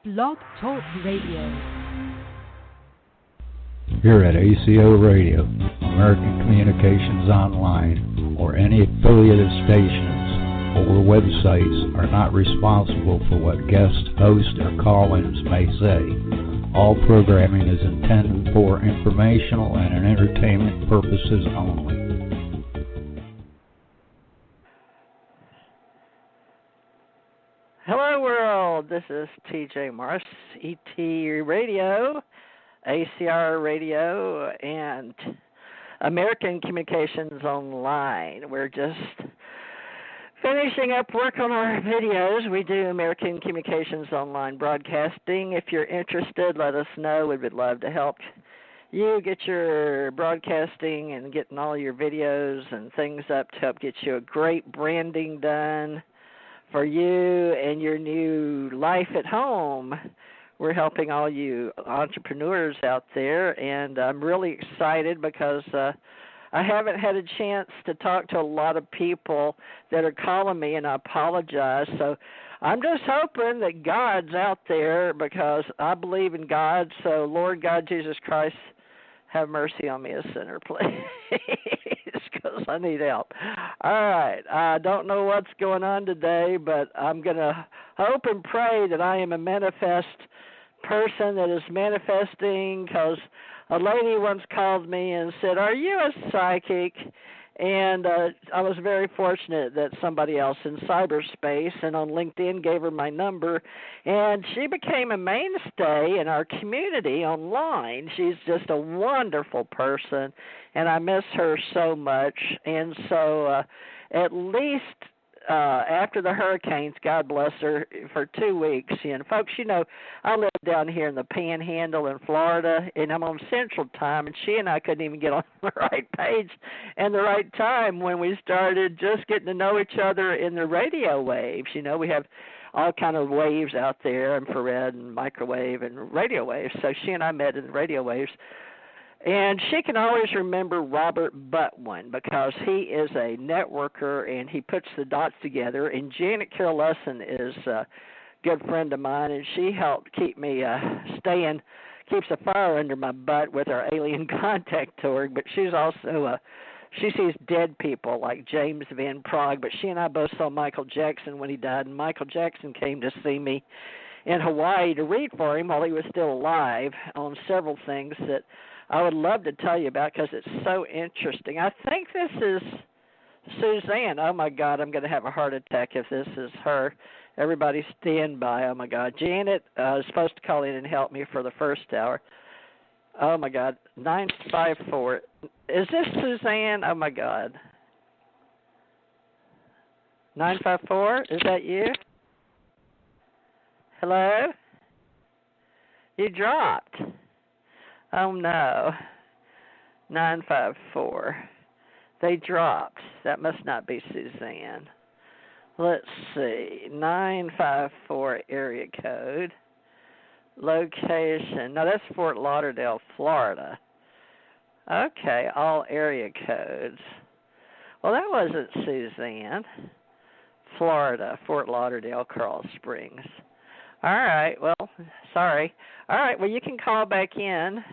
Blog Talk Radio. Here at ACIR Radio, American Communications Online, or any affiliated stations or websites are not responsible for what guest hosts or call-ins may say. All programming is intended for informational and entertainment purposes only. Hello, world. This is TJ Morris, ET Radio, ACR Radio, and American Communications Online. We're just finishing up work on our videos. We do American Communications Online broadcasting. If you're interested, let us know. We would love to help you get your broadcasting and getting all your videos and things up to help get you a great branding done for you and your new life at home. We're helping all you entrepreneurs out there, and I'm really excited because I haven't had a chance to talk to a lot of people that are calling me, and I apologize. So I'm just hoping that God's out there because I believe in God. So, Lord God, Jesus Christ, have mercy on me, a sinner, please, because I need help. All right. I don't know what's going on today, but I'm going to hope and pray that I am a manifest person that is manifesting, because a lady once called me and said, "Are you a psychic?" And I was very fortunate that somebody else in cyberspace and on LinkedIn gave her my number, and she became a mainstay in our community online. She's just a wonderful person, and I miss her so much. And so at least after the hurricanes, God bless her, for 2 weeks. And folks, you know, I live down here in the Panhandle in Florida, and I'm on Central Time, and she and I couldn't even get on the right page and the right time when we started just getting to know each other in the radio waves. You know, we have all kind of waves out there, infrared and microwave and radio waves. So she and I met in the radio waves. And she can always remember Robert Butwin because he is a networker and he puts the dots together. And Janet Carol Lessin is a good friend of mine, and she helped keep me keeps a fire under my butt with our alien contact tour. But she's also she sees dead people like James Van Prague. But she and I both saw Michael Jackson when he died, and Michael Jackson came to see me in Hawaii to read for him while he was still alive on several things that I would love to tell you about because it's so interesting. I think this is Suzanne. Oh, my God, I'm going to have a heart attack if this is her. Everybody stand by. Oh, my God. Janet is supposed to call in and help me for the first hour. Oh, my God. 954. Is this Suzanne? Oh, my God. 954? Is that you? Hello? You dropped. Oh, no. 954. They dropped. That must not be Suzanne. Let's see. 954 area code. Location. No, that's Fort Lauderdale, Florida. Okay, all area codes. Well, that wasn't Suzanne. Florida, Fort Lauderdale, Coral Springs. All right, well, sorry. All right, well, you can call back in.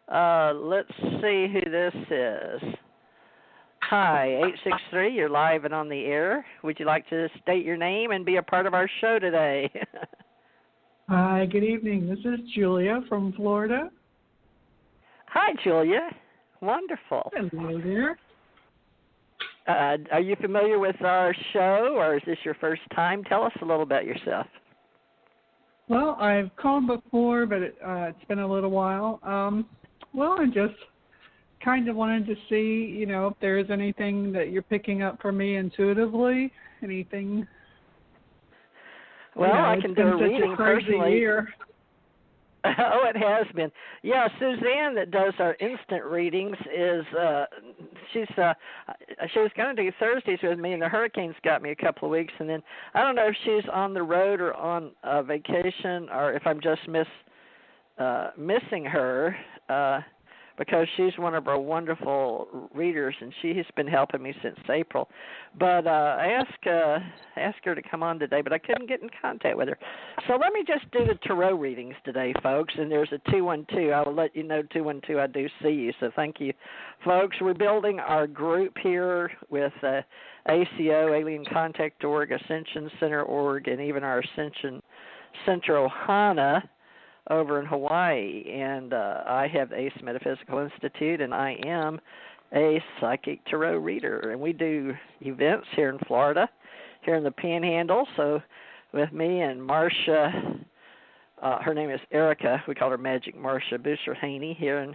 Let's see who this is. Hi, 863, you're live and on the air. Would you like to state your name and be a part of our show today? Hi, good evening. This is Julia from Florida. Hi, Julia. Wonderful. Hello there. Are you familiar with our show, or is this your first time? Tell us a little about yourself. Well, I've called before, but it's been a little while. Well, I just kind of wanted to see, you know, if there's anything that you're picking up for me intuitively, anything. Well, you know, I can do a reading personally. Year. Oh, it has been. Yeah, Suzanne that does our instant readings is she was going to do Thursdays with me, and the hurricanes got me a couple of weeks, and then I don't know if she's on the road or on vacation, or if I'm just missing her. because she's one of our wonderful readers, and she has been helping me since April. But I asked her to come on today, but I couldn't get in contact with her. So let me just do the tarot readings today, folks. And there's a 212. I will let you know, 212, I do see you. So thank you, folks. We're building our group here with ACO, Alien Contact Org, Ascension Center Org, and even our Ascension Center Ohana over in Hawaii. And I have the Ace Metaphysical Institute, and I am a psychic tarot reader. And we do events here in Florida, here in the Panhandle. So with me and Marcia, her name is Erica. We call her Magic Marcia Busher-Haney here in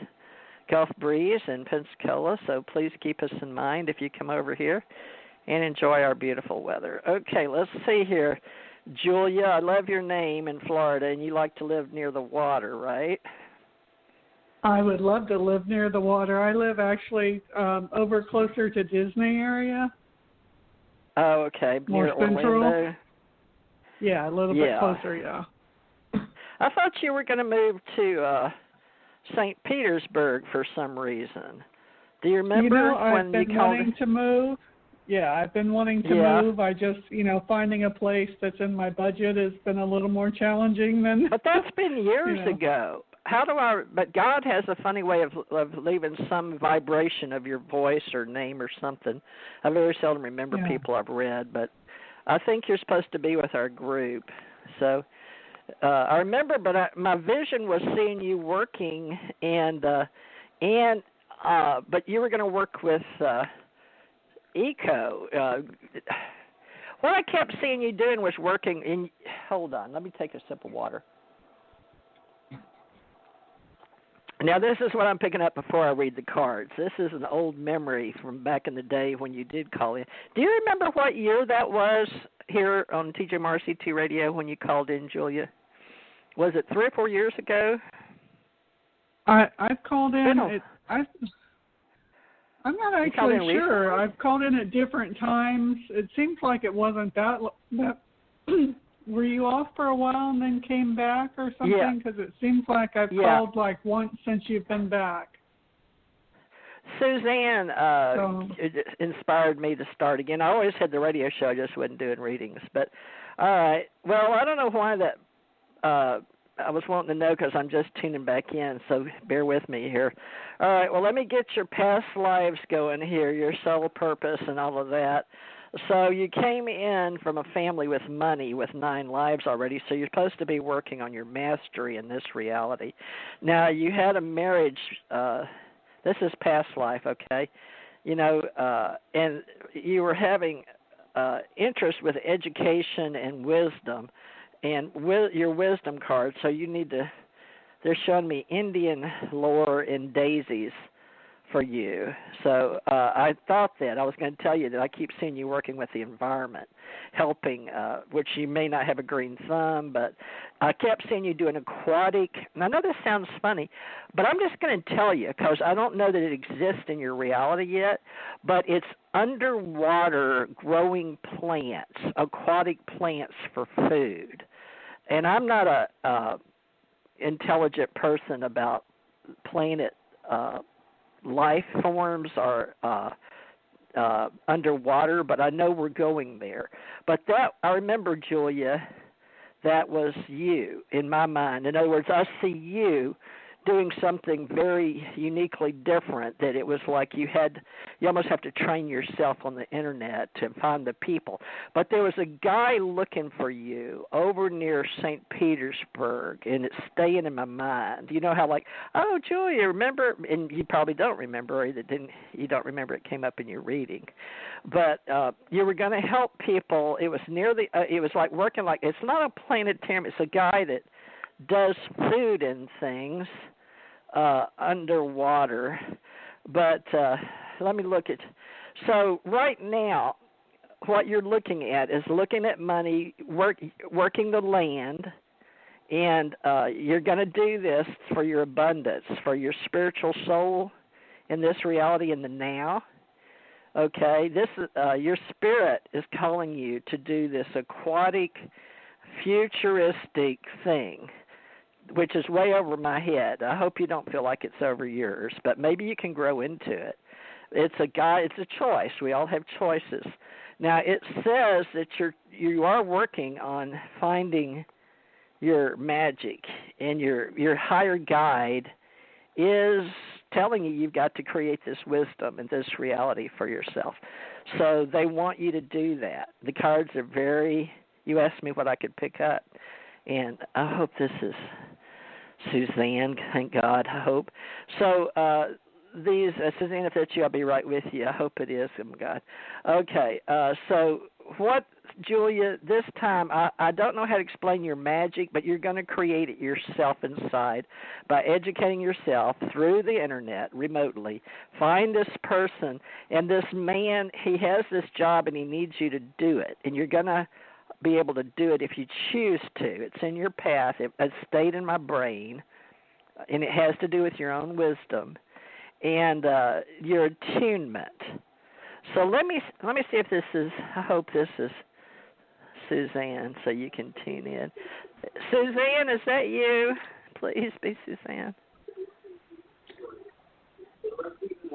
Gulf Breeze in Pensacola. So please keep us in mind if you come over here and enjoy our beautiful weather. Okay, let's see here. Julia, I love your name in Florida, and you like to live near the water, right? I would love to live near the water. I live actually over closer to Disney area. Oh, okay. More near central. Orlando? Yeah, a little bit closer, yeah. I thought you were going to move to St. Petersburg for some reason. Do you remember I've been wanting to move. Yeah, I've been wanting to move. I just, finding a place that's in my budget has been a little more challenging than... But that's been years ago. But God has a funny way of leaving some vibration of your voice or name or something. I very seldom remember people I've read, but I think you're supposed to be with our group. So I remember, but my vision was seeing you working, but you were going to work with... Eco. What I kept seeing you doing was working in... Hold on. Let me take a sip of water. Now, this is what I'm picking up before I read the cards. This is an old memory from back in the day when you did call in. Do you remember what year that was here on TJ Mars CT Radio when you called in, Julia? Was it 3 or 4 years ago? I've called in... I'm not actually sure. I've called in at different times. It seems like it wasn't that were you off for a while and then came back or something? Because it seems like I've called like once since you've been back. Suzanne inspired me to start again. I always had the radio show. I just wasn't doing readings. But, all right. Well, I don't know why that I was wanting to know because I'm just tuning back in, so bear with me here. All right, well, let me get your past lives going here, your soul purpose and all of that. So you came in from a family with money with 9 lives already, so you're supposed to be working on your mastery in this reality. Now, you had a marriage. This is past life, okay? And you were having interest with education and wisdom. And with your wisdom card, so you need to, they're showing me Indian lore and daisies for you. So I thought that. I was going to tell you that I keep seeing you working with the environment, helping, which you may not have a green thumb, but I kept seeing you doing aquatic. And I know this sounds funny, but I'm just going to tell you because I don't know that it exists in your reality yet, but it's underwater growing plants, aquatic plants for food. And I'm not a intelligent person about planet life forms or underwater, but I know we're going there. But that, I remember, Julia, that was you in my mind. In other words, I see you doing something very uniquely different, that it was like you almost have to train yourself on the internet to find the people. But there was a guy looking for you over near St. Petersburg, and it's staying in my mind. You know how like, oh, Julia, remember? And you probably don't remember, or you don't remember it came up in your reading. But you were going to help people. It was near it was like working like, it's not a planetarium. It's a guy that does food and things underwater. But let me look at. So right now, what you're looking at is looking at money, working the land, and you're going to do this for your abundance, for your spiritual soul in this reality in the now. Okay, this your spirit is calling you to do this aquatic, futuristic thing. which is way over my head. I hope you don't feel like it's over yours, but maybe you can grow into it. It's a choice. We all have choices. Now, it says that you are working on finding your magic, and your higher guide is telling you you've got to create this wisdom and this reality for yourself. So they want you to do that. The cards are you asked me what I could pick up, and I hope this is Suzanne, thank God, I hope. So these, Suzanne, if that's you, I'll be right with you. I hope it is, oh my God. Okay, so what, Julia, this time, I don't know how to explain your magic, but you're going to create it yourself inside by educating yourself through the internet remotely. Find this person, and this man, he has this job, and he needs you to do it, and you're going to be able to do it if you choose to. It's in your path. It stayed in my brain, and it has to do with your own wisdom and your attunement. So let me see if this is, I hope this is Suzanne, so you can tune in. Suzanne, is that you? Please be Suzanne.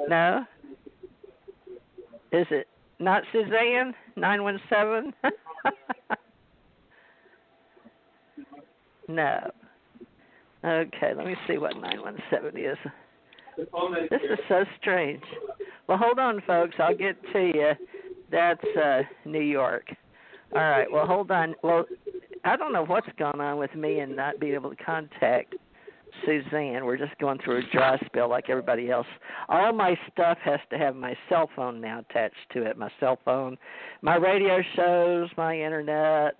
No? Is it not Suzanne? 917? No. Okay, let me see what 917 is. This is so strange. Well, hold on, folks. I'll get to you. That's New York. All right, well, hold on. Well, I don't know what's going on with me and not being able to contact Suzanne. We're just going through a dry spell like everybody else. All my stuff has to have my cell phone now attached to it. My cell phone, my radio shows, my internet,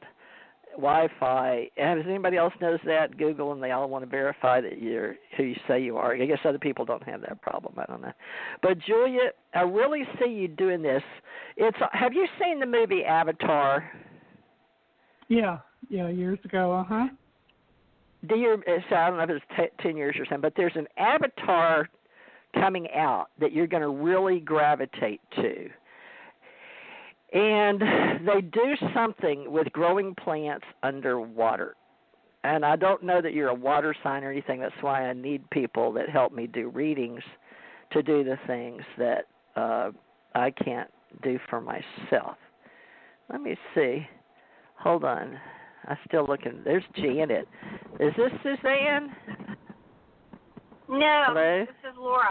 Wi-Fi. Has anybody else knows that? Google, and they all want to verify that you're who you say you are. I guess other people don't have that problem. I don't know. But Julia, I really see you doing this. Have you seen the movie Avatar? Yeah, years ago. So I don't know if it's 10 years or something, but there's an Avatar coming out that you're going to really gravitate to. And they do something with growing plants underwater. And I don't know that you're a water sign or anything. That's why I need people that help me do readings to do the things that I can't do for myself. Let me see. Hold on. I'm still looking. There's Janet. Is this Suzanne? No. Hello? This is Laura.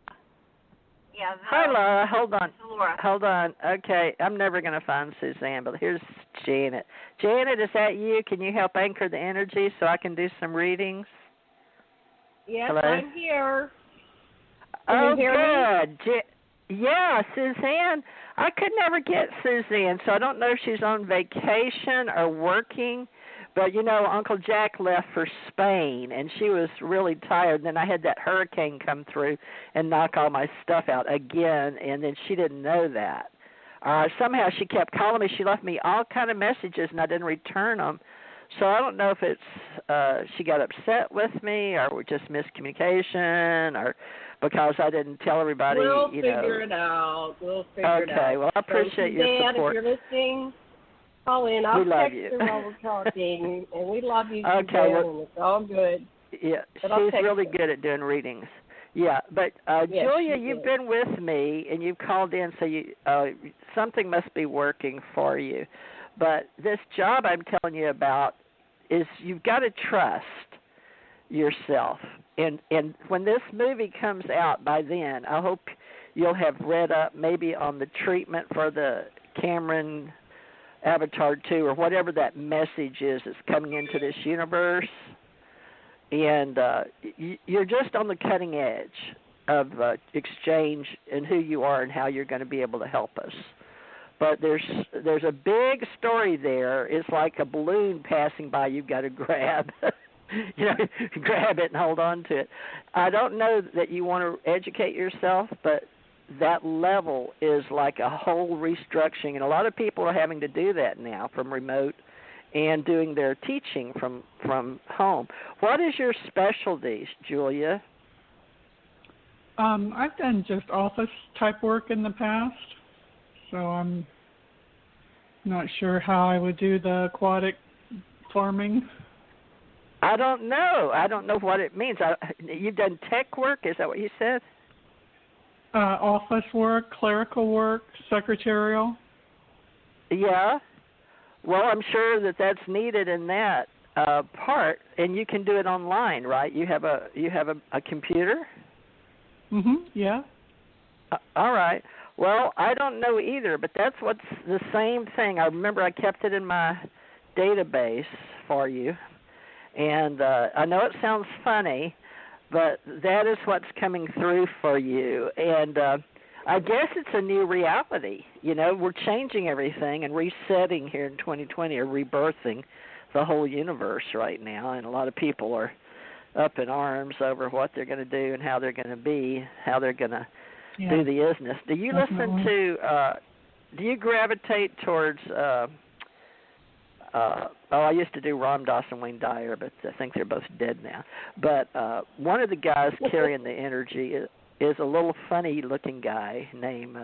Yeah. Hi, Laura. Hold on. This is Laura. Hold on. Okay, I'm never going to find Suzanne, but here's Janet. Janet, is that you? Can you help anchor the energy so I can do some readings? Yes, Hello? I'm here. Can you hear good. Yeah, Suzanne. I could never get Suzanne, so I don't know if she's on vacation or working. But, Uncle Jack left for Spain, and she was really tired. And then I had that hurricane come through and knock all my stuff out again, and then she didn't know that. Somehow she kept calling me. She left me all kind of messages, and I didn't return them. So I don't know if it's she got upset with me or just miscommunication or because I didn't tell everybody. We'll figure it out. Okay, well, I appreciate your support. If you're listening, call in. I'll text you. her while we're talking, and we love you. Okay, well, it's all good. Yeah, she's really good at doing readings. Yeah, but Julia, you've been with me and you've called in, so something must be working for you. But this job I'm telling you about is you've got to trust yourself. And when this movie comes out by then, I hope you'll have read up maybe on the treatment for the Cameron Avatar 2 or whatever that message is that's coming into this universe. And you're just on the cutting edge of exchange and who you are and how you're going to be able to help us. But there's a big story there. It's like a balloon passing by you've got to grab. Grab it and hold on to it. I don't know that you want to educate yourself, but that level is like a whole restructuring. And a lot of people are having to do that now from remote and doing their teaching from home. What is your specialty, Julia? I've done just office type work in the past, so I'm not sure how I would do the aquatic farming. I don't know. I don't know what it means. You've done tech work? Is that what you said? Office work, clerical work, secretarial. Yeah. Well, I'm sure that that's needed in that part, and you can do it online, right? You have a computer? Yeah. All right. Well, I don't know either, but that's what's the same thing. I remember I kept it in my database for you, and I know it sounds funny, but that is what's coming through for you. And I guess it's a new reality. You know, we're changing everything and resetting here in 2020, or rebirthing the whole universe right now, and a lot of people are up in arms over what they're going to do and how they're going to be, how they're going to do the business. Do you listen to, do you gravitate towards, I used to do Ram Dass and Wayne Dyer, but I think they're both dead now. But one of the guys carrying the energy is a little funny-looking guy named,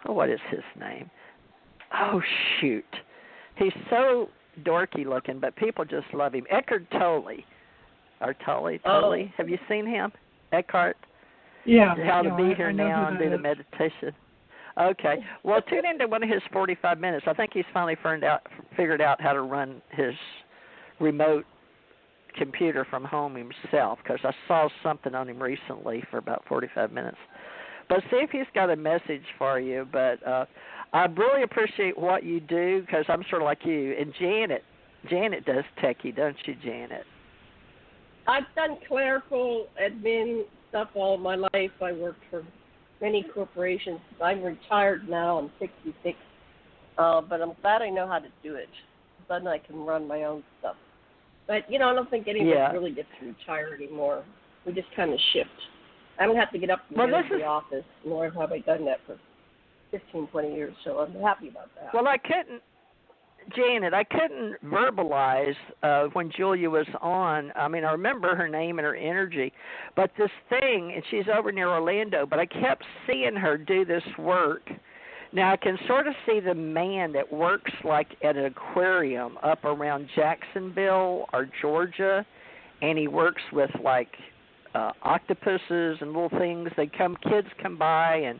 what is his name? Oh, shoot. He's so dorky-looking, but people just love him. Eckhart Tolle. Or Tolle. Have you seen him? Eckhart? Yeah. How to be here I know now and do the meditation. Okay. Well, tune into one of his 45 minutes. I think he's finally figured out how to run his remote computer from home himself, because I saw something on him recently for about 45 minutes. But see if he's got a message for you. But I really appreciate what you do, because I'm sort of like you. And Janet does techie, don't you, Janet? I've done clerical admin stuff all my life. I worked for many corporations. I'm retired now. I'm 66. But I'm glad I know how to do it. Then I can run my own stuff. But, you know, I don't think anyone really gets to retire anymore. We just kind of shift. I don't have to get up and go to the office, nor have I done that for 15, 20 years. So I'm happy about that. Well, Janet, I couldn't verbalize when Julia was on. I mean, I remember her name and her energy, but this thing, and she's over near Orlando, but I kept seeing her do this work. Now, I can sort of see the man that works like at an aquarium up around Jacksonville or Georgia, and he works with like octopuses and little things. Kids come by and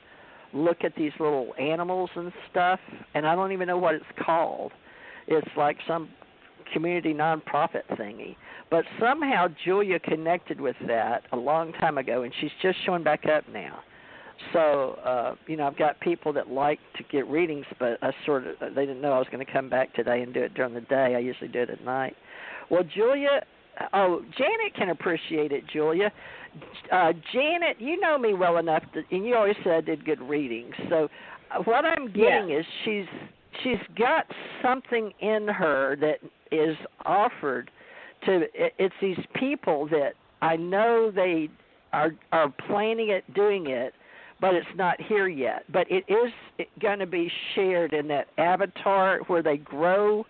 look at these little animals and stuff, and I don't even know what it's called. It's like some community nonprofit thingy. But somehow Julia connected with that a long time ago, and she's just showing back up now. So, you know, I've got people that like to get readings, but they didn't know I was going to come back today and do it during the day. I usually do it at night. Well, Janet can appreciate it, Julia. Janet, you know me well enough, and you always said I did good readings. So what I'm getting is she's got something in her that is offered to, it's these people that I know they are planning it, doing it, but it's not here yet. But it is going to be shared in that avatar where they grow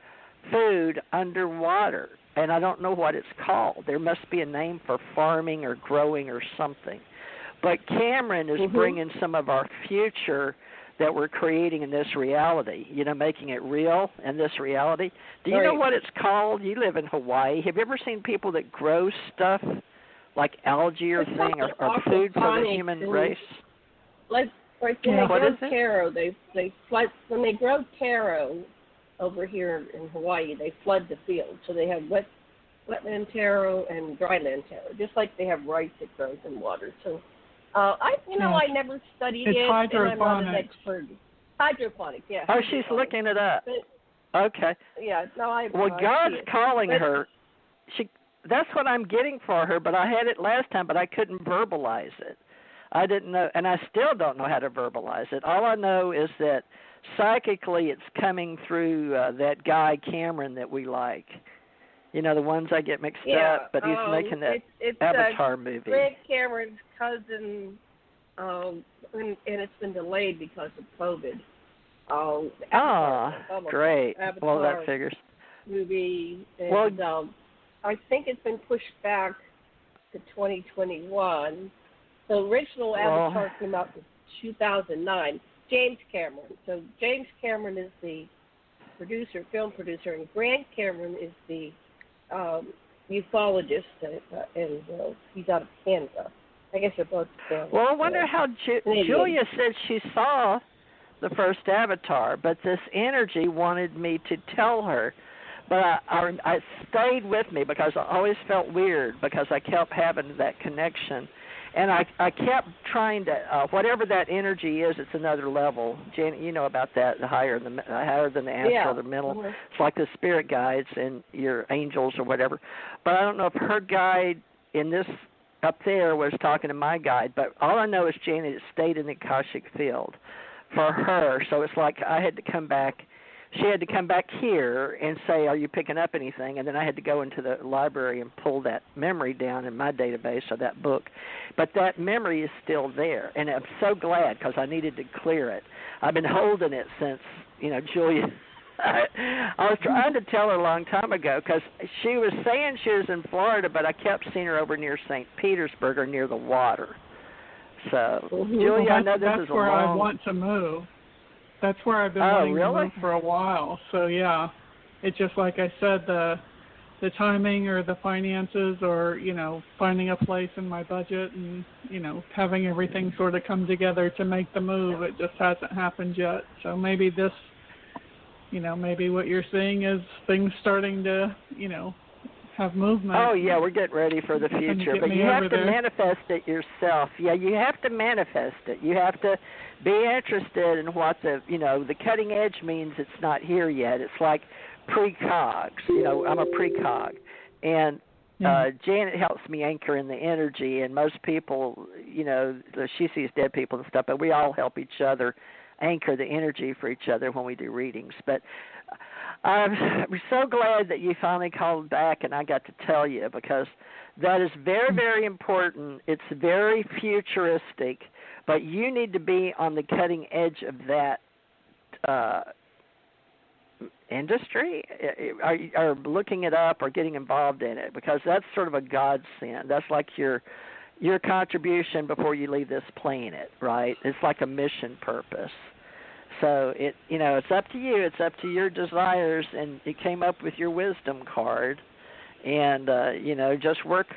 food underwater. And I don't know what it's called. There must be a name for farming or growing or something. But Cameron is bringing some of our future that we're creating in this reality, you know, making it real in this reality. Do you know what it's called? You live in Hawaii. Have you ever seen people that grow stuff like algae or thing or food for the human race? Like when they grow taro, when they grow taro over here in Hawaii, they flood the field. So they have wetland taro and dryland taro, just like they have rice that grows in water. So I never studied it, and I'm not an expert. Hydroponics, yeah. Oh, she's looking it up. Okay. Yeah, no, God's calling her. That's what I'm getting for her, but I had it last time, but I couldn't verbalize it. I didn't know, and I still don't know how to verbalize it. All I know is that psychically it's coming through that guy Cameron that we like. You know, the ones I get mixed up, but he's making that Avatar movie. Greg Cameron's cousin, and it's been delayed because of COVID. Great. Avatar well, that figures. Movie, and I think it's been pushed back to 2021. The original Avatar came out in 2009. James Cameron. So James Cameron is the film producer, and Grant Cameron is the ufologist, and he's out of Canada. I guess they're both Canada. Well, I wonder how Julia said she saw the first avatar, but this energy wanted me to tell her. But I stayed with me because I always felt weird because I kept having that connection. And I kept trying to, whatever that energy is, it's another level. Janet, you know about that, higher than the astral, the mental. Mm-hmm. It's like the spirit guides and your angels or whatever. But I don't know if her guide in this up there was talking to my guide. But all I know is Janet stayed in the Akashic field for her. So it's like I had to come back. She had to come back here and say, are you picking up anything? And then I had to go into the library and pull that memory down in my database of that book. But that memory is still there, and I'm so glad because I needed to clear it. I've been holding it since, Julia. I was trying to tell her a long time ago because she was saying she was in Florida, but I kept seeing her over near St. Petersburg or near the water. So, Julia, I know this is a long... That's where I want to move. That's where I've been wanting to move for a while. So, yeah, it's just like I said, the timing or the finances or, finding a place in my budget and, having everything sort of come together to make the move. It just hasn't happened yet. So maybe this, maybe what you're seeing is things starting to, have movement. Oh, yeah, we're getting ready for the future. But you have to manifest it yourself. Yeah, you have to manifest it. You have to be interested in what the cutting edge means. It's not here yet. It's like precogs. I'm a precog. And Janet helps me anchor in the energy. And most people, she sees dead people and stuff, but we all help each other anchor the energy for each other when we do readings. But I'm so glad that you finally called back and I got to tell you because that is very, very important. It's very futuristic, but you need to be on the cutting edge of that industry or looking it up or getting involved in it because that's sort of a godsend. That's like your contribution before you leave this planet, right? It's like a mission purpose. So it's up to you. It's up to your desires, and it came up with your wisdom card, and just work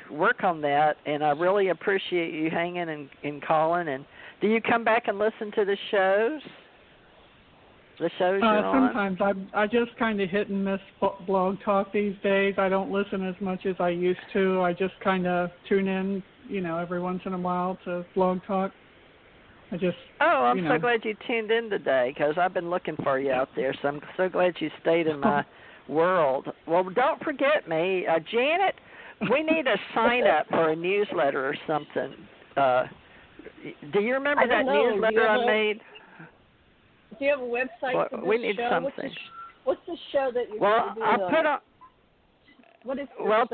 on that. And I really appreciate you hanging and calling. And do you come back and listen to the shows? The shows you're on? Sometimes I just kind of hit and miss Blog Talk these days. I don't listen as much as I used to. I just kind of tune in, every once in a while to Blog Talk. I'm so glad you tuned in today because I've been looking for you out there. So I'm so glad you stayed in my world. Well, don't forget me. Janet, we need a sign-up for a newsletter or something. Do you remember that newsletter I made? Do you have a website for this we need show? Something. What's the show that you're going to do? I put on... What is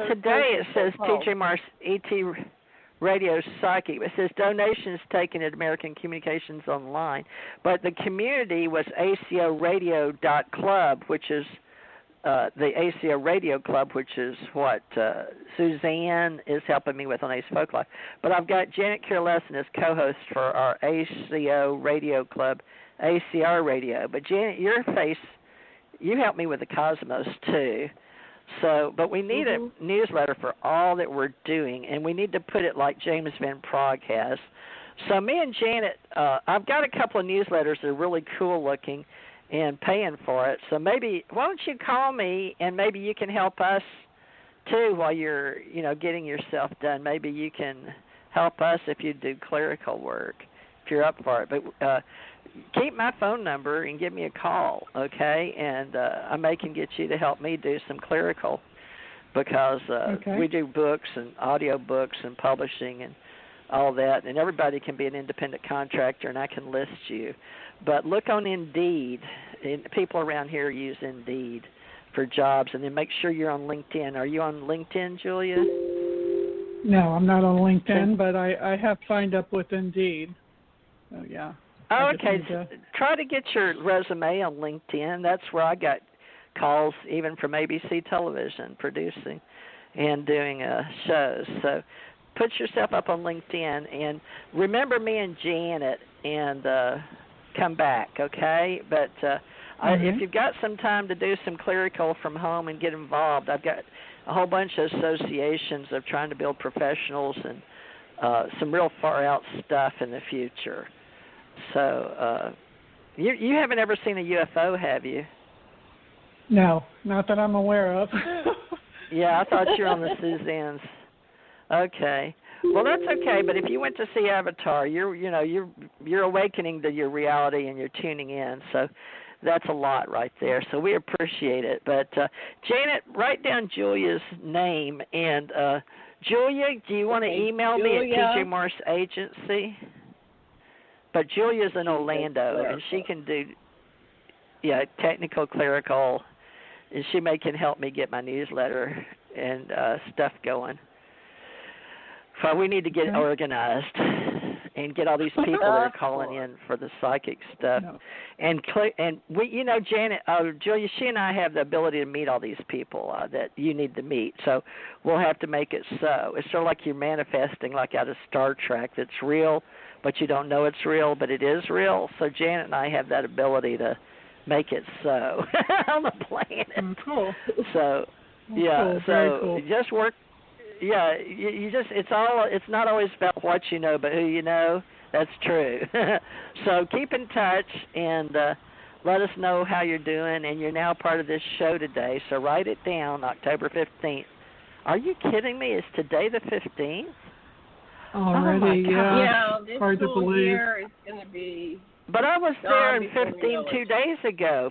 today it says TJ Mars ET Radio Psychic. It says donations taken at American Communications Online. But the community was ACIR which is the ACIR Radio Club, which is what Suzanne is helping me with on Ace Folk Life. But I've got Janet Lessin as co-host for our ACIR Radio Club, ACR Radio. But Janet, your face, you help me with the Cosmos too. So, but we need a newsletter for all that we're doing, and we need to put it like James Van Prague has. So me and Janet, I've got a couple of newsletters that are really cool looking and paying for it. So maybe, why don't you call me, and maybe you can help us too while you're, getting yourself done. Maybe you can help us if you do clerical work, if you're up for it. But keep my phone number and give me a call, okay? And I can get you to help me do some clerical because we do books and audio books and publishing and all that, and everybody can be an independent contractor, and I can list you. But look on Indeed. People around here use Indeed for jobs, and then make sure you're on LinkedIn. Are you on LinkedIn, Julia? No, I'm not on LinkedIn, but I have signed up with Indeed. So, yeah. Oh, okay. Try to get your resume on LinkedIn. That's where I got calls even from ABC Television producing and doing shows. So put yourself up on LinkedIn and remember me and Janet and come back, okay? But if you've got some time to do some clerical from home and get involved, I've got a whole bunch of associations of trying to build professionals and some real far out stuff in the future. So you haven't ever seen a UFO, have you? No, not that I'm aware of. Yeah, I thought you were on the Suzanne's. Okay. Well, that's okay. But if you went to see Avatar, you're awakening to your reality and you're tuning in. So that's a lot right there. So we appreciate it. But Janet, write down Julia's name. And Julia, do you want to email me at TJ Morse Agency? But Julia's in Orlando, and she can do technical, clerical, and she can help me get my newsletter and stuff going. So we need to get organized and get all these people that are calling in for the psychic stuff. No. And we, Janet, Julia, she and I have the ability to meet all these people that you need to meet. So we'll have to make it so. It's sort of like you're manifesting, like out of Star Trek, that's real, but you don't know it's real, but it is real. So Janet and I have that ability to make it so on the planet. Cool. So cool. Just work. Yeah, it's not always about what you know, but who you know. That's true. So keep in touch and let us know how you're doing. And you're now part of this show today, so write it down, October 15th. Are you kidding me? Is today the 15th? Already, yeah. This hard to believe. Year is going to be. But I was there in 15 2 days ago.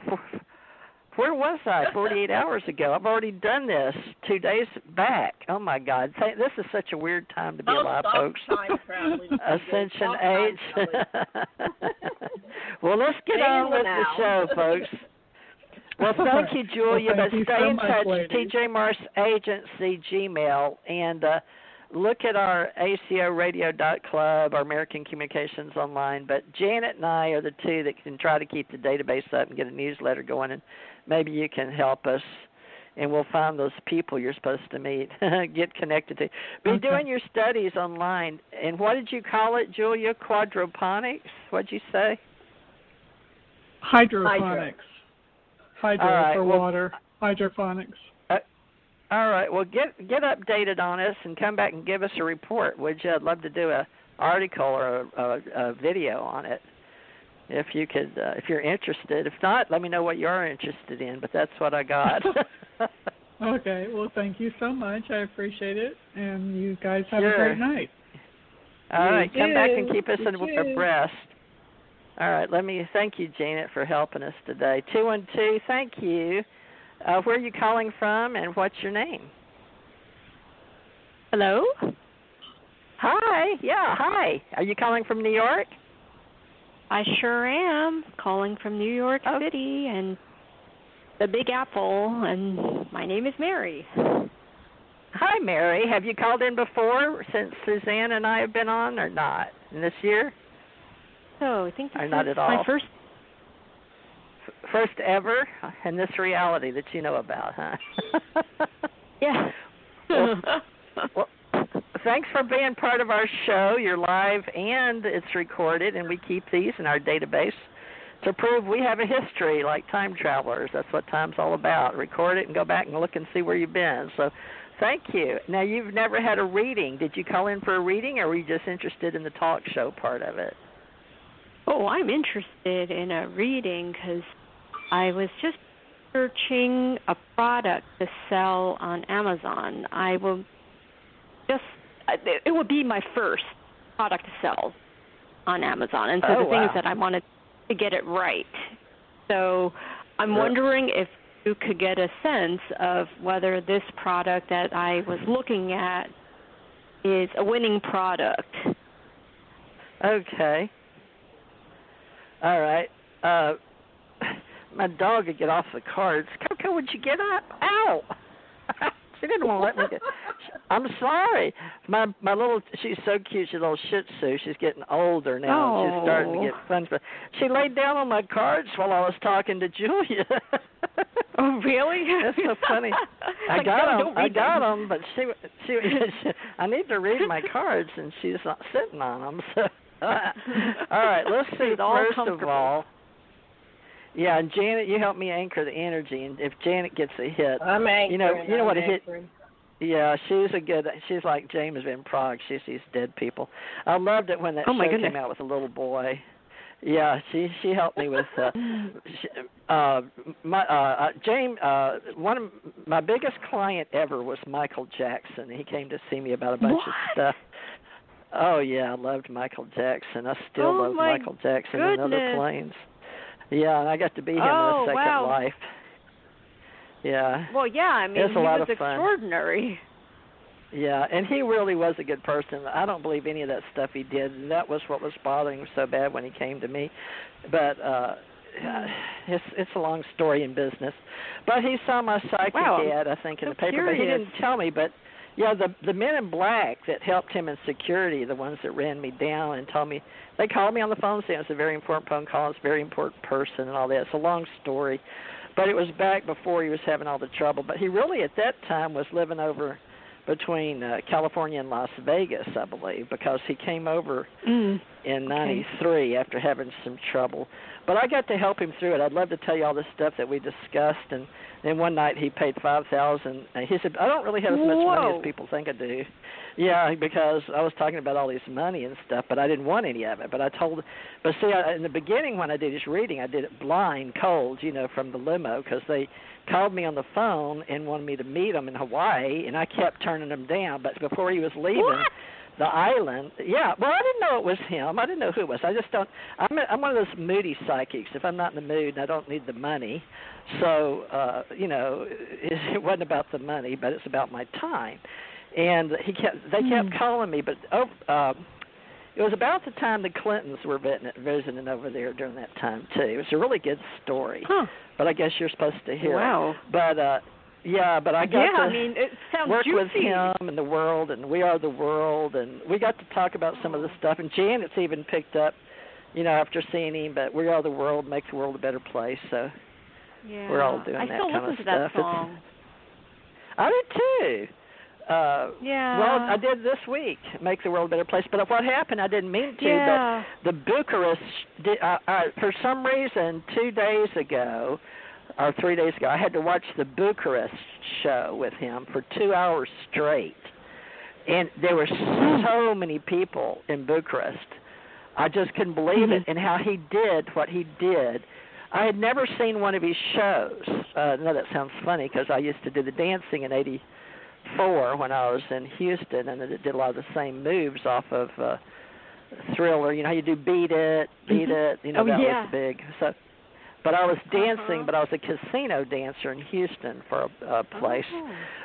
Where was I 48 hours ago? I've already done this 2 days back. Oh, my God. This is such a weird time to be alive, folks. Ascension age. Well, let's get on with the show, folks. Well, thank you, Julia. But stay in touch. TJ Morse Agency, Gmail, and look at our ACIR our American Communications Online. But Janet and I are the two that can try to keep the database up and get a newsletter going, and maybe you can help us, and we'll find those people you're supposed to meet, get connected to. Be doing your studies online. And what did you call it, Julia? Quadroponics? What'd you say? Hydroponics. Hydro for water. Hydroponics. All right. Well, get updated on us and come back and give us a report, would you? I'd love to do an article or a video on it, if you could, if you're interested. If not, let me know what you're interested in. But that's what I got. Okay. Well, thank you so much. I appreciate it, and you guys have a great night. All right. Come back and keep us abreast. All right. Thank you, Janet, for helping us today. 212. Thank you. Where are you calling from, and what's your name? Hello? Hi. Yeah, hi. Are you calling from New York? I sure am. Calling from New York City and the Big Apple, and my name is Mary. Hi, Mary. Have you called in before since Suzanne and I have been on, or not, in this year? So I think this not is at all. My first ever in this reality that you know about, huh? Yeah. Well, thanks for being part of our show. You're live and it's recorded, and we keep these in our database to prove we have a history like time travelers. That's what time's all about. Record it and go back and look and see where you've been. So thank you. Now, you've never had a reading. Did you call in for a reading, or were you just interested in the talk show part of it? Oh, I'm interested in a reading because I was just searching a product to sell on Amazon. It would be my first product to sell on Amazon. And so the thing is that I wanted to get it right. So I'm wondering if you could get a sense of whether this product that I was looking at is a winning product. Okay. All right. My dog would get off the cards. Coco, would you get up? Ow! She didn't want to let me get. I'm sorry. My little, she's so cute. She's a little Shih Tzu. She's getting older now. Oh. She's starting to get fun. She laid down on my cards while I was talking to Julia. Oh, really? That's so funny. I got them, but she I need to read my cards, and she's not sitting on them. So, all right, let's see. First of all, yeah, and Janet, you help me anchor the energy, and if Janet gets a hit, I'm anchoring. you know what a hit. Yeah, she's like James Van Prague. She sees dead people. I loved it when that show came out with a little boy. Yeah, she helped me with James. One of my biggest client ever was Michael Jackson. He came to see me about a bunch of stuff. Oh yeah, I loved Michael Jackson. I still love Michael Jackson and Other Planes. Yeah, and I got to be him in a second life. Yeah. Well, yeah, I mean, he was extraordinary. Yeah, and he really was a good person. I don't believe any of that stuff he did, and that was what was bothering him so bad when he came to me. But it's a long story in business. But he saw my psychic ad, I think, in the paper, but he didn't tell me. But yeah, the men in black that helped him in security, the ones that ran me down and told me, they called me on the phone saying it's a very important phone call, it's a very important person and all that. It's a long story. But it was back before he was having all the trouble. But he really, at that time, was living over between California and Las Vegas, I believe, because he came over in 93 after having some trouble. But I got to help him through it. I'd love to tell you all the stuff that we discussed. And then one night he paid $5,000. He said, I don't really have as much money as people think I do. Yeah, because I was talking about all this money and stuff, but I didn't want any of it. But in the beginning when I did his reading, I did it blind, cold, from the limo, because they called me on the phone and wanted me to meet him in Hawaii, and I kept turning them down. But before he was leaving the island, I didn't know it was him. I didn't know who it was. I just don't. I'm one of those moody psychics. If I'm not in the mood and I don't need the money, so it wasn't about the money, but it's about my time. And they kept calling me, but it was about the time the Clintons were visiting over there during that time too. It was a really good story, but I guess you're supposed to hear it. But but I got to it sounds work juicy. with him and the world, and We Are the World, and we got to talk about some of the stuff. And Janet's even picked up, after seeing him, but We Are the World, Make the World a Better Place. So we're all doing that kind of stuff. I still listen to that song. I did too. Well, I did this week, Make the World a Better Place. But what happened, I didn't mean to, but the Bucharest, for some reason, 2 days ago, or 3 days ago, I had to watch the Bucharest show with him for 2 hours straight. And there were so many people in Bucharest. I just couldn't believe it, and how he did what he did. I had never seen one of his shows. No, that sounds funny, because I used to do the dancing in 84 when I was in Houston, and it did a lot of the same moves off of Thriller. You know how you do Beat It, that was big. So, but I was dancing, but I was a casino dancer in Houston for a place.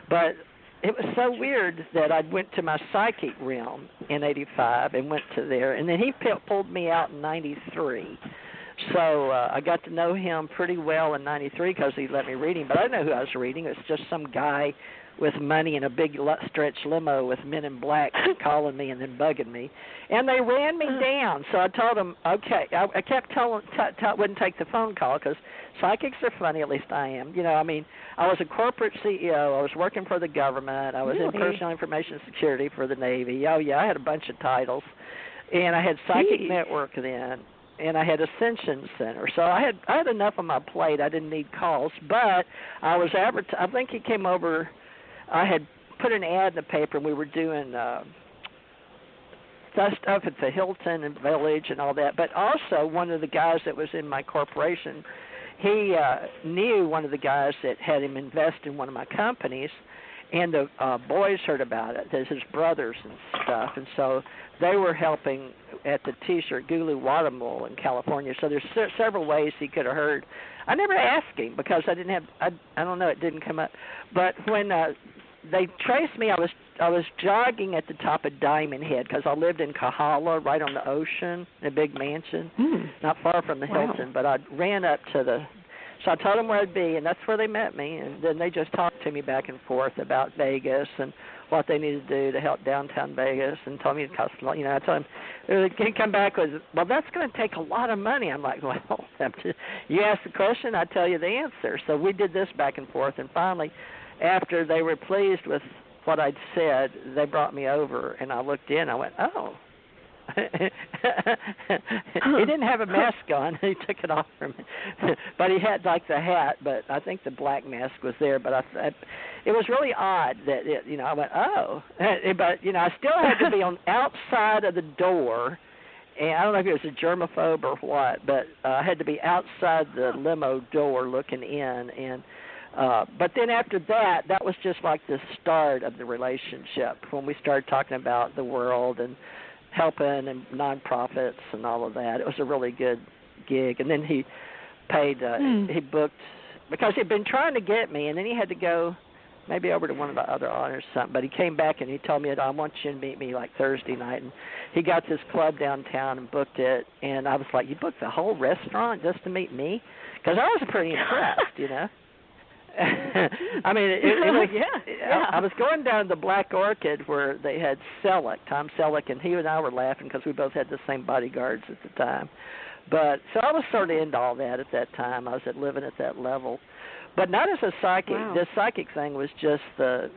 But it was so weird that I went to my psychic realm in 85 and went to there, and then he pulled me out in 93. So I got to know him pretty well in 93 because he let me read him, but I didn't know who I was reading. It was just some guy with money in a big stretch limo with men in black calling me and then bugging me. And they ran me down. So I told them, okay. I kept telling, wouldn't take the phone call because psychics are funny, at least I am. I was a corporate CEO. I was working for the government. I was in personal information security for the Navy. Oh, yeah, I had a bunch of titles. And I had Psychic Network then. And I had Ascension Center, so I had enough on my plate. I didn't need calls, but I was I think he came over. I had put an ad in the paper, and we were doing stuff at the Hilton and Village and all that. But also, one of the guys that was in my corporation, he knew one of the guys that had him invest in one of my companies, and the boys heard about it. There's his brothers and stuff, and so they were helping at the T-shirt Gulu Watermill in California. So there's several ways he could have heard. I never asked him because I didn't have. I don't know. It didn't come up. But when they traced me, I was jogging at the top of Diamond Head because I lived in Kahala, right on the ocean, in a big mansion, not far from the Hilton. But I ran up to so I told them where I'd be, and that's where they met me. And then they just talked to me back and forth about Vegas and what they needed to do to help downtown Vegas, and told me it cost a lot. I told them, he come back with, well, that's going to take a lot of money. I'm like, well, you ask the question, I tell you the answer. So we did this back and forth, and finally, after they were pleased with what I'd said, they brought me over, and I looked in. I went, oh, He didn't have a mask on. He took it off from me. But he had like the hat, but I think the black mask was there. But it was really odd that, I went, oh. But, I still had to be on outside of the door. And I don't know if it was a germaphobe or what, but I had to be outside the limo door looking in. And but then after that was just like the start of the relationship when we started talking about the world and helping and nonprofits and all of that. It was a really good gig. And then he paid, he booked, because he'd been trying to get me, and then he had to go maybe over to one of the other honors or something. But he came back and he told me, I want you to meet me like Thursday night. And he got this club downtown and booked it. And I was like, you booked the whole restaurant just to meet me? Because I was pretty impressed, I mean, it was, I was going down the Black Orchid where they had Tom Selleck, and he and I were laughing because we both had the same bodyguards at the time. But so I was sort of into all that at that time. I was living at that level. But not as a psychic. Wow. The psychic thing was just the,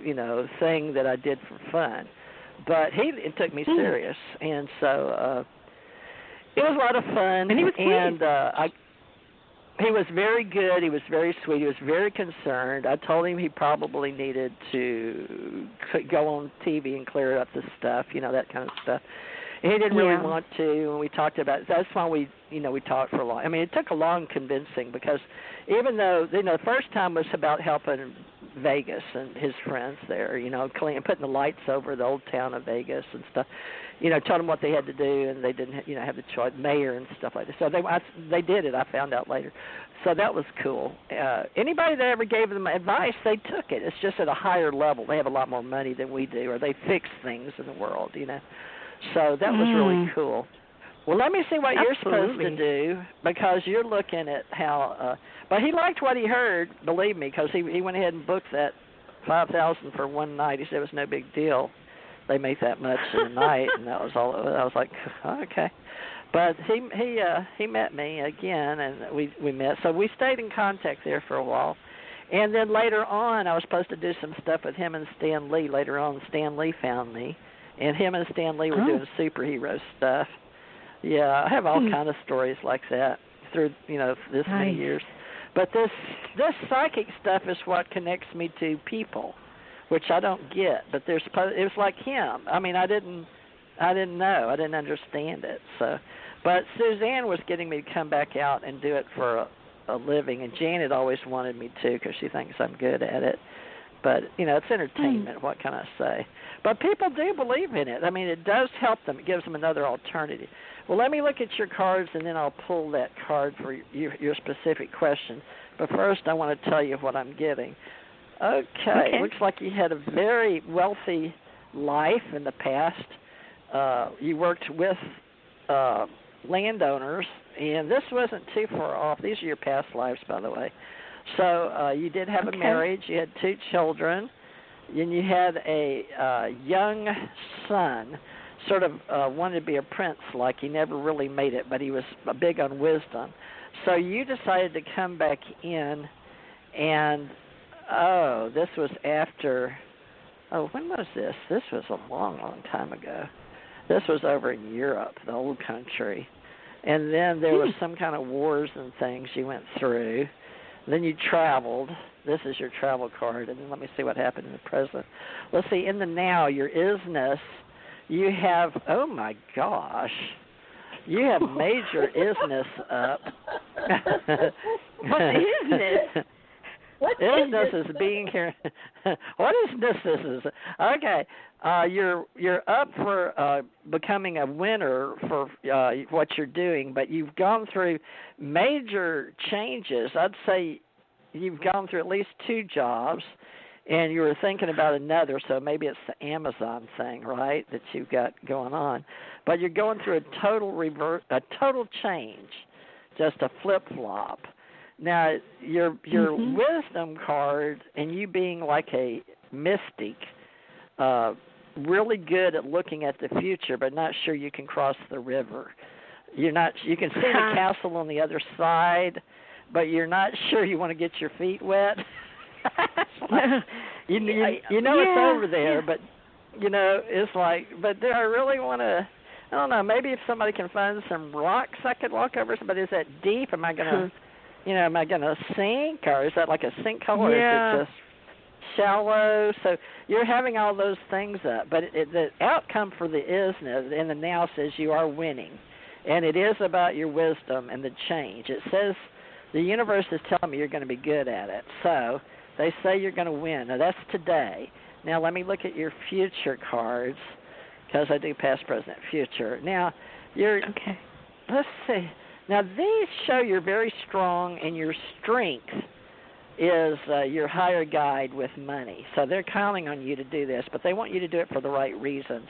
thing that I did for fun. But it took me serious. And so it was a lot of fun. And he was sweet. He was very good. He was very sweet. He was very concerned. I told him he probably needed to go on TV and clear up the stuff, that kind of stuff. And he didn't really want to, and we talked about it. That's why we talked for a long. I mean, it took a long convincing because even though, the first time was about helping Vegas and his friends there, putting the lights over the old town of Vegas and stuff. Told them what they had to do, and they didn't, have the choice, mayor and stuff like that. So they did it. I found out later. So that was cool. Anybody that ever gave them advice, they took it. It's just at a higher level. They have a lot more money than we do, or they fix things in the world, So that was really cool. Well, let me see what you're supposed to do, because you're looking at how. But he liked what he heard, believe me, because he went ahead and booked that $5,000 for one night. He said it was no big deal. They make that much in a night, and that was all. I was like, okay. But he met me again, and we met. So we stayed in contact there for a while. And then later on, I was supposed to do some stuff with him and Stan Lee. Later on, Stan Lee found me, and him and Stan Lee were doing superhero stuff. Yeah, I have all kind of stories like that through this many years. But this psychic stuff is what connects me to people, which I don't get. But it was like him. I mean, I didn't know. I didn't understand it. So, but Suzanne was getting me to come back out and do it for a living, and Janet always wanted me to because she thinks I'm good at it. But, it's entertainment, what can I say? But people do believe in it. I mean, it does help them. It gives them another alternative. Well, let me look at your cards, and then I'll pull that card for your specific question. But first, I want to tell you what I'm getting. Okay. Looks like you had a very wealthy life in the past. You worked with landowners, and this wasn't too far off. These are your past lives, by the way. So you did have a marriage. You had 2 children. And you had a young son, sort of wanted to be a prince, like he never really made it, but he was big on wisdom. So you decided to come back in, and, this was after, when was this? This was a long, long time ago. This was over in Europe, the old country. And then there was some kind of wars and things you went through. Then you traveled. This is your travel card. And then let me see what happened in the present. Let's see, in the now, your isness, you have, oh my gosh, you have major isness up. What isness? What isness is being here. What isness is? Okay, you're up for becoming a winner for what you're doing, but you've gone through major changes. I'd say you've gone through at least 2 jobs, and you were thinking about another, so maybe it's the Amazon thing, right, that you've got going on. But you're going through a total change, just a flip-flop. Now, your wisdom card and you being like a mystic, really good at looking at the future, but not sure you can cross the river. You can see the castle on the other side, but you're not sure you want to get your feet wet. you know it's over there, but it's like, but do I really want to? I don't know. Maybe if somebody can find some rocks I could walk over. But is that deep? Am I gonna, am I gonna sink, or is that like a sinkhole, or is it just shallow? So you're having all those things up. But the outcome for the isness in the now says you are winning, and it is about your wisdom and the change. It says the universe is telling me you're going to be good at it. So they say you're going to win. Now that's today. Now let me look at your future cards, because I do past, present, future. Now, let's see. Now, these show you're very strong, and your strength is your higher guide with money. So they're counting on you to do this, but they want you to do it for the right reasons.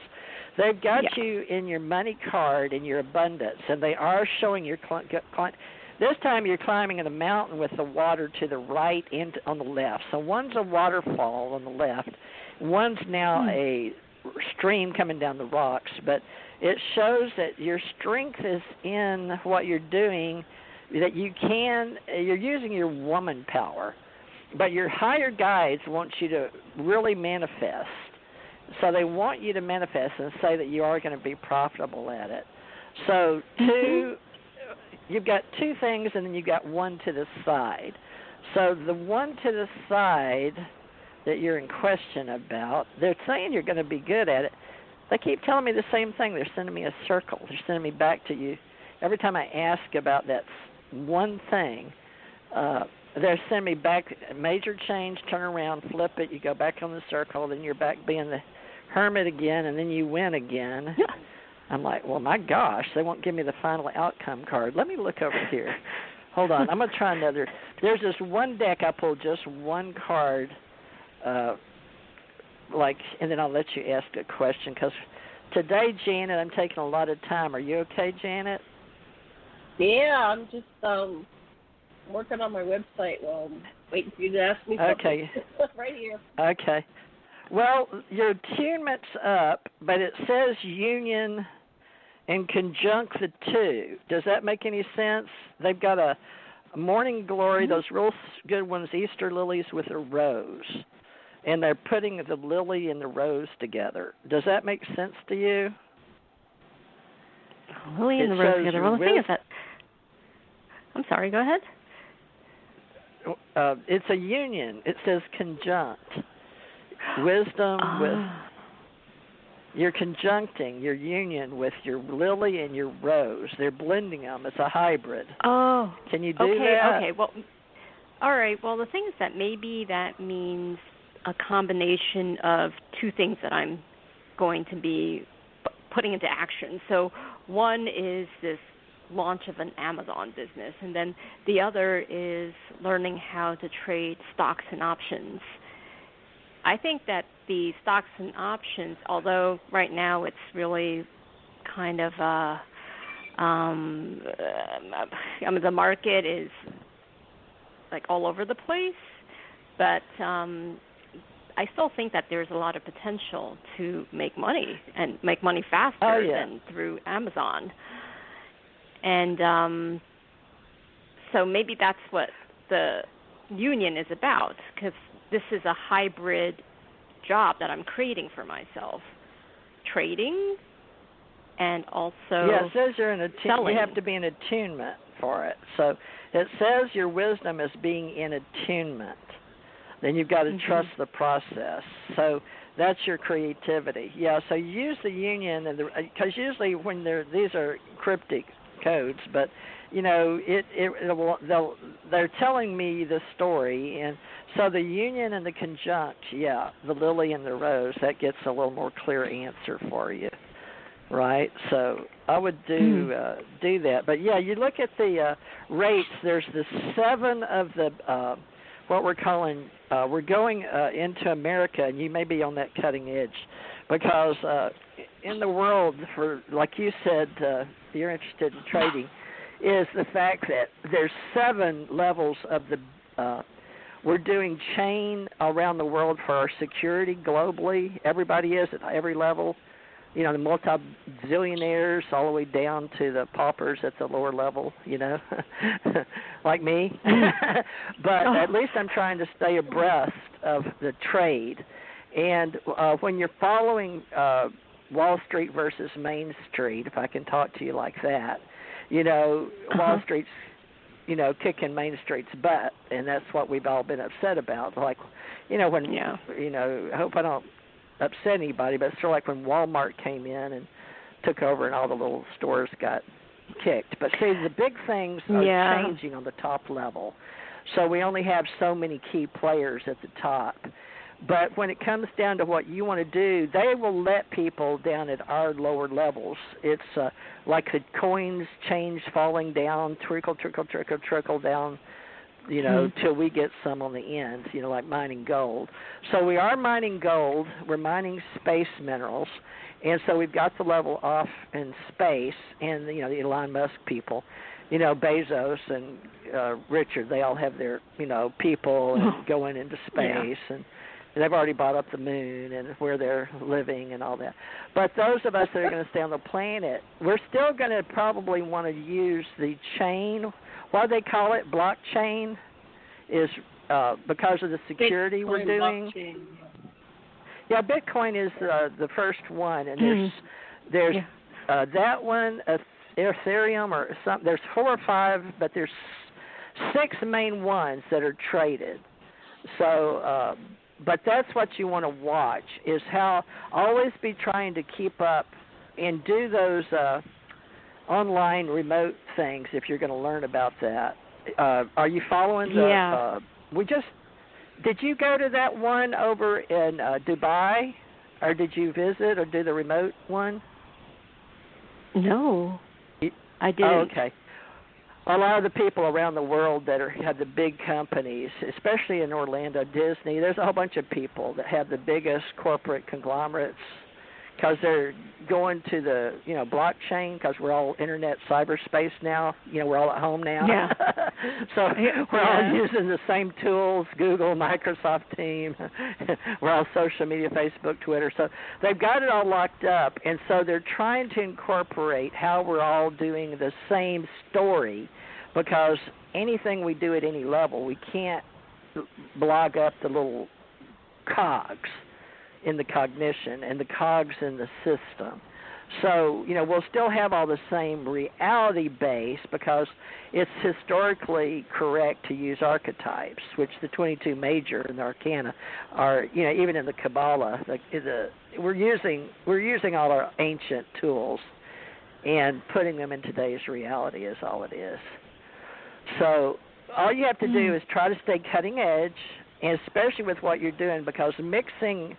They've got you in your money card and your abundance, and they are showing your this time you're climbing in a mountain with the water to the right and on the left. So one's a waterfall on the left. One's now a stream coming down the rocks, but it shows that your strength is in what you're doing, that you're using your woman power, but your higher guides want you to really manifest. So they want you to manifest and say that you are going to be profitable at it. So you've got two things, and then you've got one to the side. So the one to the side that you're in question about, they're saying you're going to be good at it. They keep telling me the same thing. They're sending me a circle. They're sending me back to you. Every time I ask about that one thing, they're sending me back, major change, turn around, flip it, you go back on the circle, then you're back being the hermit again, and then you win again. I'm like, well, my gosh, they won't give me the final outcome card. Let me look over here. Hold on. I'm going to try another. There's this one deck I pulled just one card, and then I'll let you ask a question, because today, Janet, I'm taking a lot of time. Are you okay, Janet? Yeah, I'm just working on my website while I'm waiting for you to ask me something. Okay. Right here. Okay. Well, your attunement's up, but it says union and conjunct the two. Does that make any sense? They've got a morning glory, those real good ones, Easter lilies with a rose. And they're putting the lily and the rose together. Does that make sense to you? Lily and the rose together. Well, the thing is that... I'm sorry, go ahead. It's a union. It says conjunct. Wisdom with... You're conjuncting your union with your lily and your rose. They're blending them. It's a hybrid. Oh. Can you do that? Okay. Well, all right. Well, the thing is that maybe that means a combination of two things that I'm going to be putting into action. So one is this launch of an Amazon business, and then the other is learning how to trade stocks and options. I think that the stocks and options, although right now it's really kind of the market is like all over the place, but I still think that there's a lot of potential to make money and make money faster than through Amazon. And so maybe that's what the union is about, because this is a hybrid job that I'm creating for myself. Trading and also it says you're in selling. You have to be in attunement for it. So it says your wisdom is being in attunement. Then you've got to trust the process. So that's your creativity. Yeah, so use the union, and because usually when these are cryptic codes, but they're telling me the story, and so the union and the conjunct, the lily and the rose, that gets a little more clear answer for you, right? So I would do that. But you look at the rates. There's the 7 of the what we're calling. We're going into America, and you may be on that cutting edge, because in the world, for like you said, you're interested in trading, is the fact that there's 7 levels of the. We're doing chain around the world for our security globally. Everybody is at every level. The multi-zillionaires all the way down to the paupers at the lower level, like me. But at least I'm trying to stay abreast of the trade. And when you're following Wall Street versus Main Street, if I can talk to you like that. You know, Wall Street's, you know, kicking Main Street's butt, and that's what we've all been upset about. Like, you know, when, you know, I hope I don't upset anybody, but it's sort of like when Walmart came in and took over and all the little stores got kicked. But see, the big things are changing on the top level. So we only have so many key players at the top. But when it comes down to what you want to do, they will let people down at our lower levels. It's like the coins change falling down, trickle down, you know, till we get some on the ends, you know, like mining gold. So we are mining gold. We're mining space minerals. And so we've got the level off in space, and, you know, the Elon Musk people, you know, Bezos and Richard, they all have their, you know, people and going into space, and they've already bought up the moon and where they're living and all that. But those of us that are going to stay on the planet, we're still going to probably want to use the chain. What do they call it? Blockchain is because of the security we're doing. Blockchain. Yeah, Bitcoin is the first one, and there's that one, Ethereum or something. There's 4 or 5, but there's 6 main ones that are traded. So, but that's what you want to watch, is how always be trying to keep up and do those online remote things if you're going to learn about that. Are you following the did you go to that one over in Dubai, or did you visit or do the remote one? No, I didn't. Oh, okay. A lot of the people around the world that have the big companies, especially in Orlando, Disney, there's a whole bunch of people that have the biggest corporate conglomerates because they're going to the, you know, blockchain, because we're all internet cyberspace now. You know, we're all at home now. Yeah. So we're all using the same tools, Google, Microsoft Teams. We're all social media, Facebook, Twitter. So they've got it all locked up, and so they're trying to incorporate how we're all doing the same story, because anything we do at any level, we can't blog up the little cogs in the cognition and the cogs in the system. So, you know, we'll still have all the same reality base because it's historically correct to use archetypes, which the 22 major in the Arcana are, you know, even in the Kabbalah, we're using all our ancient tools and putting them in today's reality is all it is. So all you have to do is try to stay cutting edge, and especially with what you're doing, because mixing,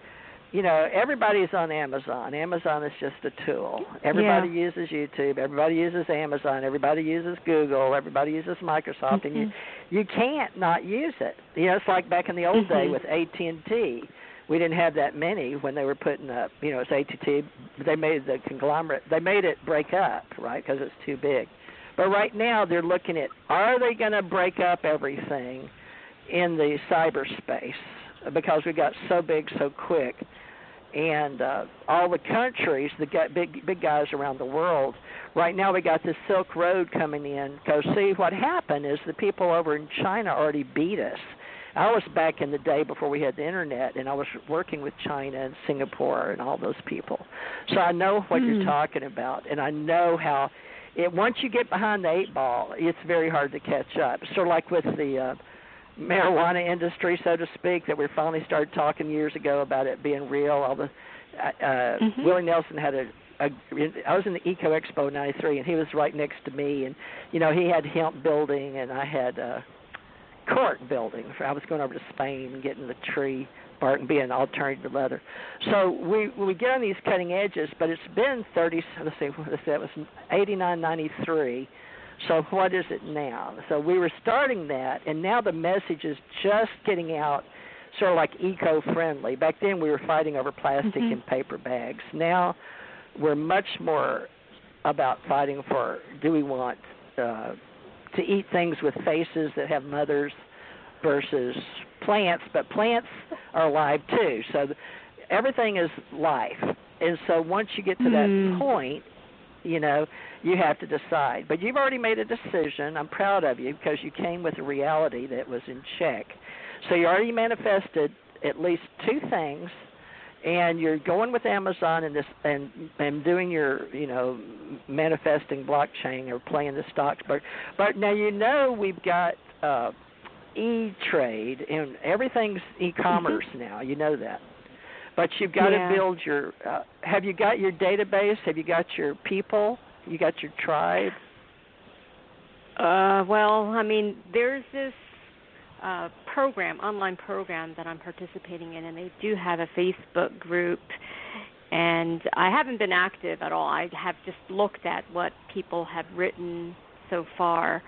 you know, everybody's on Amazon. Amazon is just a tool. Everybody uses YouTube. Everybody uses Amazon. Everybody uses Google. Everybody uses Microsoft. And you can't not use it. You know, it's like back in the old day with AT&T. We didn't have that many when they were putting up, you know, it's AT&T. They made the conglomerate. They made it break up, right, because it's too big. But right now they're looking at, are they going to break up everything in the cyberspace? Because we got so big so quick. And all the countries, the big guys around the world, right now we got the Silk Road coming in. Because see, what happened is the people over in China already beat us. I was back in the day before we had the internet, and I was working with China and Singapore and all those people. So I know what you're talking about, and I know how once you get behind the 8 ball, it's very hard to catch up. Sort of like with the marijuana industry, so to speak, that we finally started talking years ago about it being real. All the Willie Nelson had I was in the Eco Expo in '93, and he was right next to me, and you know, he had hemp building, and I had cork building. I was going over to Spain and getting the tree bark and being an alternative to leather. So we get on these cutting edges, but it's been 30. Let's see, that was 89, 93. So what is it now? So we were starting that, and now the message is just getting out, sort of like eco-friendly. Back then we were fighting over plastic and paper bags. Now we're much more about fighting for, do we want to eat things with faces that have mothers versus plants, but plants are alive too. So everything is life. And so once you get to that point, you know, you have to decide. But you've already made a decision. I'm proud of you because you came with a reality that was in check. So you already manifested at least 2 things. and you're going with Amazon and this and doing your manifesting blockchain or playing the stocks, but now we've got E-Trade and everything's e-commerce now. You know that. But you've got to build your have you got your database? Have you got your people? You got your tribe? Well, I mean, there's this online program that I'm participating in, and they do have a Facebook group, and I haven't been active at all. I have just looked at what people have written so far,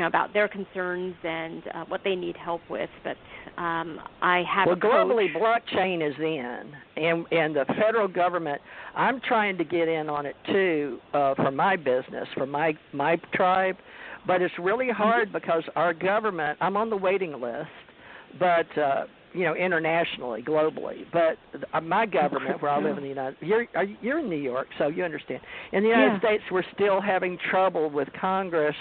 about their concerns and what they need help with, but I have globally, blockchain is in, and the federal government, I'm trying to get in on it too for my business, for my tribe, but it's really hard because our government, I'm on the waiting list, but internationally, globally, but my government, where I live in the United States, you're in New York, so you understand. In the United States, we're still having trouble with Congress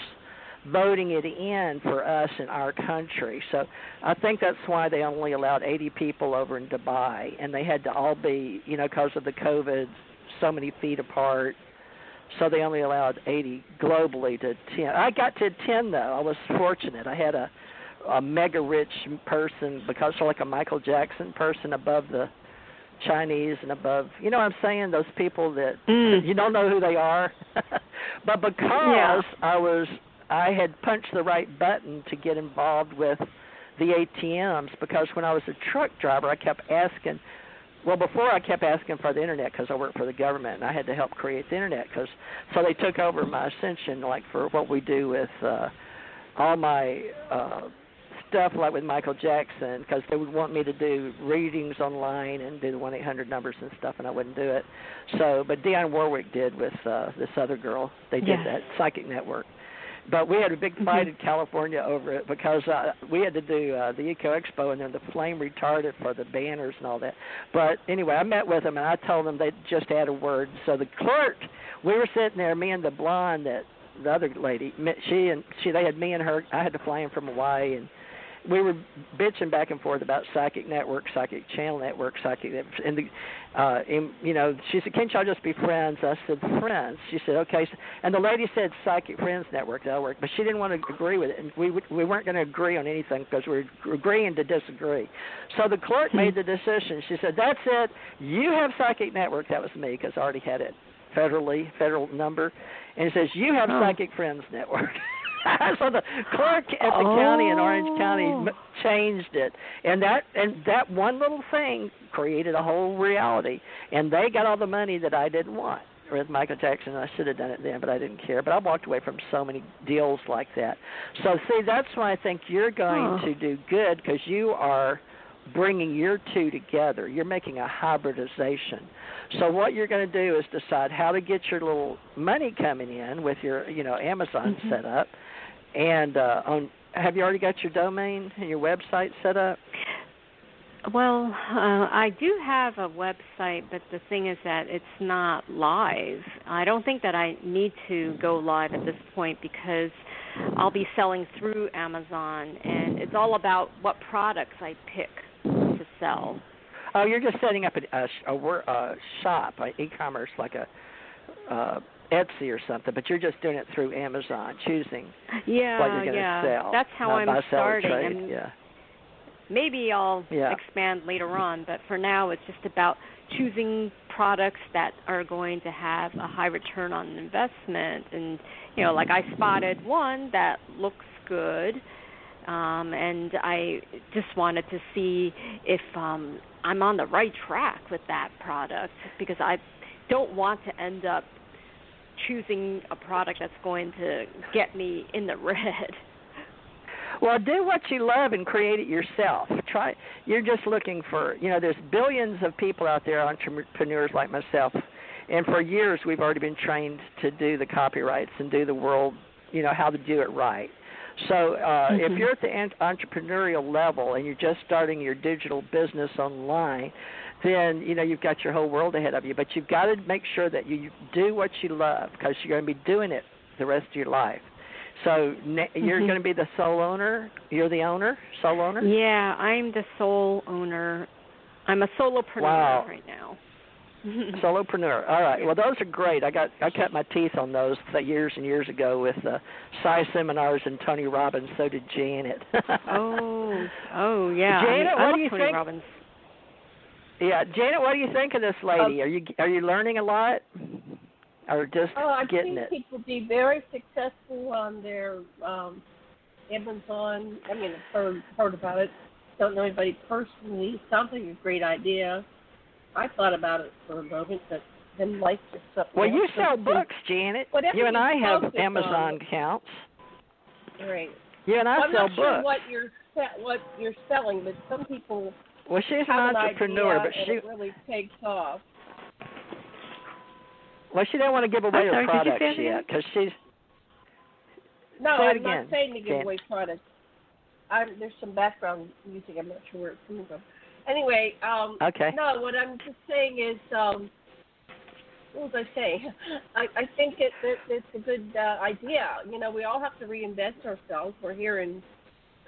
voting it in for us in our country. So I think that's why they only allowed 80 people over in Dubai, and they had to all be, because of the COVID, so many feet apart. So they only allowed 80 globally to attend. I got to attend, though. I was fortunate. I had a mega rich person, because like a Michael Jackson person above the Chinese and above, what I'm saying, those people that you don't know who they are. But because I had punched the right button to get involved with the ATMs, because when I was a truck driver, I kept asking, before I kept asking for the Internet because I worked for the government and I had to help create the Internet. So they took over my Ascension, like for what we do with all my stuff, like with Michael Jackson, because they would want me to do readings online and do the 1-800 numbers and stuff, and I wouldn't do it. So, but Dionne Warwick did with this other girl. They did that, Psychic Network. But we had a big fight in California over it because we had to do the Eco Expo, and then the flame retarded for the banners and all that. But anyway, I met with them, and I told them they'd just add a word. So the clerk, we were sitting there, me and the blonde, the other lady, they had me and her. I had to fly in from Hawaii, and we were bitching back and forth about Psychic Network, Psychic Channel Network, Psychic, and she said, "Can't y'all just be friends?" I said, "Friends." She said, "Okay." And the lady said, "Psychic Friends Network, that'll work," but she didn't want to agree with it, and we weren't going to agree on anything because we were agreeing to disagree. So the clerk made the decision. She said, "That's it. You have Psychic Network." That was me because I already had it federal number, and it says, "You have Psychic Friends Network." So the clerk at the county in Orange County changed it, and that one little thing created a whole reality. And they got all the money that I didn't want with Michael Jackson. I should have done it then, but I didn't care. But I walked away from so many deals like that. So see, that's why I think you're going to do good, because you are bringing your two together. You're making a hybridization. So what you're going to do is decide how to get your little money coming in with your, Amazon set up. And have you already got your domain and your website set up? Well, I do have a website, but the thing is that it's not live. I don't think that I need to go live at this point because I'll be selling through Amazon, and it's all about what products I pick to sell. Oh, you're just setting up a shop, e-commerce, like a Etsy or something, but you're just doing it through Amazon, choosing what you're going to sell. That's how I'm starting. And maybe I'll expand later on, but for now it's just about choosing products that are going to have a high return on investment. And, like I spotted one that looks good, and I just wanted to see if I'm on the right track with that product, because I don't want to end up choosing a product that's going to get me in the red. Well, do what you love and create it yourself. You're just looking for, there's billions of people out there, entrepreneurs like myself, and for years we've already been trained to do the copyrights and do the world, how to do it right. So if you're at the entrepreneurial level and you're just starting your digital business online, then, you've got your whole world ahead of you. But you've got to make sure that you do what you love, because you're going to be doing it the rest of your life. So you're going to be the sole owner? You're the owner, sole owner? Yeah, I'm the sole owner I'm a solopreneur right now. Solopreneur. All right. Well, those are great. I cut my teeth on those years and years ago with Sci seminars and Tony Robbins. So did Janet. oh yeah. Janet, I what love do you Tony think? Robbins. Yeah, Janet, what do you think of this lady? Are you learning a lot, or just getting it? I've seen people be very successful on their Amazon. I mean, I've heard about it. Don't know anybody personally. Sounds like a great idea. I thought about it for a moment, but then life just something. Well, you sell books, Janet. Whatever you and I have Amazon on. accounts. Right. You and I I'm sell not sure books. what you're selling, but some people. Well, she's an entrepreneur, but it really takes off. Well, she didn't want to give away her products yet because she's. No, I'm not saying to give away products. There's some background music. I'm not sure where it's coming from. Anyway, okay. No, what I'm just saying is, what was I saying? I think it's a good idea. You know, we all have to reinvent ourselves. We're here in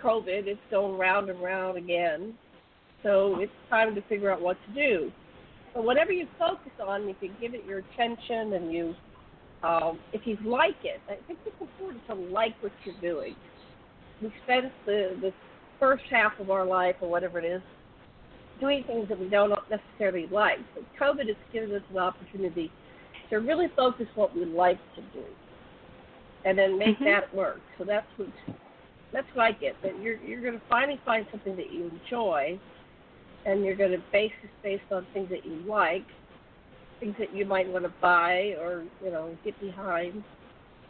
COVID. It's going round and round again. So it's time to figure out what to do. So whatever you focus on, if you give it your attention and you, if you like it, I think it's important to like what you're doing. We spend the first half of our life or whatever it is doing things that we don't necessarily like. But COVID has given us an opportunity to really focus what we like to do and then make that work. So that's what I get, that you're going to finally find something that you enjoy, and you're going to base this based on things that you like, things that you might want to buy or, you know, get behind.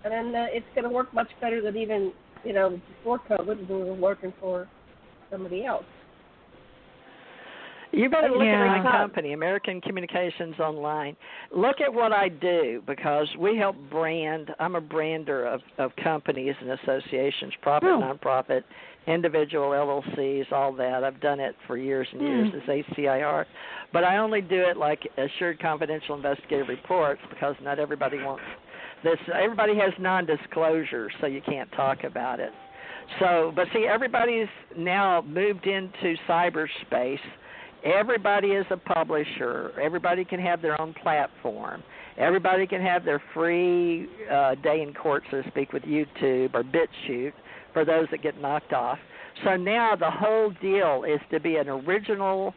And then it's going to work much better than even, you know, before COVID when we were working for somebody else. You better look at my company, American Communications Online. Look at what I do, because we help brand. I'm a brander of companies and associations, profit, nonprofit, individual LLCs, all that. I've done it for years and years as ACIR. But I only do it like Assured Confidential Investigative Reports, because not everybody wants this. Everybody has non-disclosure, so you can't talk about it. So, but see, everybody's now moved into cyberspace. Everybody is a publisher. Everybody can have their own platform. Everybody can have their free day in court, so to speak, with YouTube or BitChute for those that get knocked off. So now the whole deal is to be an original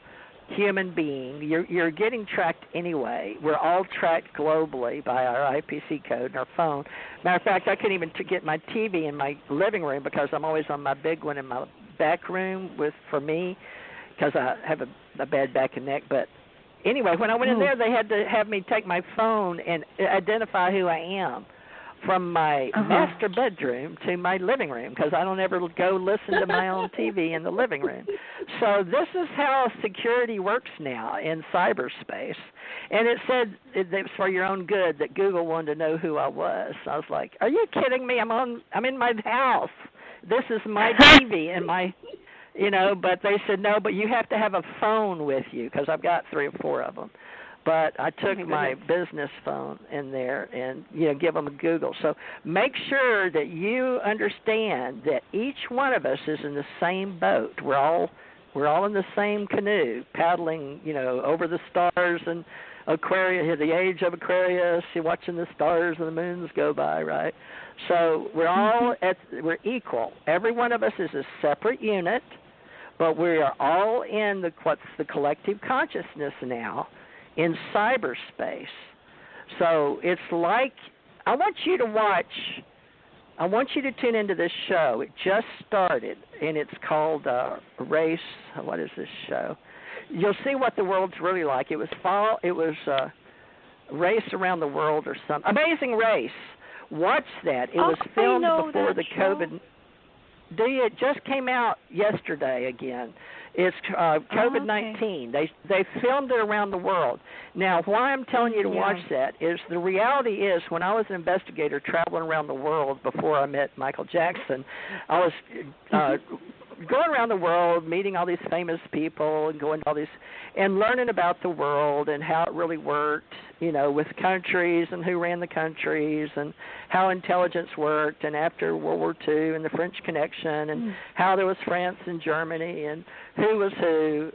human being. You're getting tracked anyway. We're all tracked globally by our IPC code and our phone. Matter of fact, I couldn't even get my TV in my living room because I'm always on my big one in my back room for me, because I have a bad back and neck. But anyway, when I went in there, they had to have me take my phone and identify who I am from my master bedroom to my living room, because I don't ever go listen to my own TV in the living room. So this is how security works now in cyberspace. And it said it was for your own good that Google wanted to know who I was. I was like, are you kidding me? I'm in my house. This is my TV and my... You know, but they said, no, but you have to have a phone with you, because I've got 3 or 4 of them. But I took my business phone in there and, you know, give them a Google. So make sure that you understand that each one of us is in the same boat. We're all in the same canoe, paddling, you know, over the stars and Aquarius, the age of Aquarius, you're watching the stars and the moons go by, right? So we're all we're equal. Every one of us is a separate unit, but we are all in what's the collective consciousness now in cyberspace. So it's like, I want you to tune into this show. It just started, and it's called Race. What is this show? You'll see what the world's really like. It was Race Around the World or something. Amazing Race. Watch that. It was filmed before the COVID. It just came out yesterday again. It's COVID-19. They filmed it around the world. Now, why I'm telling you to watch that is the reality is when I was an investigator traveling around the world before I met Michael Jackson, I was going around the world, meeting all these famous people and going to all these and learning about the world and how it really worked, with countries and who ran the countries and how intelligence worked, and after World War II and the French Connection and how there was France and Germany and who was who,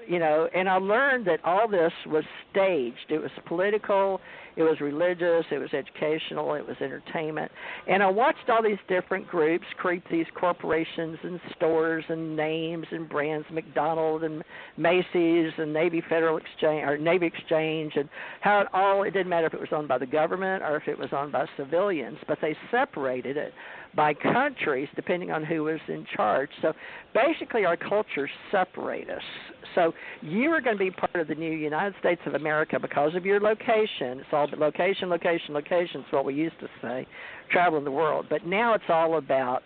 and I learned that all this was staged. It was political, it was religious, it was educational, it was entertainment. And I watched all these different groups create these corporations and stores and names and brands, McDonald's and Macy's and Navy Federal Exchange or Navy Exchange, and how it didn't matter if it was owned by the government or if it was owned by civilians, but they separated it by countries depending on who was in charge. So basically our cultures separate us. So you are going to be part of the new United States of America because of your location. It's all location, location, location. It's what we used to say, traveling the world. But now it's all about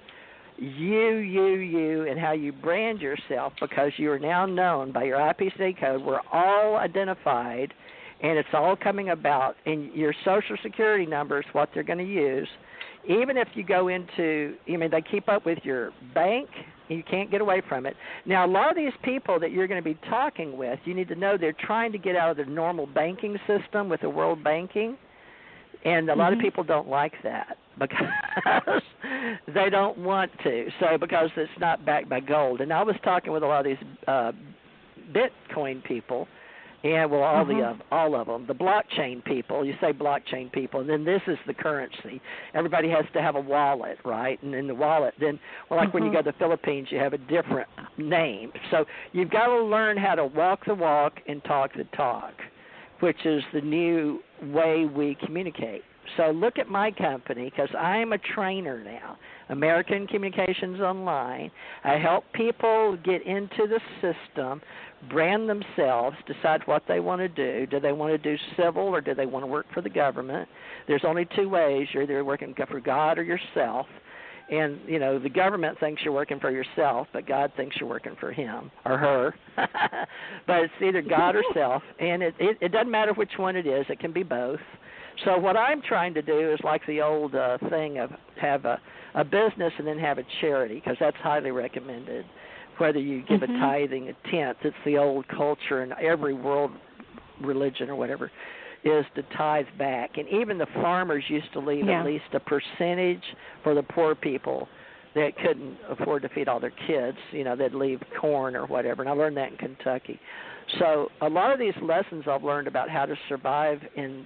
you, and how you brand yourself, because you are now known by your IPC code. We're all identified, and it's all coming about. And your Social Security number is what they're going to use. Even if you go into, they keep up with your bank, you can't get away from it. Now, a lot of these people that you're going to be talking with, you need to know they're trying to get out of the normal banking system with the world banking, and a lot of people don't like that because they don't want to, because it's not backed by gold. And I was talking with a lot of these Bitcoin people, and all of them, the blockchain people. You say blockchain people, and then this is the currency. Everybody has to have a wallet, right? And in the wallet, then, when you go to the Philippines, you have a different name. So you've got to learn how to walk the walk and talk the talk, which is the new way we communicate. So look at my company, because I am a trainer now, American Communications Online. I help people get into the system, brand themselves, decide what they want to do. Do they want to do civil or do they want to work for the government? There's only two ways. You're either working for God or yourself. And, the government thinks you're working for yourself, but God thinks you're working for him or her. But it's either God or self, and it doesn't matter which one it is. It can be both. So what I'm trying to do is like the old thing of have a business and then have a charity, because that's highly recommended. Whether you give a tithing, a tenth, it's the old culture in every world religion or whatever, is to tithe back. And even the farmers used to leave at least a percentage for the poor people that couldn't afford to feed all their kids. They'd leave corn or whatever. And I learned that in Kentucky. So a lot of these lessons I've learned about how to survive in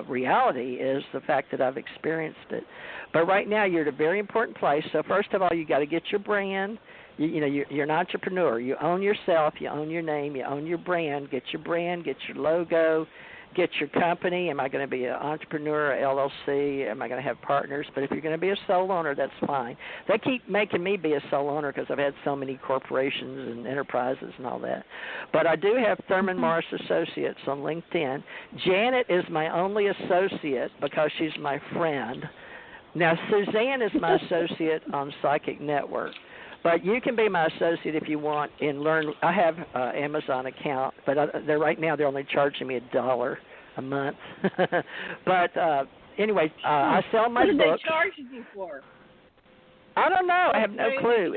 reality is the fact that I've experienced it. But right now you're at a very important place. So first of all, you got to get your brand. You're an entrepreneur. You own yourself. You own your name. You own your brand. Get your brand. Get your logo. Get your company. Am I going to be an entrepreneur, a LLC? Am I going to have partners? But if you're going to be a sole owner, that's fine. They keep making me be a sole owner because I've had so many corporations and enterprises and all that. But I do have Thurman Morris Associates on LinkedIn. Janet is my only associate because she's my friend. Now, Suzanne is my associate on Psychic Network. But you can be my associate if you want and learn. I have an Amazon account, but right now they're only charging me $1 a month. But anyway, I sell my books. What are they charging you for? I don't know. I have no clue.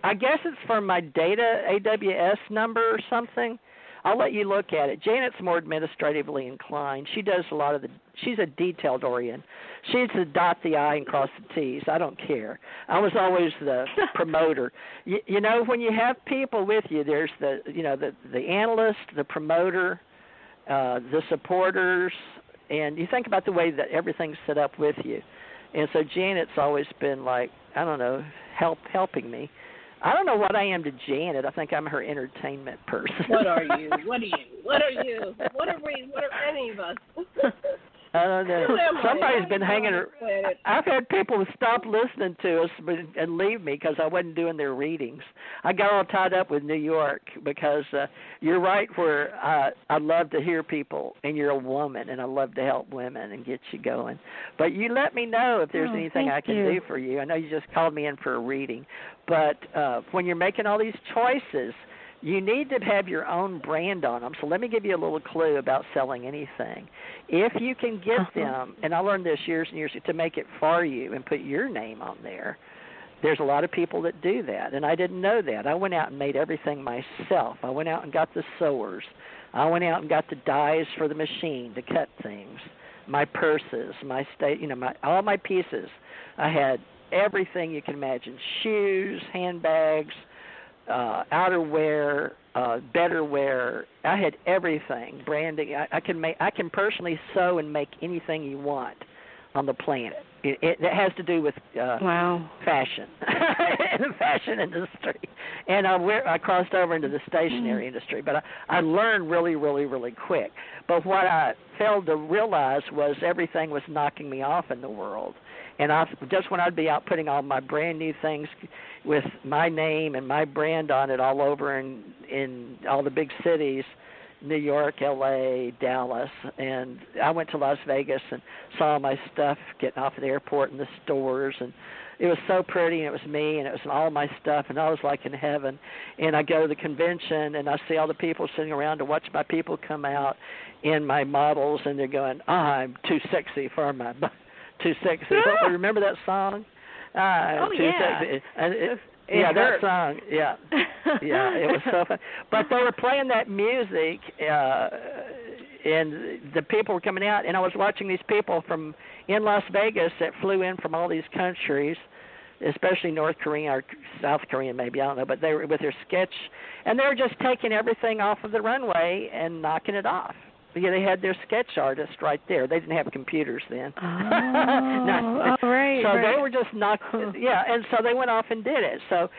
I guess it's for my data AWS number or something. I'll let you look at it. Janet's more administratively inclined. She does a lot of she's a detailed orient. She's the dot the I and cross the T's. I don't care. I was always the promoter. When you have people with you, there's the analyst, the promoter, the supporters, and you think about the way that everything's set up with you. And so Janet's always been helping me. I don't know what I am to Janet. I think I'm her entertainment person. What are you? What are you? What are you? What are we? What are any of us? I don't know. Somebody's been hanging. I've had people stop listening to us and leave me because I wasn't doing their readings. I got all tied up with New York because you're right where I love to hear people, and you're a woman, and I love to help women and get you going. But you let me know if there's anything I can do for you. I know you just called me in for a reading. But when you're making all these choices, you need to have your own brand on them. So let me give you a little clue about selling anything. If you can get them, and I learned this years and years ago, to make it for you and put your name on there, there's a lot of people that do that, and I didn't know that. I went out and made everything myself. I went out and got the sewers. I went out and got the dies for the machine to cut things, my purses, all my pieces. I had everything you can imagine: shoes, handbags, outerwear, betterwear. I had everything. Branding. I can personally sew and make anything you want on the planet. It has to do with fashion, the fashion industry, and I crossed over into the stationery industry. But I learned really, really, really quick. But what I failed to realize was everything was knocking me off in the world. And just when I'd be out putting all my brand new things with my name and my brand on it all over in all the big cities, New York, L.A., Dallas, and I went to Las Vegas and saw my stuff getting off at the airport and the stores, and it was so pretty, and it was me, and it was all my stuff, and I was like in heaven. And I go to the convention, and I see all the people sitting around to watch my people come out in my models, and they're going, I'm too sexy for my too sexy. Remember that song? Too sexy. And that song. Yeah, it was so fun. But they were playing that music, and the people were coming out, and I was watching these people from in Las Vegas that flew in from all these countries, especially North Korea or South Korea, maybe, I don't know, but they were with their sketch, and they were just taking everything off of the runway and knocking it off. Yeah, they had their sketch artist right there. They didn't have computers then. Oh, right. So right. they were just and so they went off and did it. So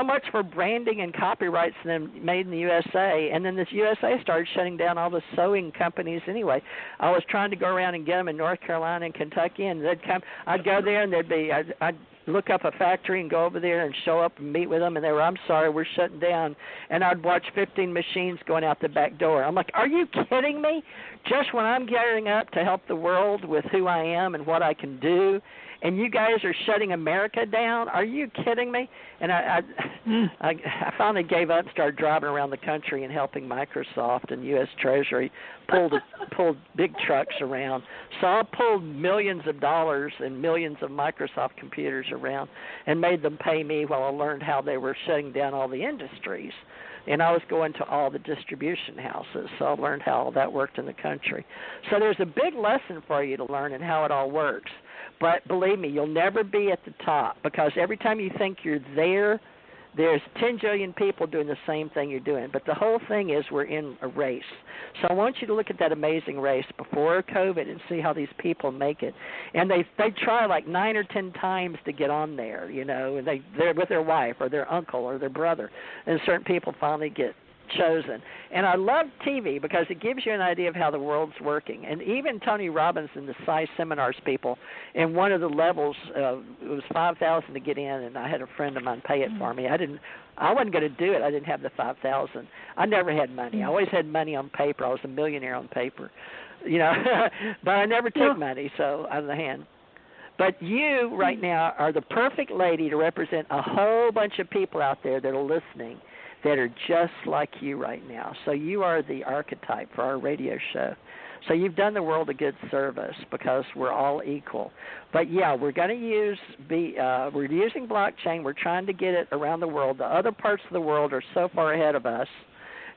much for branding and copyrights and them made in the USA. And then this USA started shutting down all the sewing companies anyway. I was trying to go around and get them in North Carolina and Kentucky, and they'd come. I'd go there, and I'd look up a factory and go over there and show up and meet with them, and they were, I'm sorry, we're shutting down. And I'd watch 15 machines going out the back door. I'm like, are you kidding me? Just when I'm gearing up to help the world with who I am and what I can do, and you guys are shutting America down? Are you kidding me? And I finally gave up and started driving around the country and helping Microsoft and U.S. Treasury pulled big trucks around. So I pulled millions of dollars and millions of Microsoft computers around and made them pay me while I learned how they were shutting down all the industries. And I was going to all the distribution houses, so I learned how all that worked in the country. So there's a big lesson for you to learn in how it all works. But believe me, you'll never be at the top, because every time you think you're there, there's 10 jillion people doing the same thing you're doing. But the whole thing is we're in a race. So I want you to look at that amazing race before COVID and see how these people make it. And they try like 9 or 10 times to get on there, you know, and they're with their wife or their uncle or their brother. And certain people finally get chosen. And I love TV because it gives you an idea of how the world's working. And even Tony Robbins and the Psi Seminars people, in one of the levels, it was $5,000 to get in, and I had a friend of mine pay it for me. I wasn't going to do it. I didn't have the $5,000. I never had money. I always had money on paper. I was a millionaire on paper, you know, but I never took money, so out of the hand. But you right now are the perfect lady to represent a whole bunch of people out there that are listening that are just like you right now. So you are the archetype for our radio show. So you've done the world a good service because we're all equal. But yeah, we're going to we're using blockchain. We're trying to get it around the world. The other parts of the world are so far ahead of us.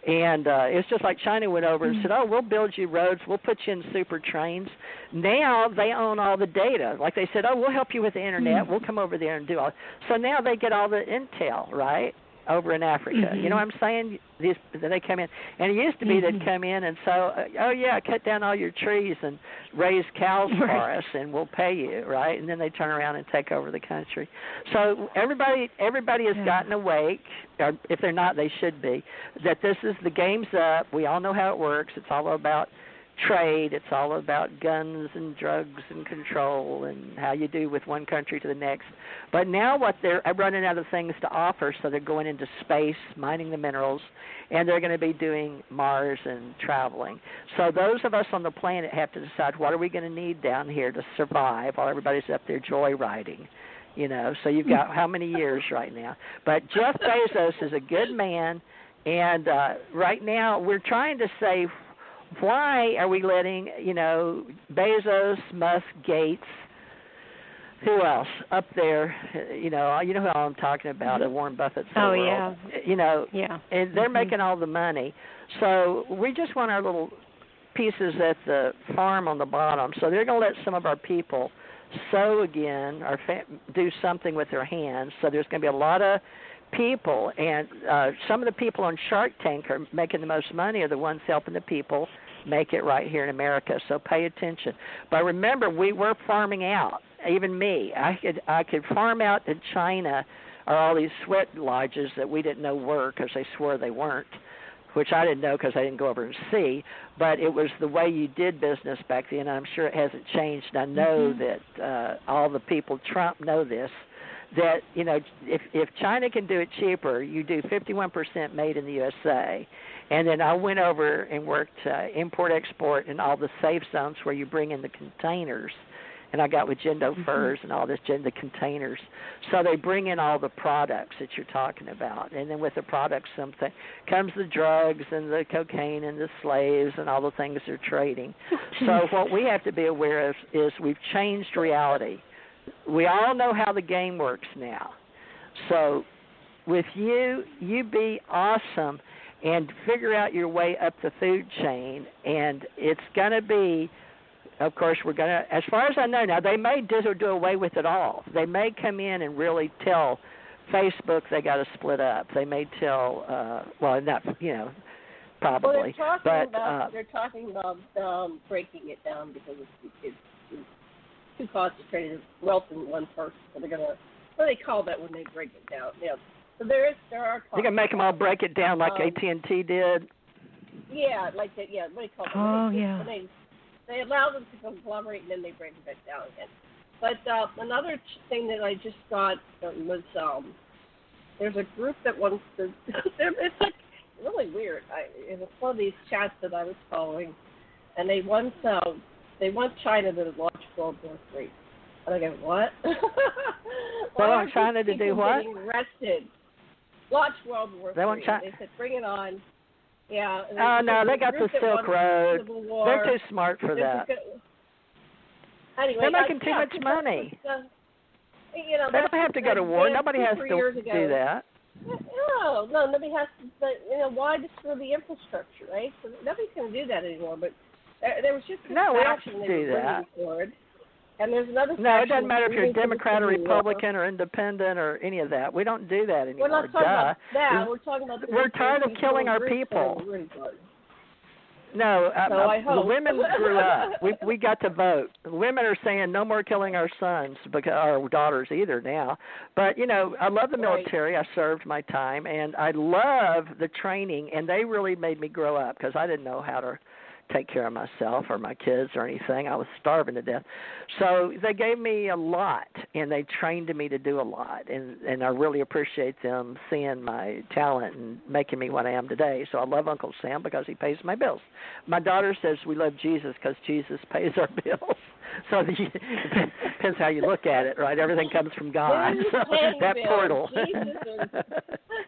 And it's just like China went over and said, oh, we'll build you roads. We'll put you in super trains. Now they own all the data. Like they said, oh, we'll help you with the Internet. We'll come over there and do all. So now they get all the intel, right? Over in Africa. You know what I'm saying? They come in. And it used to be they'd come in and so, oh, yeah, cut down all your trees and raise cows for us and we'll pay you, right? And then they turn around and take over the country. So everybody has gotten awake, or if they're not, they should be, that this is the game's up. We all know how it works. It's all about trade. It's all about guns and drugs and control and how you do with one country to the next. But now what they're running out of things to offer, so they're going into space, mining the minerals, and they're going to be doing Mars and traveling. So those of us on the planet have to decide what are we going to need down here to survive while everybody's up there joyriding. You know, so you've got how many years right now? But Jeff Bezos is a good man, and right now we're trying to say, why are we letting, you know, Bezos, Musk, Gates, Who else up there? You know who I'm talking about. Warren Buffett's. Oh world. yeah. You know. Yeah. And they're making all the money. So we just want our little pieces at the farm on the bottom. So they're going to let some of our people sew again or do something with their hands. So there's going to be a lot of people, and some of the people on Shark Tank are making the most money are the ones helping the people make it right here in America. So pay attention. But remember, we were farming out. Even me, I could farm out to China or all these sweat lodges that we didn't know were because they swore they weren't, which I didn't know because I didn't go over and see. But it was the way you did business back then, and I'm sure it hasn't changed. I know that all the people Trump know this, that, you know, if China can do it cheaper, you do 51% made in the USA. And then I went over and worked import-export in all the safe zones where you bring in the containers. And I got with Jendo Furs and all this, the containers. So they bring in all the products that you're talking about. And then with the products, something comes the drugs and the cocaine and the slaves and all the things they're trading. So what we have to be aware of is we've changed reality. We all know how the game works now. So with you be awesome and figure out your way up the food chain. And it's going to be, of course, we're going to, as far as I know now, they may do away with it all. They may come in and really tell Facebook they got to split up. They may tell, well, not, you know, probably. Well, they're talking about breaking it down because it's too concentrated wealth in one person. So they're going to, what do they call that when they break it down? Yeah. So there are. You can make them all break it down like AT&T did. Yeah, like that. Yeah, what do you call it? Oh, yeah. They allow them to conglomerate and then they break it back down again. But another thing that I just got was there's a group that wants to. It's like really weird. It was one of these chats that I was following, and they want China to launch World War III. And I go, what? They want China to do what? Getting arrested. Launch World War III. They said, bring it on. Yeah. Oh, no, they got the Silk Road. They're too smart for that. Anyway, they're making too much money. You know, they don't have to go to war. Nobody has to do that. No, nobody has to. But, you know, why destroy the infrastructure, right? So nobody's going to do that anymore. But there was just we don't do that. And there's another. No, it doesn't matter if you're Democrat or Republican or Independent or any of that. We don't do that anymore. We're not talking about that. We're talking about. We're tired of killing our people. No, the women grew up. We got to vote. The women are saying no more killing our sons, because our daughters either now. But, you know, I love the military. I served my time, and I love the training, and they really made me grow up because I didn't know how to take care of myself or my kids or anything. I was starving to death. So they gave me a lot, and they trained me to do a lot, and I really appreciate them seeing my talent and making me what I am today. So I love Uncle Sam because he pays my bills. My daughter says we love Jesus because Jesus pays our bills. So it depends how you look at it, right? Everything comes from God. So that portal.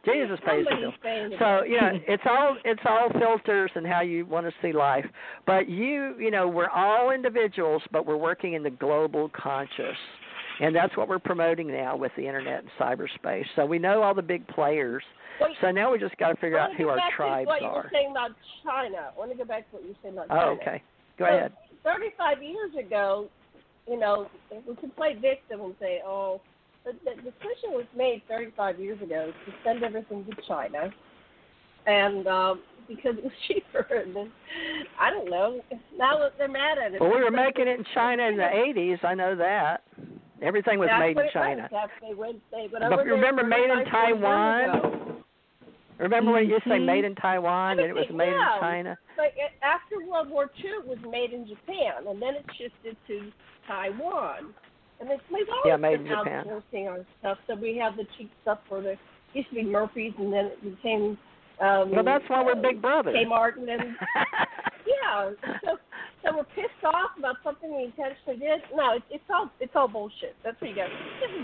Jesus pays the bills. So, you know, it's all filters and how you want to see life. But you know, we're all individuals, but we're working in the global conscious. And that's what we're promoting now with the internet and cyberspace. So we know all the big players. So now we just got to figure out who our tribes are. What you were saying about China. I want to go back to what you were saying about China. Oh, okay. Go ahead. 35 years ago, you know, we could play victim and say, oh, the decision was made 35 years ago to send everything to China, and because it was cheaper. And then, I don't know. Now they're mad at it. Well, we were making it in China in the 80s. I know that. Everything was made in China. But remember made in Taiwan? Remember when you used to say made in Taiwan and it was made in China? But after World War II, it was made in Japan, and then it shifted to Taiwan. And we've always been outsourcing our stuff, so we have the cheap stuff for the, used to be Murphy's, and then it became... well, that's why we're big brothers. Kmart, and then... yeah. So we're pissed off about something we intentionally did. No, it's all bullshit. That's what you got.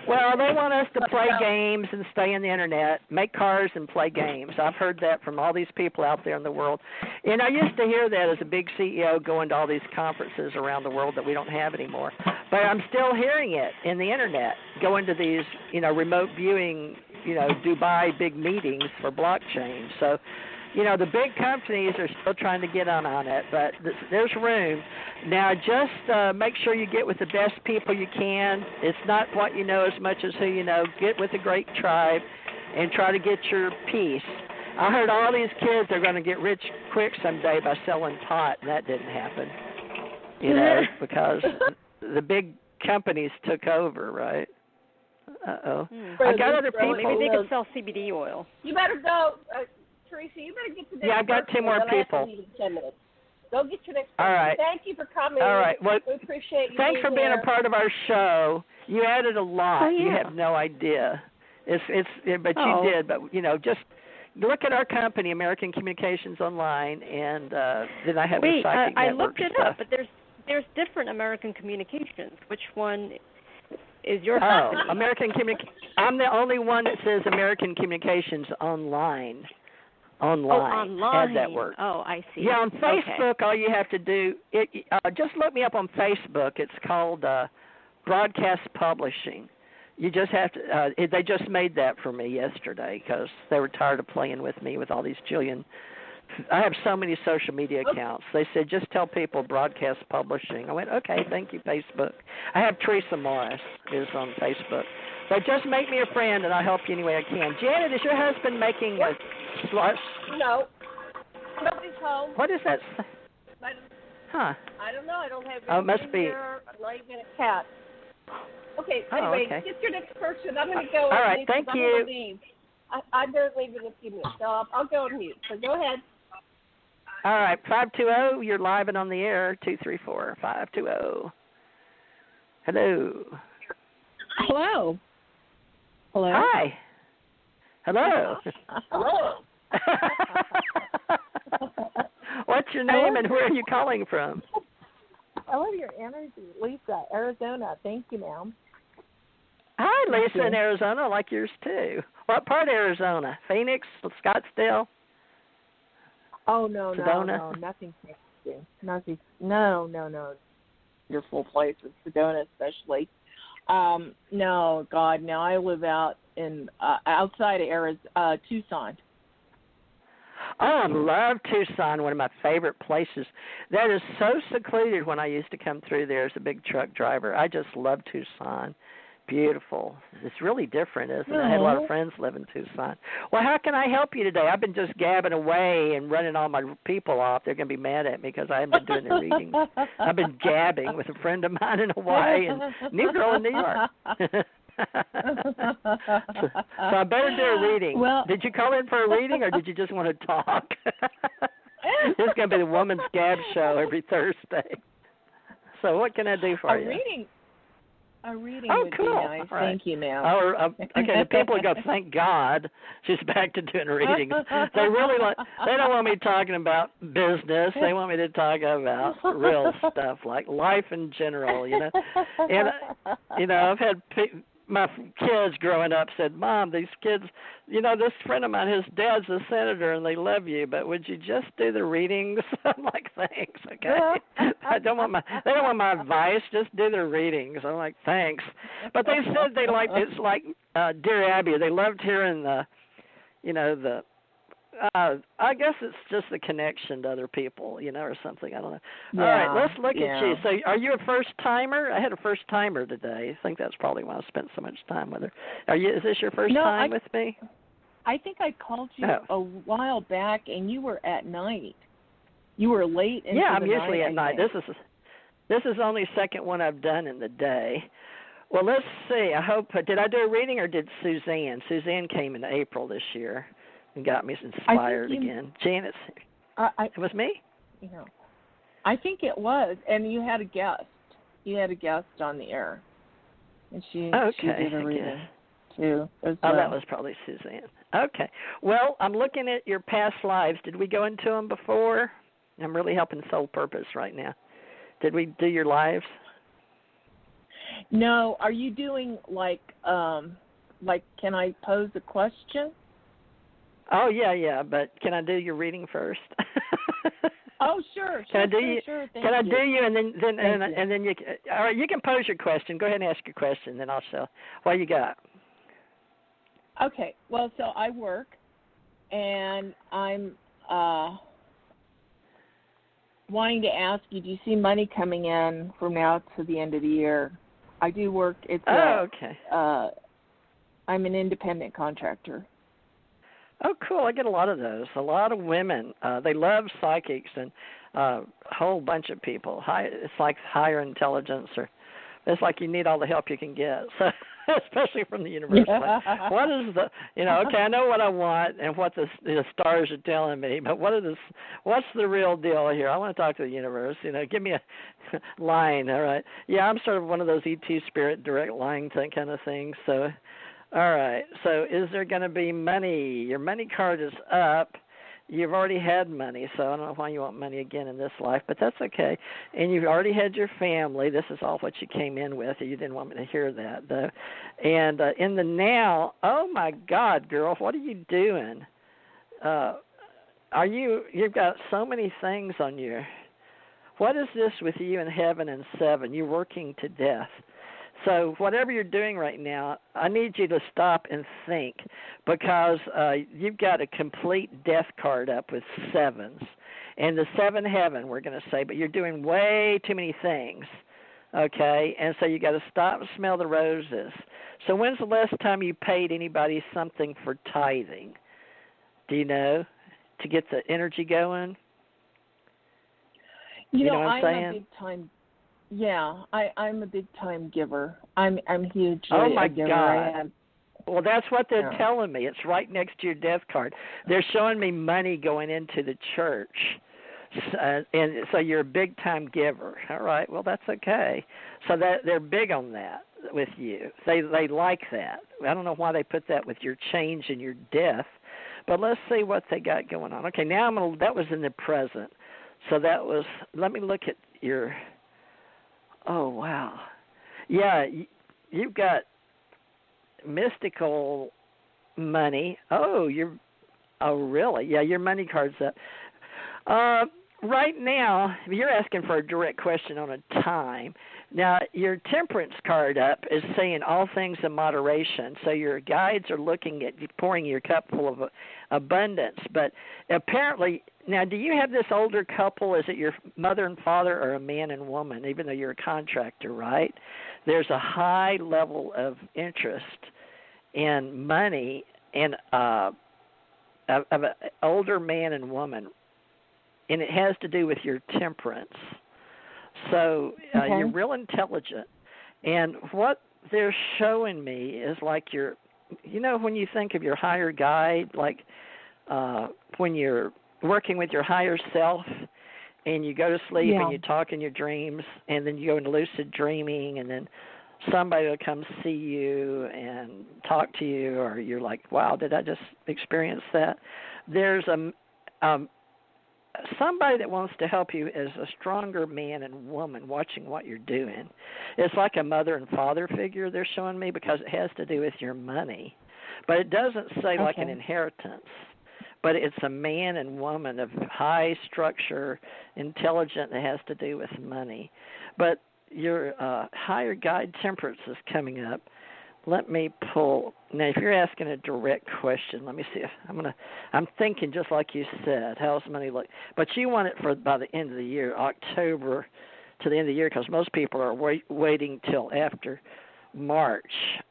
Well, they want us to play games and stay on the internet, make cars and play games. I've heard that from all these people out there in the world. And I used to hear that as a big CEO going to all these conferences around the world that we don't have anymore. But I'm still hearing it in the internet, going to these, remote viewing, Dubai big meetings for blockchain. So, the big companies are still trying to get on it, but there's room. Now, just make sure you get with the best people you can. It's not what you know as much as who you know. Get with a great tribe and try to get your piece. I heard all these kids are going to get rich quick someday by selling pot, and that didn't happen, because the big companies took over, right? Uh-oh. I got other people. Maybe they could sell CBD oil. You better go. Teresa, you better get to the next. Yeah, I've got 2 more people. 10 minutes. Go get your next. All right. Thank you for coming. All right. Well, we appreciate you. Thanks for being a part of our show. You added a lot. Oh, yeah. You have no idea. But you did. But just look at our company, American Communications Online, and then I have the Psychic I Network looked it stuff. up, but there's different American Communications. Which one is your company? American I'm the only one that says American Communications Online. Online. How'd that work? Oh, I see. Yeah, on Facebook, all you have to do, just look me up on Facebook. It's called Broadcast Publishing. You just have to, they just made that for me yesterday because they were tired of playing with me with all these jillion. I have so many social media accounts. They said, just tell people Broadcast Publishing. I went, okay, thank you, Facebook. I have Teresa Morris is on Facebook. But just make me a friend, and I'll help you any way I can. Janet, is your husband making a slush? No. Nobody's home. What is that? Huh. I don't know. I don't have it must be. Here. I'm not even a cat. Okay, Oh, anyway, okay. get your next person. I'm going to go. All right, thank you. I'm going to leave. I'm going to leave in a few minutes. So I'll go on mute. So go ahead. All right, 520, you're live and on the air, 234-520. Hello. Hello. Hello. Hi. Hello. Hello. What's your name and where are you calling from? I love your energy. Lisa, Arizona. Thank you, ma'am. Hi, Lisa in Arizona. I like yours, too. What part of Arizona? Phoenix? Scottsdale? Oh, no, Sedona? nothing fancy. Nothing. No. Wonderful places, Sedona especially. No, God, no. I live out in outside of Arizona, Tucson. Oh, I love Tucson, one of my favorite places. That is so secluded when I used to come through there as a big truck driver. I just love Tucson. Beautiful. It's really different, isn't it? I had a lot of friends live in Tucson. Well, how can I help you today? I've been just gabbing away and running all my people off. They're going to be mad at me because I haven't been doing their readings. I've been gabbing with a friend of mine in Hawaii and a new girl in New York. so I better do a reading. Well, did you call in for a reading or did you just want to talk? This is going to be the Woman's Gab show every Thursday. So what can I do for you? A reading would be cool. nice. Right. Thank you, ma'am. Okay, the people go, thank God she's back to doing readings. They don't want me talking about business. They want me to talk about real stuff like life in general, And, I've had my kids growing up said, Mom, these kids, this friend of mine, his dad's a senator and they love you, but would you just do the readings? I'm like, thanks, okay. They don't want my advice, just do the readings. I'm like, thanks. But they said they liked it's like Dear Abby, they loved hearing I guess it's just the connection to other people, or something. I don't know. Yeah, all right, let's look at you. So are you a first-timer? I had a first-timer today. I think that's probably why I spent so much time with her. Is this your first time with me? I think I called you a while back, and you were at night. You were late into the night. Yeah, I'm usually at night. This is only the second one I've done in the day. Well, let's see. Did I do a reading or did Suzanne? Suzanne came in April this year. And got me inspired again. Janet's. It was me? I think it was. And you had a guest. You had a guest on the air. And she did a reading, too. That was probably Suzanne. Okay. Well, I'm looking at your past lives. Did we go into them before? I'm really helping Soul Purpose right now. Did we do your lives? No. Are you doing like can I pose a question? Oh yeah. But can I do your reading first? Oh sure. Can I do you? you? Sure. Can I do you and then and then you? All right, you can pose your question. Go ahead and ask your question, then I'll show what you got. Okay. Well, so I work, and I'm wanting to ask you. Do you see money coming in from now to the end of the year? I do work. Okay. I'm an independent contractor. Oh, cool. I get a lot of those. A lot of women. They love psychics and a whole bunch of people. It's like higher intelligence, or it's like you need all the help you can get. So, especially from the universe. Like, what is the, okay, I know what I want and what the stars are telling me, but what's the real deal here? I want to talk to the universe. Give me a line, all right? Yeah, I'm sort of one of those ET spirit direct line kind of things. So, all right. So is there going to be money? Your money card is up. You've already had money, so I don't know why you want money again in this life, but that's okay. And you've already had your family. This is all what you came in with. You didn't want me to hear that, though. And in the now, oh, my God, girl, what are you doing? You've got so many things on your, what is this with you in heaven and seven? You're working to death. So whatever you're doing right now, I need you to stop and think, because you've got a complete death card up with sevens. And the seven heaven, we're going to say, but you're doing way too many things, okay? And so you got to stop and smell the roses. So when's the last time you paid anybody something for tithing? Do you know, to get the energy going? You know what I'm saying? I'm a big time. Yeah, I'm a big time giver. I'm hugely oh my a giver. God. I am. Well, that's what they're telling me. It's right next to your death card. They're showing me money going into the church. And so you're a big time giver. All right, well, that's okay. So that they're big on that with you. They like that. I don't know why they put that with your change and your death, but let's see what they got going on. Okay, now that was in the present. So that was, let me look at your, oh, wow. Yeah, you've got mystical money. Oh, really? Yeah, your money card's up. Right now, you're asking for a direct question on a time. Now, your temperance card up is saying all things in moderation. So your guides are looking at pouring your cup full of abundance. But apparently, now, do you have this older couple? Is it your mother and father, or a man and woman, even though you're a contractor, right? There's a high level of interest in money and of an older man and woman. And it has to do with your temperance. So you're real intelligent. And what they're showing me is like when you think of your higher guide, like when you're working with your higher self and you go to sleep and you talk in your dreams, and then you go into lucid dreaming, and then somebody will come see you and talk to you, or you're like, wow, did I just experience that? There's somebody that wants to help you is a stronger man and woman watching what you're doing. It's like a mother and father figure they're showing me, because it has to do with your money. But it doesn't say like an inheritance. But it's a man and woman of high structure, intelligent, that has to do with money. But your higher guide temperance is coming up. Let me pull. Now, if you're asking a direct question, let me see if I'm thinking just like you said. How's money look? But you want it for by the end of the year, October to the end of the year, because most people are waiting till after March.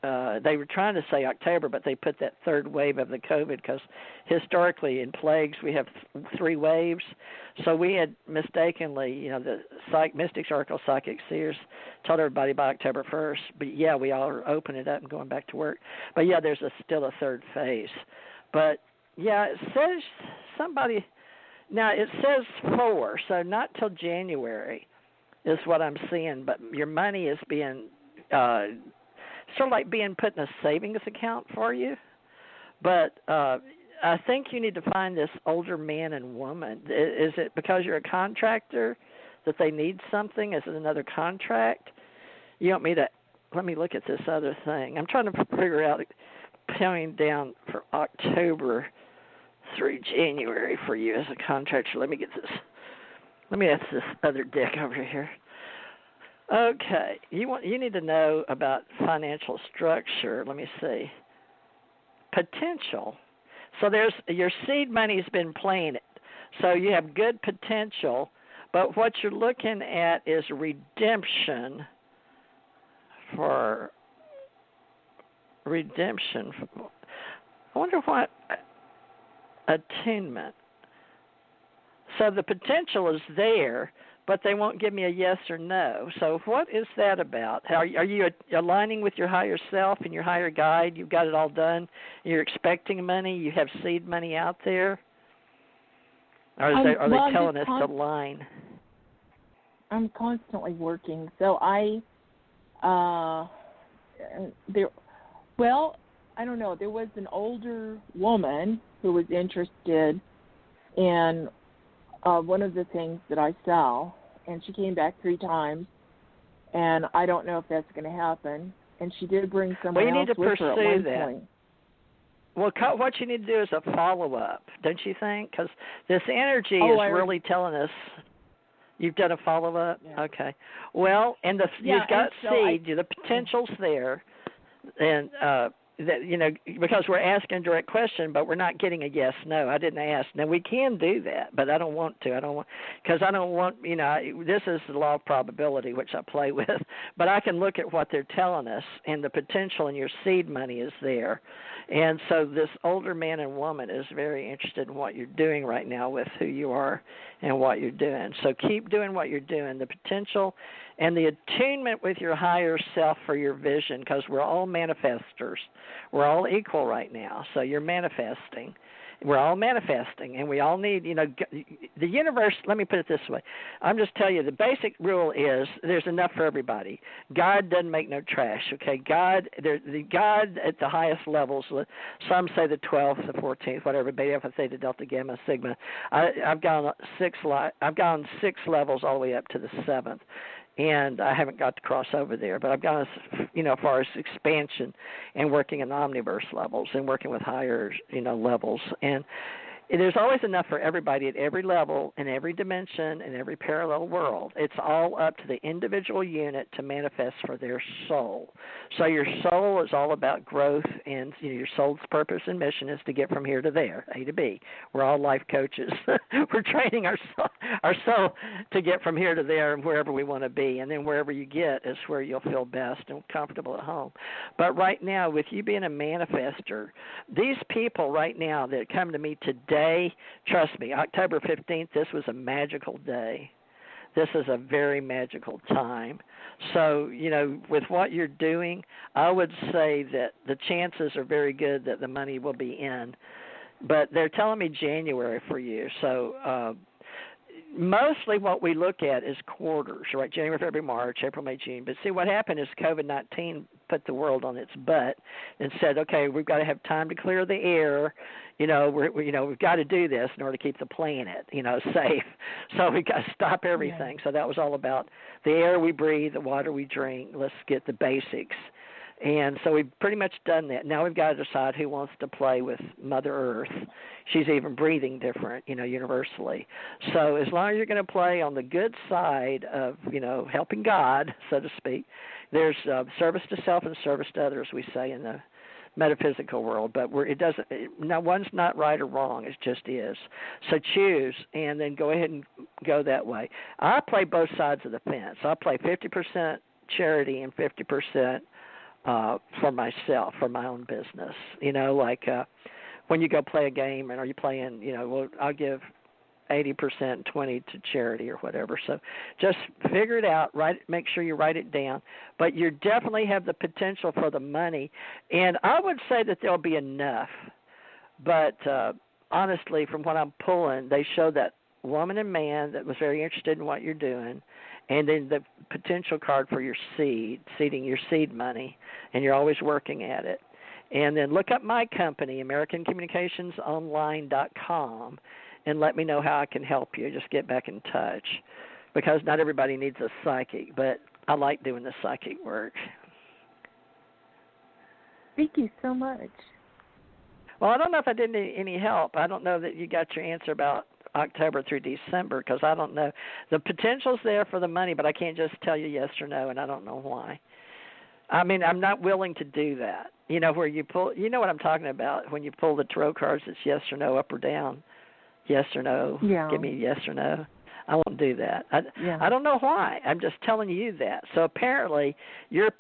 They were trying to say October, but they put that third wave of the COVID, because historically in plagues we have 3 waves. So we had mistakenly, the Mystics, Oracle, Psychic, Seers told everybody by October 1st. But, yeah, we all are opening it up and going back to work. But, yeah, there's still a third phase. But, yeah, it says now it says 4, so not till January is what I'm seeing. But your money is being sort of like being put in a savings account for you. But I think you need to find this older man and woman. Is it because you're a contractor that they need something? Is it another contract? You want me to, let me look at this other thing. I'm trying to figure out counting down for October through January for you as a contractor. Let me ask this other dick over here. Okay, you need to know about financial structure. Let me see. Potential. So there's your seed money's been playing it. So you have good potential, but what you're looking at is redemption. I wonder what attunement. So the potential is there, but they won't give me a yes or no. So what is that about? Are you aligning with your higher self and your higher guide? You've got it all done. You're expecting money. You have seed money out there. Or are they telling us to align? I'm constantly working, so I don't know. There was an older woman who was interested in one of the things that I sell, and she came back 3 times, and I don't know if that's going to happen. And she did bring someone else with her at one point. Well, what you need to do is a follow-up, don't you think? Because this energy is really telling us. You've done a follow-up? Yeah. Okay. Well, and you've got seed. The potential's there. And, because we're asking a direct question, but we're not getting a yes, no. I didn't ask. Now, we can do that, but I don't want to. Because I don't want, this is the law of probability, which I play with. But I can look at what they're telling us, and the potential in your seed money is there. And so this older man and woman is very interested in what you're doing right now with who you are and what you're doing. So keep doing what you're doing. The potential and the attunement with your higher self for your vision, because we're all manifestors. We're all equal right now, so you're manifesting. We're all manifesting, and we all need, the universe, let me put it this way. I'm just telling you, the basic rule is there's enough for everybody. God doesn't make no trash, okay? God at the highest levels, some say the 12th, the 14th, whatever, beta, alpha, theta, delta, gamma, sigma. I've gone 6 levels all the way up to the 7th. And I haven't got to cross over there, but I've gone as far as expansion and working in omniverse levels and working with higher, levels. And there's always enough for everybody at every level, in every dimension, in every parallel world. It's all up to the individual unit to manifest for their soul. So your soul is all about growth, and your soul's purpose and mission is to get from here to there, A to B. We're all life coaches. We're training our soul to get from here to there and wherever we want to be. And then wherever you get is where you'll feel best and comfortable at home. But right now, with you being a manifester, these people right now that come to me today, trust me, October 15th, this was a magical day. This is a very magical time. So, with what you're doing, I would say that the chances are very good that the money will be in. But they're telling me January for you. So, mostly what we look at is quarters, right? January, February, March, April, May, June. But see, what happened is COVID-19 put the world on its butt and said, okay, we've got to have time to clear the air. We've got to do this in order to keep the planet, safe. So we've got to stop everything. Yeah. So that was all about the air we breathe, the water we drink. Let's get the basics. And so we've pretty much done that. Now we've got to decide who wants to play with Mother Earth. She's even breathing different, universally. So as long as you're going to play on the good side of, helping God, so to speak, there's service to self and service to others, we say in the metaphysical world. But one's not right or wrong. It just is. So choose and then go ahead and go that way. I play both sides of the fence. I play 50% charity and 50% for myself, for my own business. When you go play a game and are you playing, I'll give 80%, 20 to charity or whatever. So just figure it out, make sure you write it down. But you definitely have the potential for the money. And I would say that there'll be enough. But honestly, from what I'm pulling, they show that woman and man that was very interested in what you're doing, and then the potential card for your seeding your seed money, and you're always working at it. And then look up my company, AmericanCommunicationsOnline.com, and let me know how I can help you. Just get back in touch. because not everybody needs a psychic, but I like doing the psychic work. Thank you so much. Well, I don't know if I did any help. I don't know that you got your answer about October through December, because I don't know. The potential's there for the money, but I can't just tell you yes or no, and I don't know why. I mean, I'm not willing to do that. You know, where you pull, you know what I'm talking about, when you pull the tarot cards, it's yes or no, up or down, yes or no, give me yes or no. I won't do that. I don't know why. I'm just telling you that. So apparently your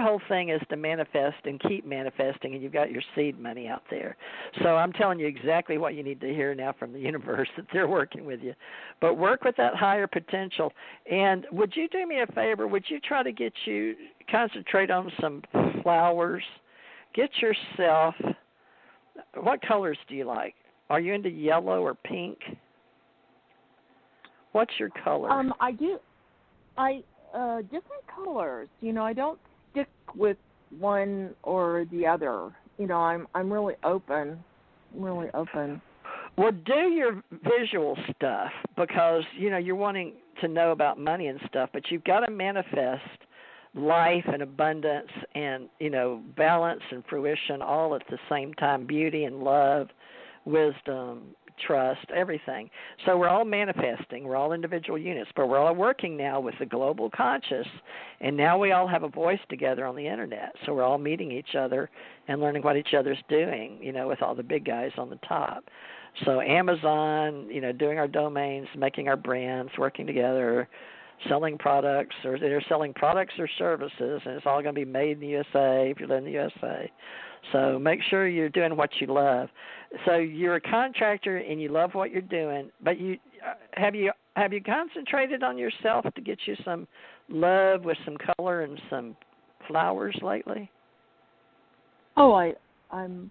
whole thing is to manifest and keep manifesting, and you've got your seed money out there. So I'm telling you exactly what you need to hear now from the universe, that they're working with you. But work with that higher potential. And would you do me a favor? Would you try to concentrate on some flowers? Get yourself, what colors do you like? Are you into yellow or pink? What's your color? I do. Different colors. You know, I don't stick with one or the other. You know, I'm really open. Well, do your visual stuff, because, you know, you're wanting to know about money and stuff, but you've got to manifest life and abundance and, you know, balance and fruition all at the same time, beauty and love, wisdom, trust, everything. So we're all manifesting. We're all individual units, but we're all working now with the global conscious, and now we all have a voice together on the Internet. So we're all meeting each other and learning what each other's doing, you know, with all the big guys on the top. So Amazon, you know, doing our domains, making our brands, working together, selling products, or they're selling products or services, and it's all going to be made in the USA if you live in the USA. So make sure you're doing what you love. So you're a contractor and you love what you're doing, but have you concentrated on yourself to get you some love with some color and some flowers lately? Oh, I'm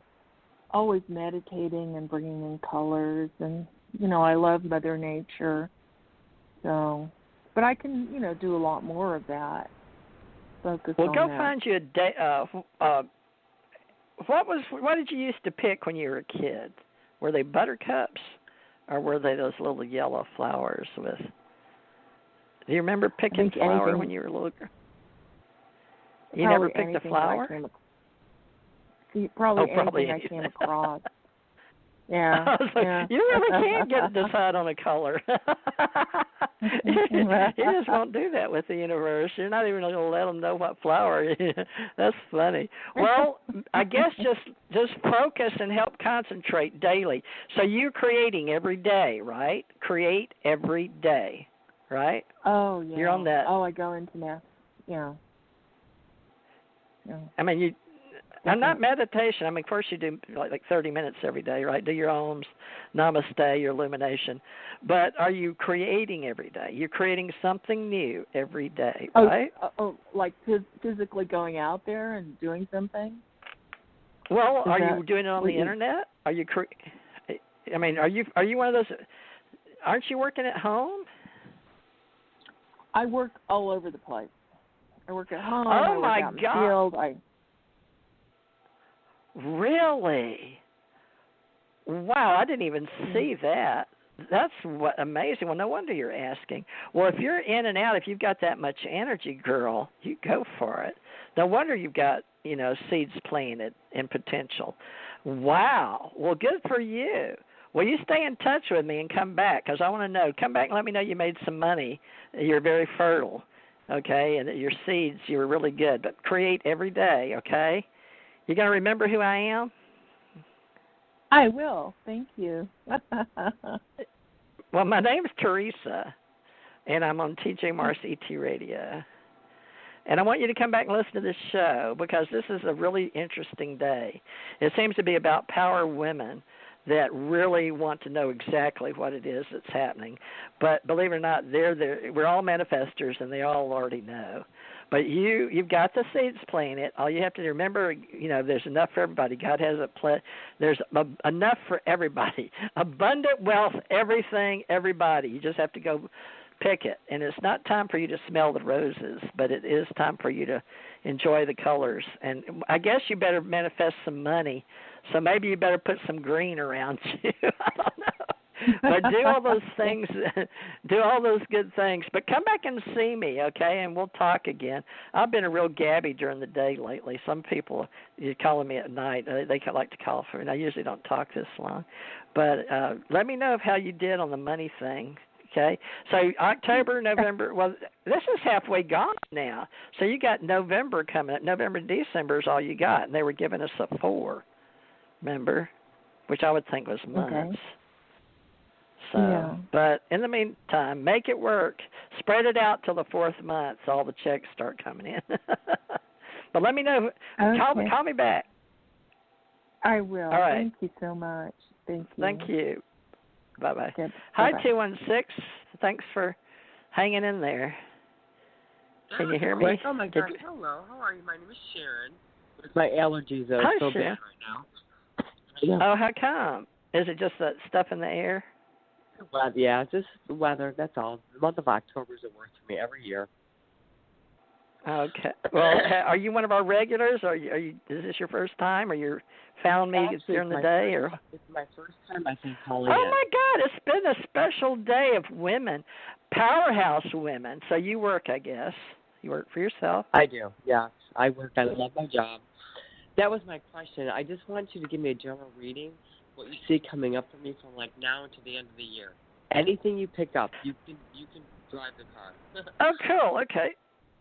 always meditating and bringing in colors, and, you know, I love Mother Nature. So, but I can, you know, do a lot more of that. Focus on go that. Find you a day. What did you used to pick when you were a kid? Were they buttercups, or were they those little yellow flowers with? Do you remember picking flower when you were a little girl? You never picked a flower? Probably anything I came across. Yeah. You really can't decide on a color. You just won't do that with the universe. You're not even going to let them know what flower. That's funny. Well, I guess just focus and help concentrate daily. So you're creating every day, right? Create every day, right? Oh, yeah. You're on that. Oh, I go into math. Yeah. I mean, I'm not meditation. I mean, of course you do like 30 minutes every day, right? Do your ohms, namaste, your illumination. But are you creating every day? You're creating something new every day, right? Like physically going out there and doing something? Well, are you doing it on the Internet? Are you? I mean, are you one of those? Aren't you working at home? I work all over the place. I work at home. Oh, my God. In the field. Really? Wow, I didn't even see that. That's amazing. Well, no wonder you're asking. Well, if you're in and out, if you've got that much energy, girl, you go for it. No wonder you've got, you know, seeds planted and potential. Wow. Well, good for you. Well, you stay in touch with me and come back, because I want to know. Come back and let me know you made some money. You're very fertile, okay, and that your seeds, you were really good. But create every day, okay? You going to remember who I am? I will. Thank you. Well, my name's Teresa, and I'm on TJ Morris ET Radio. And I want you to come back and listen to this show, because this is a really interesting day. It seems to be about power women that really want to know exactly what it is that's happening. But believe it or not, we're all manifestors, and they all already know. But you've got the seeds planted. All you have to remember, you know, there's enough for everybody. God has there's enough for everybody. Abundant wealth, everything, everybody. You just have to go pick it. And it's not time for you to smell the roses, but it is time for you to enjoy the colors. And I guess you better manifest some money. So maybe you better put some green around you. I don't know. But do all those things, do all those good things. But come back and see me, okay? And we'll talk again. I've been a real gabby during the day lately. Some people, you're calling me at night. They like to call for me. And I usually don't talk this long. But let me know how you did on the money thing. Okay, so October, November, well, this is halfway gone now. So you got November coming up. November, December is all you got. And they were giving us a 4, remember, which I would think was months. Okay. So, yeah. But in the meantime, make it work. Spread it out till the 4th month so all the checks start coming in. But let me know. Okay. Call me back. I will. All right. Thank you so much. Thank you. Thank you. Bye-bye. Good. Hi, Bye-bye. 216. Thanks for hanging in there. Can you hear me? Oh, my God. Hello. How are you? My name is Sharon. My allergies are so bad right now. Oh, how come? Is it just that stuff in the air? Well, yeah, just the weather. That's all. The month of October is the worst for me every year. Okay. Well, are you one of our regulars? Are you? Is this your first time, or you found me during the day, or? It's my first time I think calling Oh in. my God! It's been a special day of women, powerhouse women. So you work, I guess. You work for yourself. I do. Yeah, I work. I love my job. That was my question. I just want you to give me a general reading. What you see coming up for me from like now to the end of the year. Anything you pick up, you can drive the car. Oh, cool. Okay.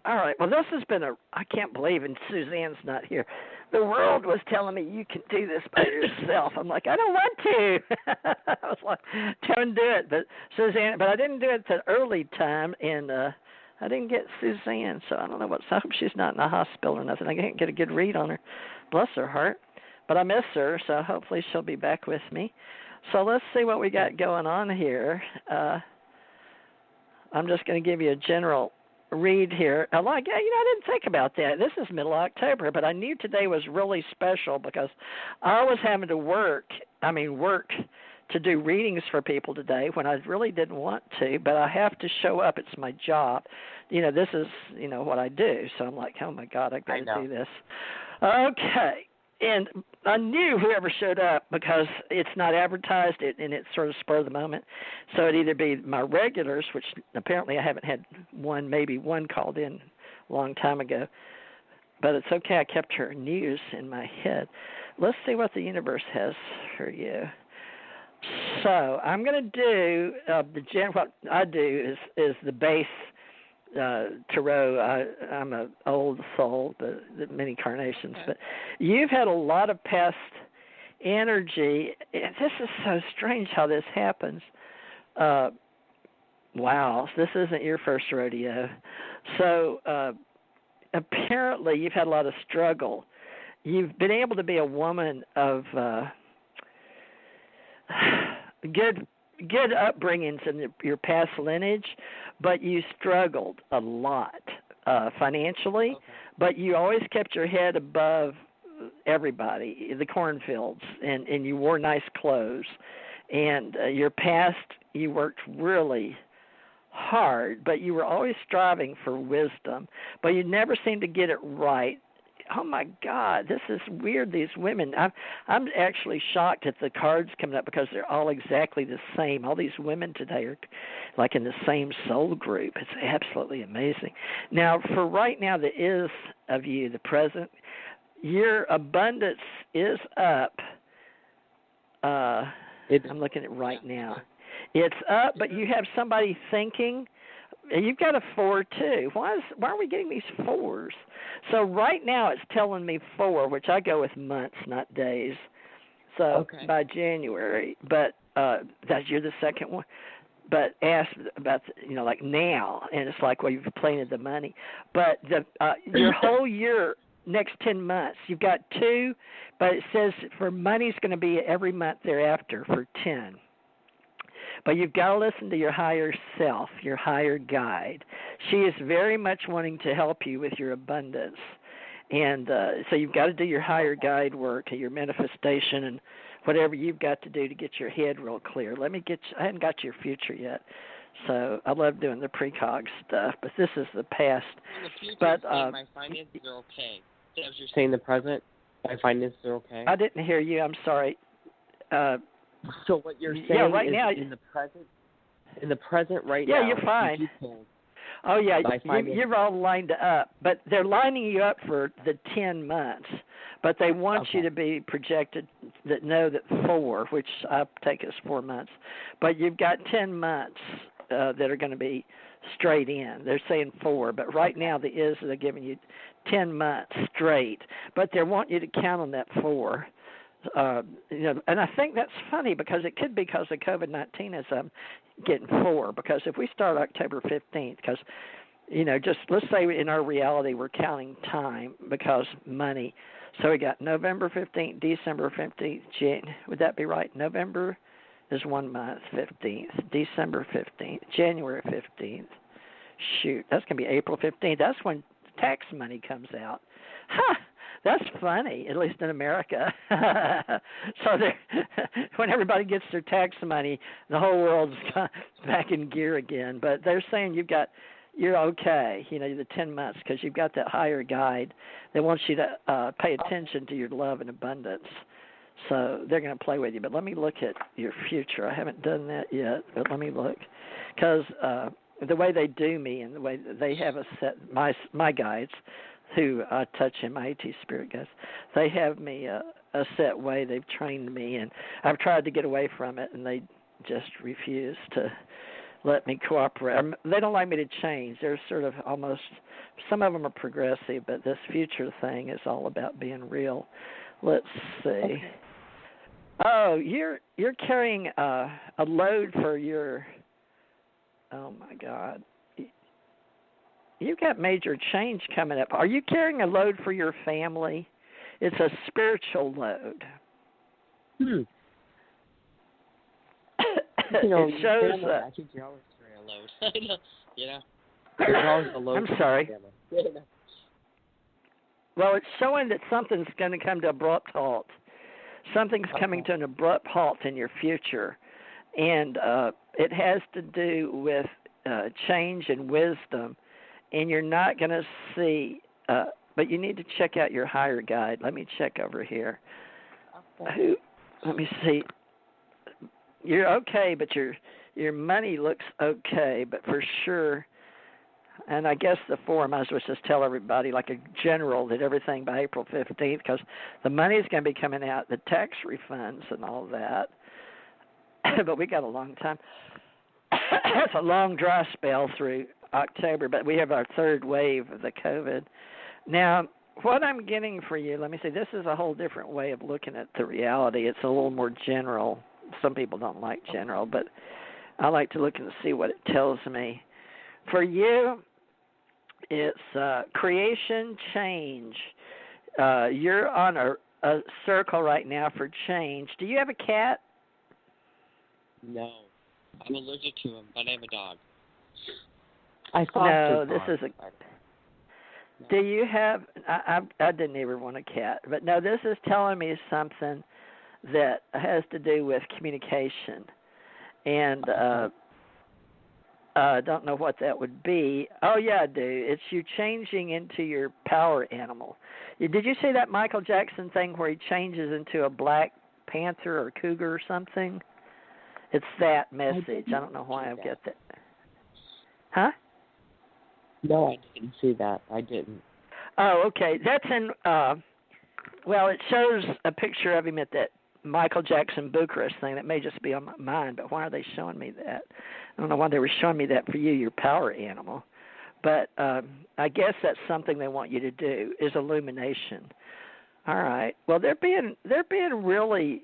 All right. Well, this has been I can't believe, and Suzanne's not here. The world was telling me you can do this by yourself. I'm like, I don't want to. I was like, don't do it. But Suzanne, but I didn't do it at the early time, and I didn't get Suzanne, so I don't know what's up. She's not in the hospital or nothing. I can't get a good read on her. Bless her heart. But I miss her, so hopefully she'll be back with me. So let's see what we got going on here. I'm just going to give you a general read here. I didn't think about that. This is middle of October, but I knew today was really special because I was having to work to do readings for people today when I really didn't want to, but I have to show up. It's my job. This is, what I do. So I'm like, oh, my God, I've got to do this. Okay. And I knew whoever showed up because it's not advertised and it's sort of spur of the moment. So it'd either be my regulars, which apparently I haven't had maybe one called in a long time ago. But it's okay. I kept her news in my head. Let's see what the universe has for you. So I'm going to do what I do is the base tarot. I'm an old soul, but many carnations. But you've had a lot of past energy. This is so strange how this happens. Wow, this isn't your first rodeo. So apparently you've had a lot of struggle. You've been able to be a woman of good upbringings in your past lineage, but you struggled a lot financially, but you always kept your head above everybody, the cornfields, and you wore nice clothes. And your past, you worked really hard, but you were always striving for wisdom, but you never seemed to get it right. Oh, my God, this is weird, these women. I'm actually shocked at the cards coming up because they're all exactly the same. All these women today are like in the same soul group. It's absolutely amazing. Now, for right now, the is of you, the present, your abundance is up. I'm looking at it right now. It's up, but you have somebody thinking. You've got a 4 too. Why are we getting these 4s? So right now it's telling me 4, which I go with months, not days. So by January, but you're the second one. But ask about like now, and it's like, well, you've planted the money, but your whole year, next 10 months, you've got 2, but it says for money's going to be every month thereafter for 10. But you've got to listen to your higher self, your higher guide. She is very much wanting to help you with your abundance. And so you've got to do your higher guide work, your manifestation, and whatever you've got to do to get your head real clear. I haven't got your future yet. So I love doing the precog stuff, but this is the past. In the future, but my finances are okay. As you're saying the present, my finances are okay. I didn't hear you. I'm sorry. So what you're saying right is now, in the present right yeah, now. you're fine. You can, oh yeah, by finding- you're all lined up, but they're lining you up for the 10 months. But they want you to be projected that 4, which I take as 4 months. But you've got 10 months that are going to be straight in. They're saying 4, but right now they're giving you 10 months straight. But they want you to count on that 4. And I think that's funny because it could be because of COVID-19 as I'm getting 4. Because if we start October 15th, because just let's say in our reality we're counting time because money. So we got November 15th, December 15th, would that be right? November is 1 month, 15th, December 15th, January 15th. Shoot, that's going to be April 15th. That's when tax money comes out. Ha! That's funny, at least in America. So when everybody gets their tax money, the whole world's back in gear again. But they're saying you're okay, the 10 months, because you've got that higher guide that wants you to pay attention to your love and abundance. So they're going to play with you. But let me look at your future. I haven't done that yet, but let me look. Because the way they do me and the way they have a set, my guides, who I touch in my AT spirit guides, they have me a set way. They've trained me, and I've tried to get away from it, and they just refuse to let me cooperate. They don't like me to change. They're sort of almost, some of them are progressive, but this future thing is all about being real. Let's see. Okay. Oh, you're carrying a load for your, oh my God. You've got major change coming up. Are you carrying a load for your family? It's a spiritual load. It shows. I think you're always carrying a load. There's always a load. I'm sorry. Well, it's showing that something's going to come to an abrupt halt. Something's coming to an abrupt halt in your future, and it has to do with change and wisdom. And you're not going to see, but you need to check out your higher guide. Let me check over here. Okay. Let me see. You're okay, but your money looks okay, but for sure, and I guess the 4, I might as well just tell everybody like a general that everything by April 15th, because the money's going to be coming out, the tax refunds and all that. But we got a long time. It's a long dry spell through October, but we have our 3rd wave of the COVID. Now, what I'm getting for you, let me see, this is a whole different way of looking at the reality. It's a little more general. Some people don't like general, but I like to look and see what it tells me. For you, it's creation, change. You're on a circle right now for change. Do you have a cat? No. I'm allergic to him, but I have a dog. No, this is a... Do you have... I didn't ever want a cat. But no, this is telling me something that has to do with communication. And I don't know what that would be. Oh, yeah, I do. It's you changing into your power animal. Did you see that Michael Jackson thing where he changes into a black panther or cougar or something? It's that message. I don't know why I get that. Huh? No, I didn't see that. I didn't. Oh, okay. That's in, well, it shows a picture of him at that Michael Jackson Bucharest thing. That may just be on my mind, but why are they showing me that? I don't know why they were showing me that for you, your power animal. But I guess that's something they want you to do, is illumination. All right. Well, they're being really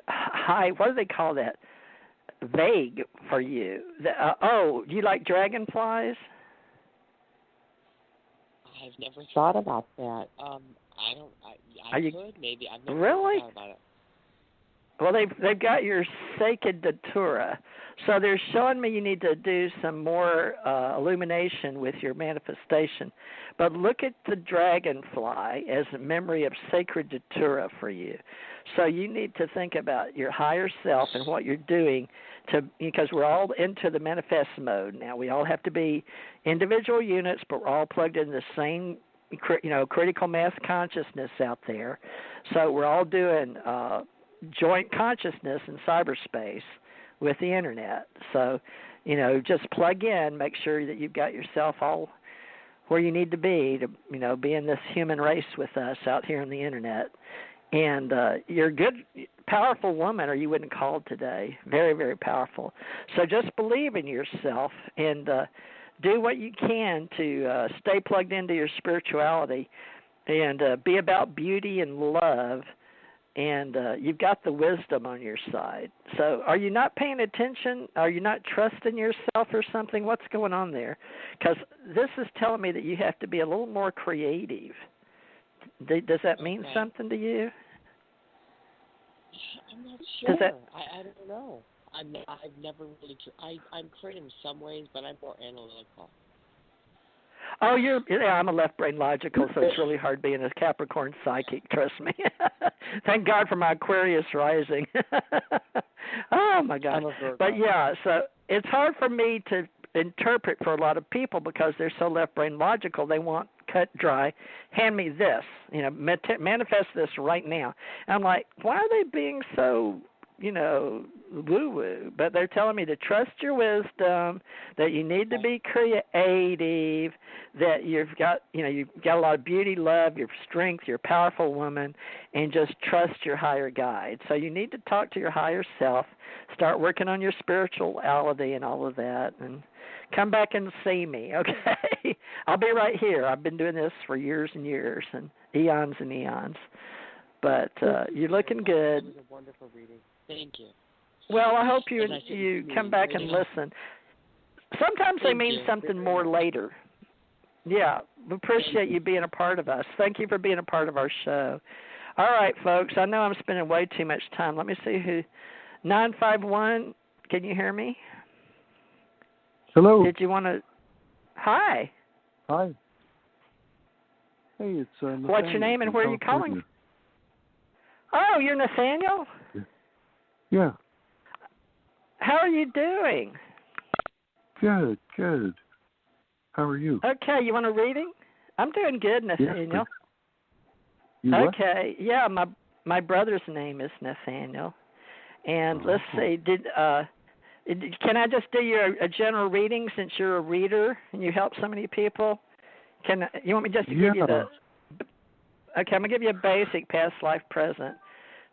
high, what do they call that? Vague for you. Do you like dragonflies? I've never thought about that. I could maybe. I've never really thought about it. Well, they've got your sacred datura, so they're showing me you need to do some more illumination with your manifestation. But look at the dragonfly as a memory of sacred datura for you. So you need to think about your higher self and what you're doing because we're all into the manifest mode now. We all have to be individual units, but we're all plugged in the same, critical mass consciousness out there. So we're all doing joint consciousness in cyberspace with the internet. So, just plug in, make sure that you've got yourself all where you need to, be in this human race with us out here on the internet. And you're a good, powerful woman, or you wouldn't call today. Very, very powerful. So just believe in yourself and do what you can to stay plugged into your spirituality and be about beauty and love. And you've got the wisdom on your side. So are you not paying attention? Are you not trusting yourself or something? What's going on there? Because this is telling me that you have to be a little more creative. Does that mean something to you? I'm not sure. I don't know. I've never really. I'm creative in some ways, but I'm more analytical. Oh, I'm a left brain logical, so it's really hard being a Capricorn psychic. Trust me. Thank God for my Aquarius rising. Oh my God! But yeah, so it's hard for me to interpret for a lot of people because they're so left brain logical. They want cut dry, hand me this, manifest this right now. And I'm like, why are they being so, woo-woo? But they're telling me to trust your wisdom, that you need to be creative, that you've got a lot of beauty, love, your strength, you're a powerful woman, and just trust your higher guide. So you need to talk to your higher self, start working on your spirituality and all of that, and come back and see me, okay? I'll be right here. I've been doing this for years and years and eons. But you're looking good. It was a wonderful reading. Thank you. Well, I hope you come back and listen. Sometimes they mean something more later. Yeah, we appreciate you being a part of us. Thank you for being a part of our show. All right, folks, I know I'm spending way too much time. Let me see who. 951, can you hear me? Hello. Did you want to? Hi. Hi. Hey, it's Nathaniel. What's your name and where are you calling? Oh, you're Nathaniel? Yeah. How are you doing? Good. How are you? Okay, you want a reading? I'm doing good, Nathaniel. Yeah. Okay, yeah, my brother's name is Nathaniel. And let's see, can I just do you a general reading since you're a reader and you help so many people? You want me just to give you the... Okay, I'm going to give you a basic past life present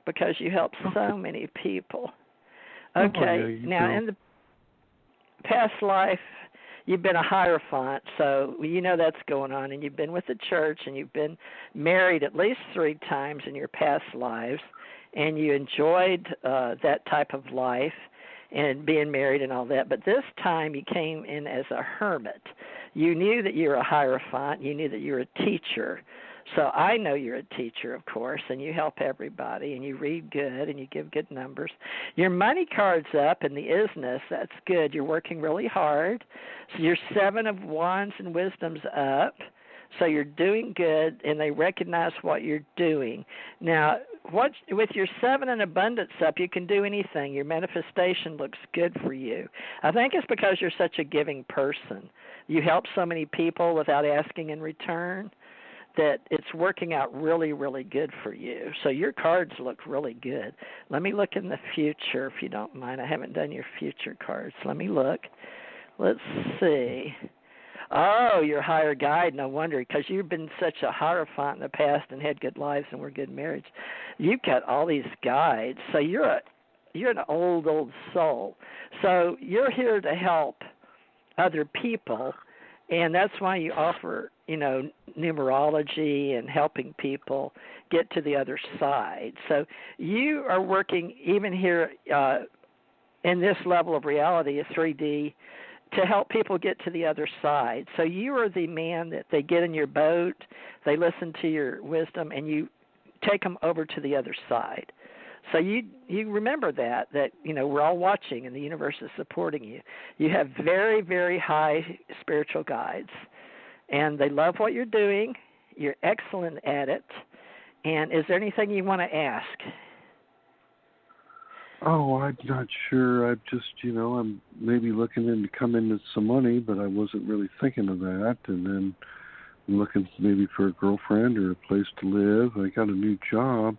because you help so many people. Okay, now in the past life, you've been a Hierophant, so you know that's going on, and you've been with the church, and you've been married at least 3 times in your past lives, and you enjoyed that type of life and being married and all that. But this time you came in as a hermit. You knew that you were a Hierophant. You knew that you were a teacher. So I know you're a teacher, of course, and you help everybody, and you read good, and you give good numbers. Your money card's up in the isness. That's good. You're working really hard. So your 7 of Wands and Wisdom's up. So you're doing good, and they recognize what you're doing. Now, with your 7 and abundance up, you can do anything. Your manifestation looks good for you. I think it's because you're such a giving person. You help so many people without asking in return that it's working out really, really good for you. So your cards look really good. Let me look in the future, if you don't mind. I haven't done your future cards. Let me look. Let's see. Oh, your higher guide, no wonder, because you've been such a Hierophant in the past and had good lives and were good marriage. You've got all these guides. So you're an old soul. So you're here to help other people, and that's why you offer, numerology and helping people get to the other side. So you are working even here in this level of reality, a 3D, to help people get to the other side. So you are the man that they get in your boat, they listen to your wisdom, and you take them over to the other side. So you remember that we're all watching and the universe is supporting you. You have very, very high spiritual guides, and they love what you're doing. You're excellent at it. And is there anything you want to ask? Oh, I'm not sure. I'm just, I'm maybe looking in to come into some money, but I wasn't really thinking of that. And then I'm looking maybe for a girlfriend or a place to live. I got a new job,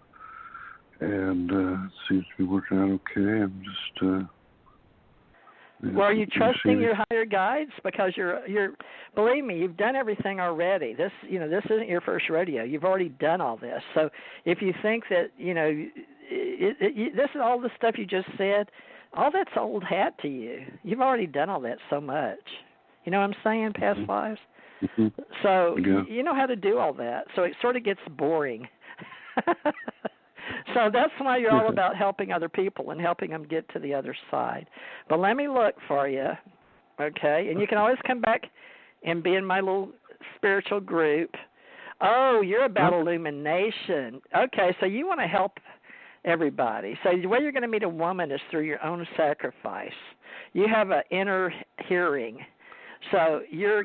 and it seems to be working out okay. I'm just. Well, are you trusting your higher guides? Because you're. Believe me, you've done everything already. This isn't your first rodeo. You've already done all this. So if you think that this is all the stuff you just said, all that's old hat to you. You've already done all that so much. You know what I'm saying? Past lives. Mm-hmm. So yeah. you know how to do all that. So it sort of gets boring. So that's why you're all about helping other people and helping them get to the other side. But let me look for you, okay? And you can always come back and be in my little spiritual group. Oh, you're about illumination. Okay, so you want to help everybody. So the way you're going to meet a woman is through your own sacrifice. You have an inner hearing. So your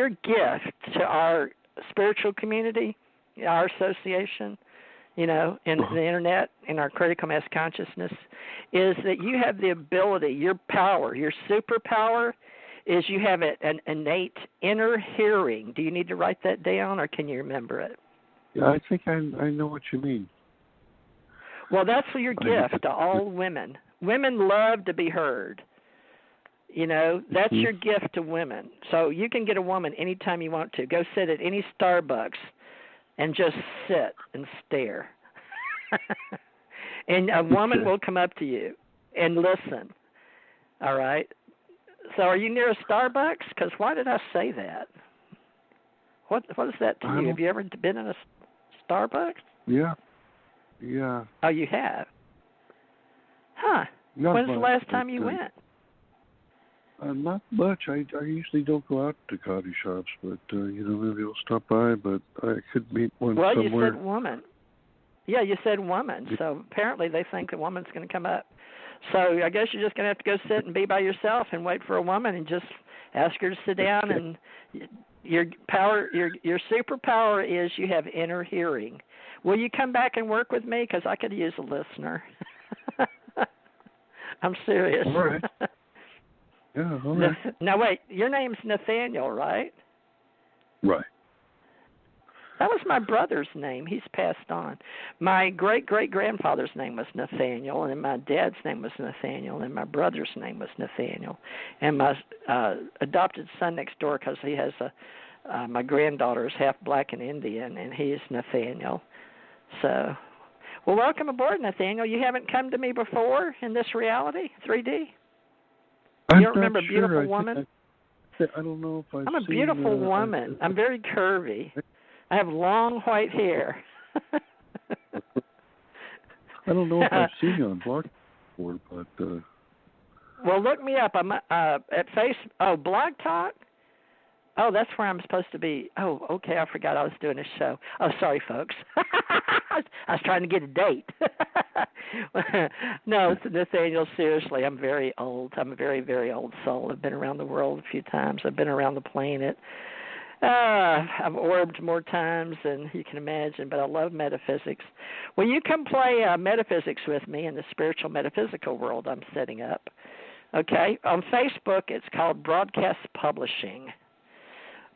gift to our spiritual community, our association, in the internet, in our critical mass consciousness, is that you have the ability, your power, your superpower is you have an innate inner hearing. Do you need to write that down, or can you remember it? Yeah, I think I know what you mean. Well, that's your gift to all women. Women love to be heard. That's your gift to women. So you can get a woman anytime you want to. Go sit at any Starbucks and just sit and stare. And a woman will come up to you and listen. All right? So are you near a Starbucks? Because why did I say that? What is that to you? Have you ever been in a Starbucks? Yeah. Yeah. Oh, you have? Huh. When's the last time you went? Not much. I usually don't go out to coffee shops, but maybe I'll stop by. But I could meet one somewhere. Well, you said woman. Yeah, you said woman. So apparently they think a woman's going to come up. So I guess you're just going to have to go sit and be by yourself and wait for a woman and just ask her to sit down. And your power, your superpower is you have inner hearing. Will you come back and work with me? Because I could use a listener. I'm serious. All right. Yeah, all right. Now, wait, your name's Nathaniel, right? Right. That was my brother's name. He's passed on. My great-great-grandfather's name was Nathaniel, and my dad's name was Nathaniel, and my brother's name was Nathaniel. And my adopted son next door, because he has my granddaughter is half black and Indian, and he's Nathaniel. So, well, welcome aboard, Nathaniel. You haven't come to me before in this reality, 3D? You don't remember a beautiful woman? I don't know if I'm a beautiful woman. I'm very curvy. I have long white hair. I don't know if I've seen you on Blog before, but... Well, look me up. I'm at Blog Talk? Oh, that's where I'm supposed to be. Oh, okay, I forgot I was doing a show. Oh, sorry, folks. I was trying to get a date. No, Nathaniel, seriously, I'm very old. I'm a very, very old soul. I've been around the world a few times. I've been around the planet. I've orbed more times than you can imagine, but I love metaphysics. Will you come play metaphysics with me in the spiritual metaphysical world I'm setting up? Okay? On Facebook, it's called Broadcast Publishing.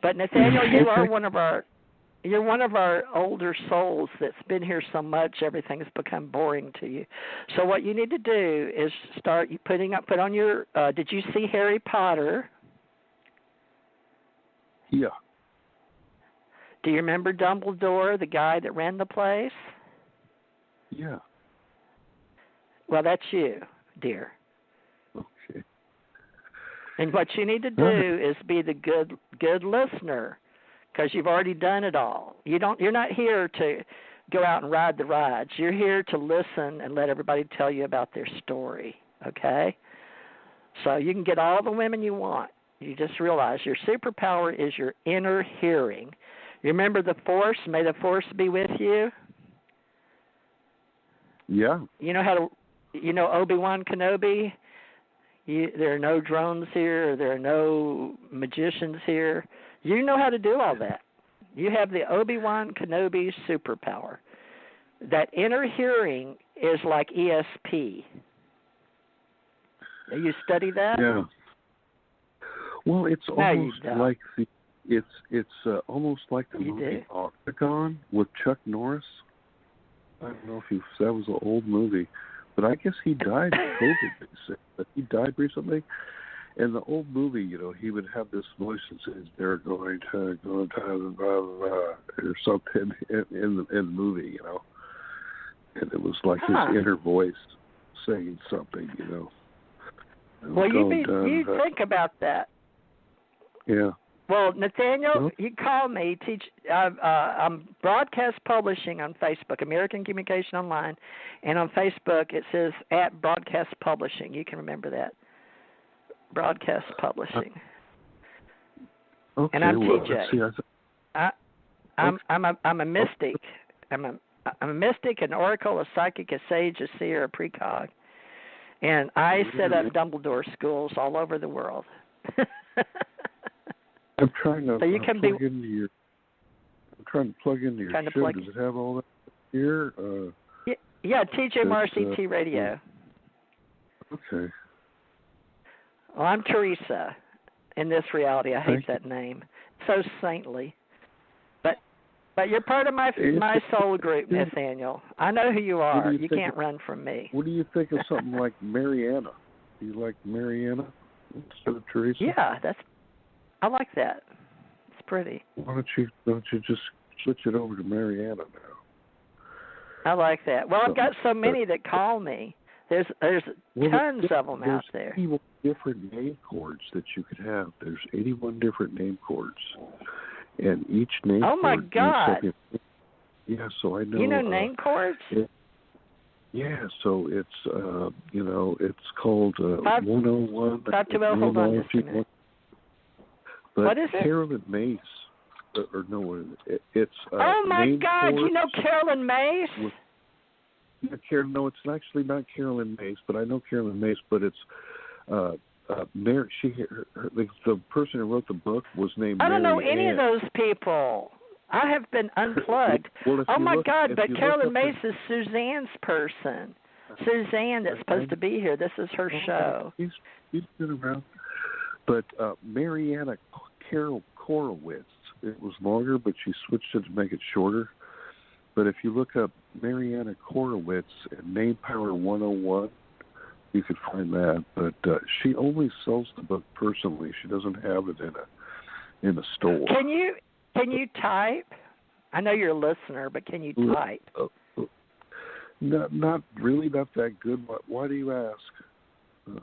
But Nathaniel, you're one of our older souls that's been here so much everything's become boring to you. So what you need to do is start put on your. Did you see Harry Potter? Yeah. Do you remember Dumbledore, the guy that ran the place? Yeah. Well, that's you, dear. Okay. And what you need to do is be the good listener, because you've already done it all. You're not here to go out and ride the rides. You're here to listen and let everybody tell you about their story, okay? So you can get all the women you want. You just realize your superpower is your inner hearing. You remember the Force? May the Force be with you. Yeah. You know Obi-Wan Kenobi? There are no drones here. There are no magicians here. You know how to do all that. You have the Obi-Wan Kenobi superpower. That inner hearing is like ESP. You study that? Yeah. Well, it's almost like almost like the movie Octagon with Chuck Norris. I don't know if that was an old movie, but I guess he died of COVID. But he died recently. In the old movie, he would have this voice that says, "They're going to blah, blah, blah," or something in the movie, and it was like his inner voice saying something, Well, you think about that. Yeah. Well, Nathaniel, you call me. I'm broadcast publishing on Facebook, American Communication Online, and on Facebook it says @broadcast publishing. You can remember that. Broadcast publishing. Okay. And I'm well, TJ. I'm a mystic. I'm a mystic, an oracle, a psychic, a sage, a seer, a precog, and I set up Dumbledore schools all over the world. I'm trying to so you can plug into your. I'm trying to plug into your show. Does it have all that here? Yeah, TJ Morris ET Radio. Okay. Well, I'm Teresa. In this reality, I hate that name. So saintly. But you're part of my soul group, Nathaniel. I know who you are. You can't run from me. What do you think of something like Mariana? Do you like Mariana instead of Teresa? Yeah, I like that. It's pretty. Why don't you just switch it over to Mariana now? I like that. Well, I've got so many that call me. There's tons of them out there. There's 81 different name cords that you could have. There's 81 different name cords. And each name cord... Oh, my God. Yeah, so I know... You know name cords? Yeah, so it's, it's called 101... 520, hold on just a minute. But what is it? Carolyn Mace... it's... oh, my God, you know Carolyn Mace? No, it's actually not Carolyn Mace, but I know Carolyn Mace, but it's... Mary, the person who wrote the book was named I don't know Mary any Ann. of those people. I have been unplugged. Well, oh, my God, but Carolyn Mace is Suzanne's person. Suzanne that's supposed to be here. This is her show. He's been around. But Mariana Carol Korowitz, it was longer, but she switched it to make it shorter. But if you look up Mariana Korowitz and Name Power 101, you could find that, but she only sells the book personally. She doesn't have it in a store. Can you type? I know you're a listener, but can you type? Not really, not that good. Why do you ask?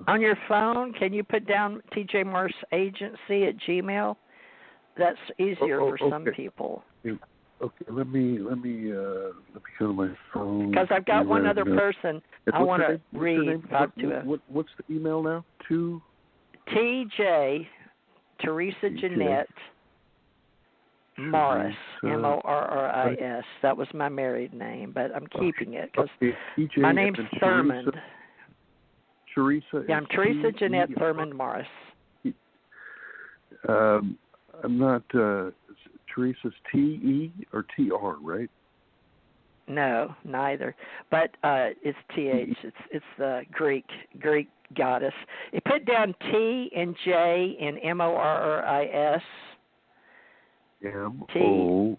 On your phone, can you put down TJ Morse Agency at Gmail? That's easier for some people. Okay, let me go to my phone. Because I've got one other person I want to read. What's the email now? TJ Teresa Jeanette Morris, Morris. That was my married name, but I'm keeping it because my name's Thurmond. Teresa. Yeah, I'm Teresa Jeanette Thurmond Morris. I'm not. Teresa's T-E or T-R, right? No, neither. But it's T-H. It's the Greek goddess. You put down T and J and M-O-R-R-I-S. M-O-R-R-I-S.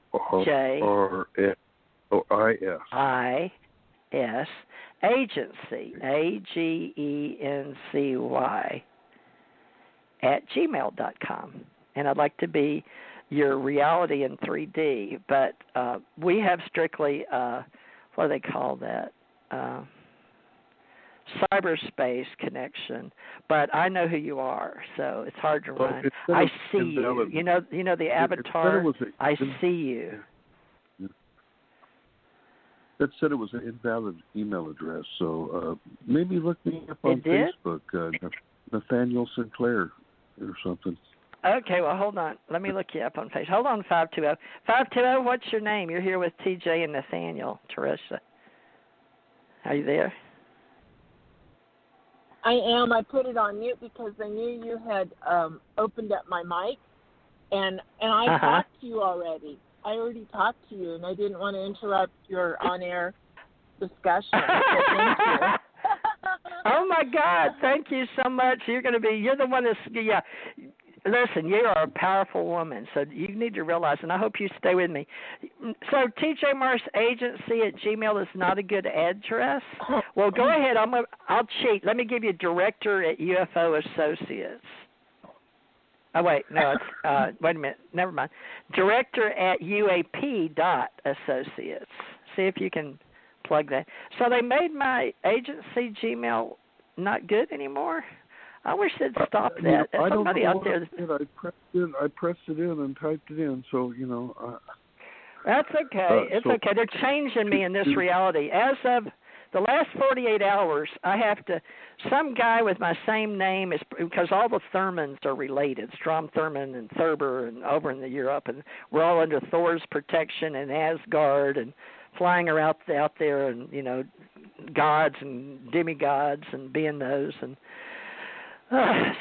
I-S. Agency. A-G-E-N-C-Y @gmail.com. And I'd like to be your reality in 3D, but we have strictly, what do they call that, cyberspace connection, but I know who you are, so it's hard to run. I see you. You know the avatar, I see you. That said it was an invalid email address, so maybe look me up on Facebook, Nathaniel Sinclair or something. Okay, well, hold on. Let me look you up on Facebook. Hold on, 520. 520, what's your name? You're here with TJ and Nathaniel. Teresa. Are you there? I am. I put it on mute because I knew you had opened up my mic, and I talked to you already. I already talked to you, and I didn't want to interrupt your on-air discussion. So thank you. Oh, my God. Thank you so much. You're the one that's, listen, you are a powerful woman, so you need to realize, and I hope you stay with me. So tjmarsagency@gmail is not a good address? Well, go ahead. I'll cheat. Let me give you director at UFO Associates. Oh, wait. No, it's, wait a minute. Never mind. Director at UAP.Associates. See if you can plug that. So they made my agency Gmail not good anymore? I wish they'd stop that. I don't Somebody know out there. I pressed it in and typed it in, so That's okay. It's okay. They're changing me in this reality. As of the last 48 hours, I have to. Some guy with my same name is because all the Thurmans are related. Strom Thurmond and Thurber and over in Europe, and we're all under Thor's protection and Asgard and flying around out there, and gods and demigods and being those and.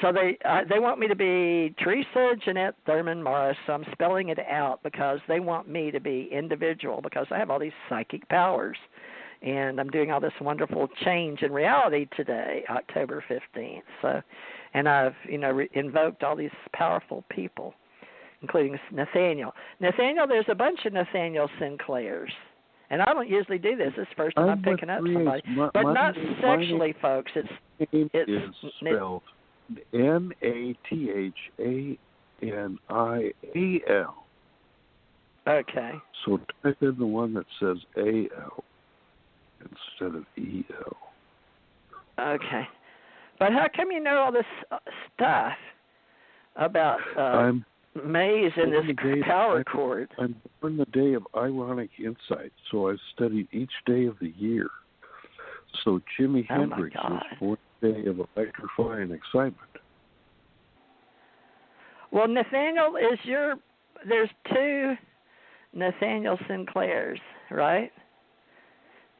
So they want me to be Teresa Jeanette Thurman Morris. So I'm spelling it out because they want me to be individual because I have all these psychic powers, and I'm doing all this wonderful change in reality today, October 15th. So, and I've invoked all these powerful people, including Nathaniel. Nathaniel, there's a bunch of Nathaniel Sinclairs. And I don't usually do this. This is the first time I'm picking up somebody. But not sexually, folks. It's is spelled Nathaniel. Okay. So type in the one that says AL instead of EL. Okay. But how come you know all this stuff about maze and this power cord? I'm born the day of ironic insight, so I studied each day of the year. So Jimi Hendrix was born the day of electrifying excitement. Well, Nathaniel there's two Nathaniel Sinclairs, right?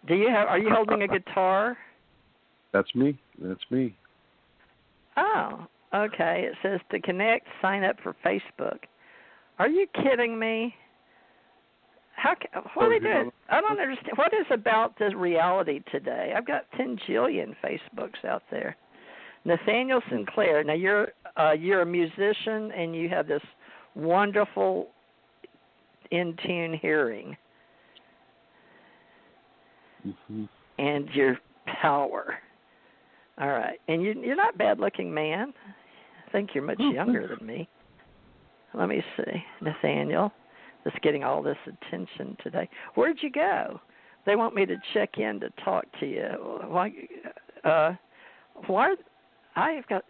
Are you holding a guitar? That's me. Oh, okay. It says to connect, sign up for Facebook. Are you kidding me? What are they doing? I don't understand. What is about the reality today? I've got 10 jillion Facebooks out there. Nathaniel Sinclair. Now you're a musician and you have this wonderful in tune hearing, and your power. All right, and you're not a bad looking man. I think you're much younger than me. Let me see, Nathaniel. That's getting all this attention today. Where'd you go? They want me to check in to talk to you. Why? I've got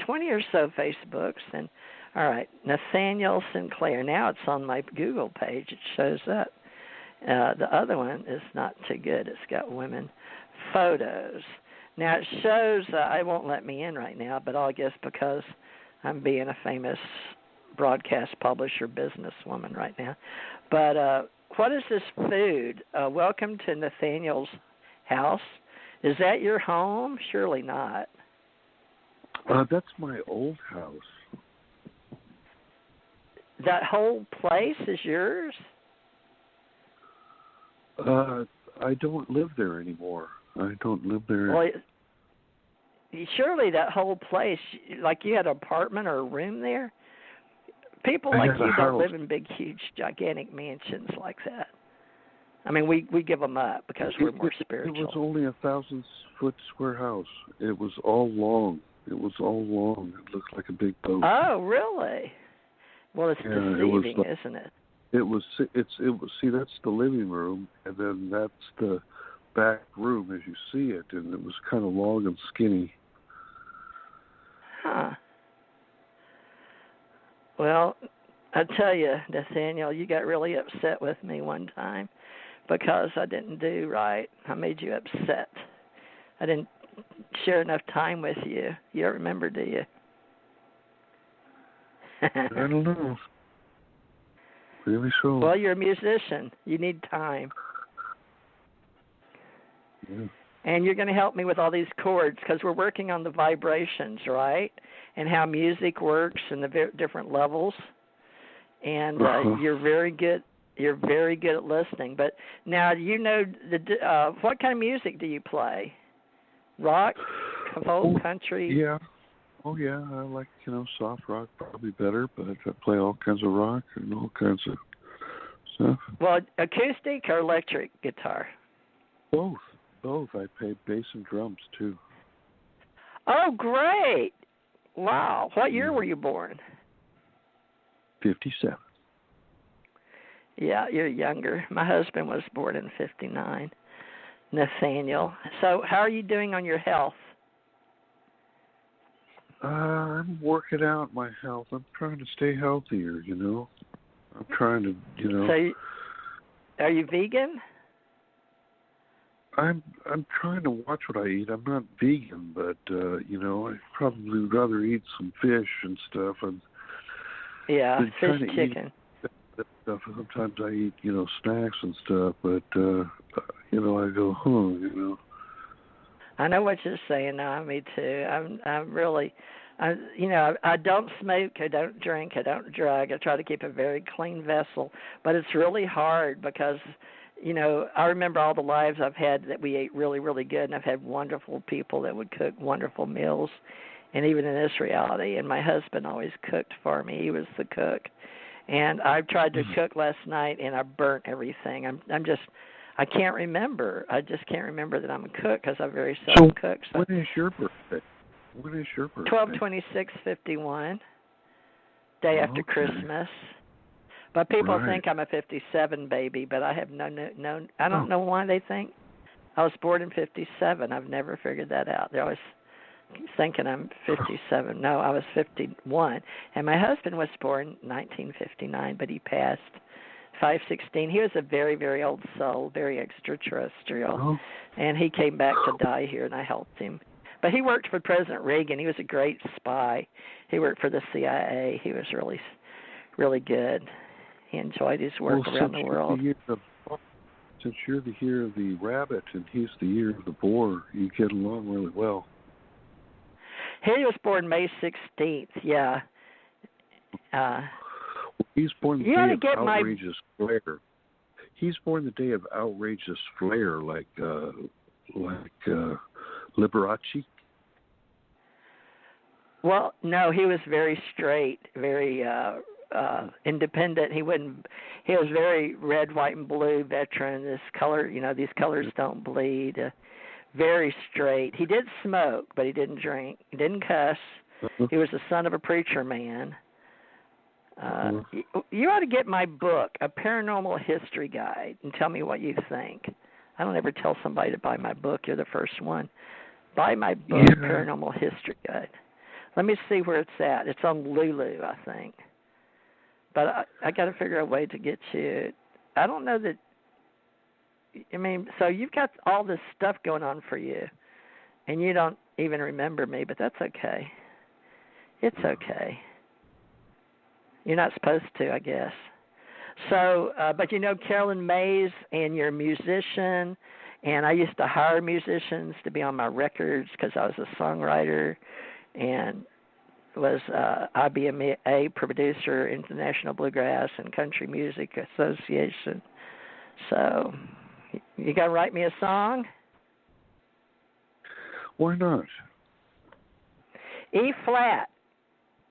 20 or so Facebooks, and all right, Nathaniel Sinclair. Now it's on my Google page. It shows up. The other one is not too good. It's got women photos. Now it shows. I won't let me in right now, but I guess because I'm being a famous broadcast publisher businesswoman right now. But what is this food? Welcome to Nathaniel's house. Is that your home? Surely not. That's my old house. That whole place is yours? I don't live there anymore. I don't live there. Well, surely that whole place, like you had an apartment or a room there? People like you don't live in big, huge, gigantic mansions like that. I mean, we give them up because we're more spiritual. It was only 1,000-foot square house. It was all long. It looked like a big boat. Oh, really? Well, it's deceiving, isn't it? It was. See, that's the living room, and then that's the back room as you see it, and it was kind of long and skinny. Huh. Well, I tell you, Nathaniel, you got really upset with me one time because I didn't do right. I made you upset. I didn't share enough time with you. You don't remember, do you? I don't know. Really so. Well, you're a musician. You need time. Yeah. And you're going to help me with all these chords because we're working on the vibrations, right? And how music works and the different levels. And you're very good. You're very good at listening. But now what kind of music do you play? Rock, folk, country? Yeah, Oh yeah, I like soft rock probably better, but I play all kinds of rock and all kinds of stuff. Well, acoustic or electric guitar? Both. I play bass and drums too. Oh, great! Wow. What year were you born? 57. Yeah, you're younger. My husband was born in 59. Nathaniel. So, how are you doing on your health? I'm working out my health. I'm trying to stay healthier, I'm trying to, So, are you vegan? I'm trying to watch what I eat. I'm not vegan, but I'd probably rather eat some fish and stuff. And yeah, fish, to chicken. That stuff. Sometimes I eat, snacks and stuff, but I go, I know what you're saying. No, me too. I'm really, I don't smoke, I don't drink, I don't drug. I try to keep a very clean vessel, but it's really hard because, I remember all the lives I've had that we ate really, really good, and I've had wonderful people that would cook wonderful meals, and even in this reality. And my husband always cooked for me. He was the cook, and I tried to cook last night, and I burnt everything. I can't remember. I just can't remember that I'm a cook because I very seldom cook. So when is your birthday? 12/26/51, day after Christmas. But people think I'm a 57 baby, but I have no. I don't know why they think I was born in 57. I've never figured that out. They're always thinking I'm 57. No, I was 51. And my husband was born 1959, but he passed 5/16. He was a very, very old soul, very extraterrestrial, and he came back to die here, and I helped him. But he worked for President Reagan. He was a great spy. He worked for the CIA. He was really, really good. He enjoyed his work around the world. Since you're the year of the rabbit and he's the year of the boar, you get along really well. He was born May 16th, yeah. He's born the day of outrageous flair. He's born the day of outrageous flair, like Liberace. Well, no, he was very straight, very independent. He was very red, white, and blue veteran. This color, these colors don't bleed. Very straight. He did smoke, but he didn't drink. He didn't cuss. He was the son of a preacher man. You ought to get my book, A Paranormal History Guide, and tell me what you think. I don't ever tell somebody to buy my book. You're the first one. Buy my book, Paranormal History Guide. Let me see where it's at. It's on Lulu, I think. But I got to figure a way to get you. I don't know that. So you've got all this stuff going on for you, and you don't even remember me, but that's okay. It's okay. You're not supposed to, I guess. So, but Carolyn Mays, and you're a musician, and I used to hire musicians to be on my records because I was a songwriter and was IBMA producer, International Bluegrass and Country Music Association. So, you got to write me a song? Why not? E flat.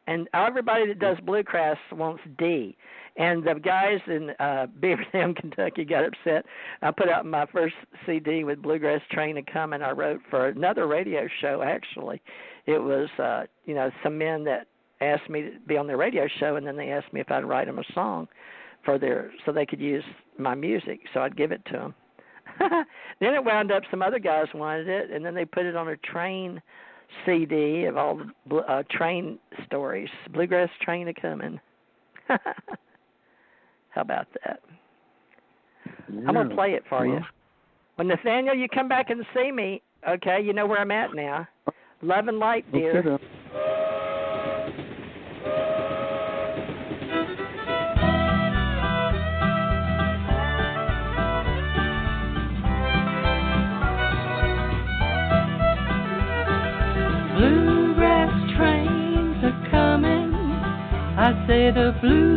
And everybody that does bluegrass wants D. And the guys in Beaver Dam, Kentucky got upset. I put out my first CD with Bluegrass Train to Come, and I wrote for another radio show, actually. It was, some men that asked me to be on their radio show, and then they asked me if I'd write them a song so they could use my music, so I'd give it to them. Then it wound up some other guys wanted it, and then they put it on a train CD of all the train stories. Bluegrass Train a-Comin'. How about that? Yeah. I'm going to play it for you. When Nathaniel, you come back and see me, okay? You know where I'm at now. Love and light, dear. Okay, Bluegrass trains are coming. I say the bluegrass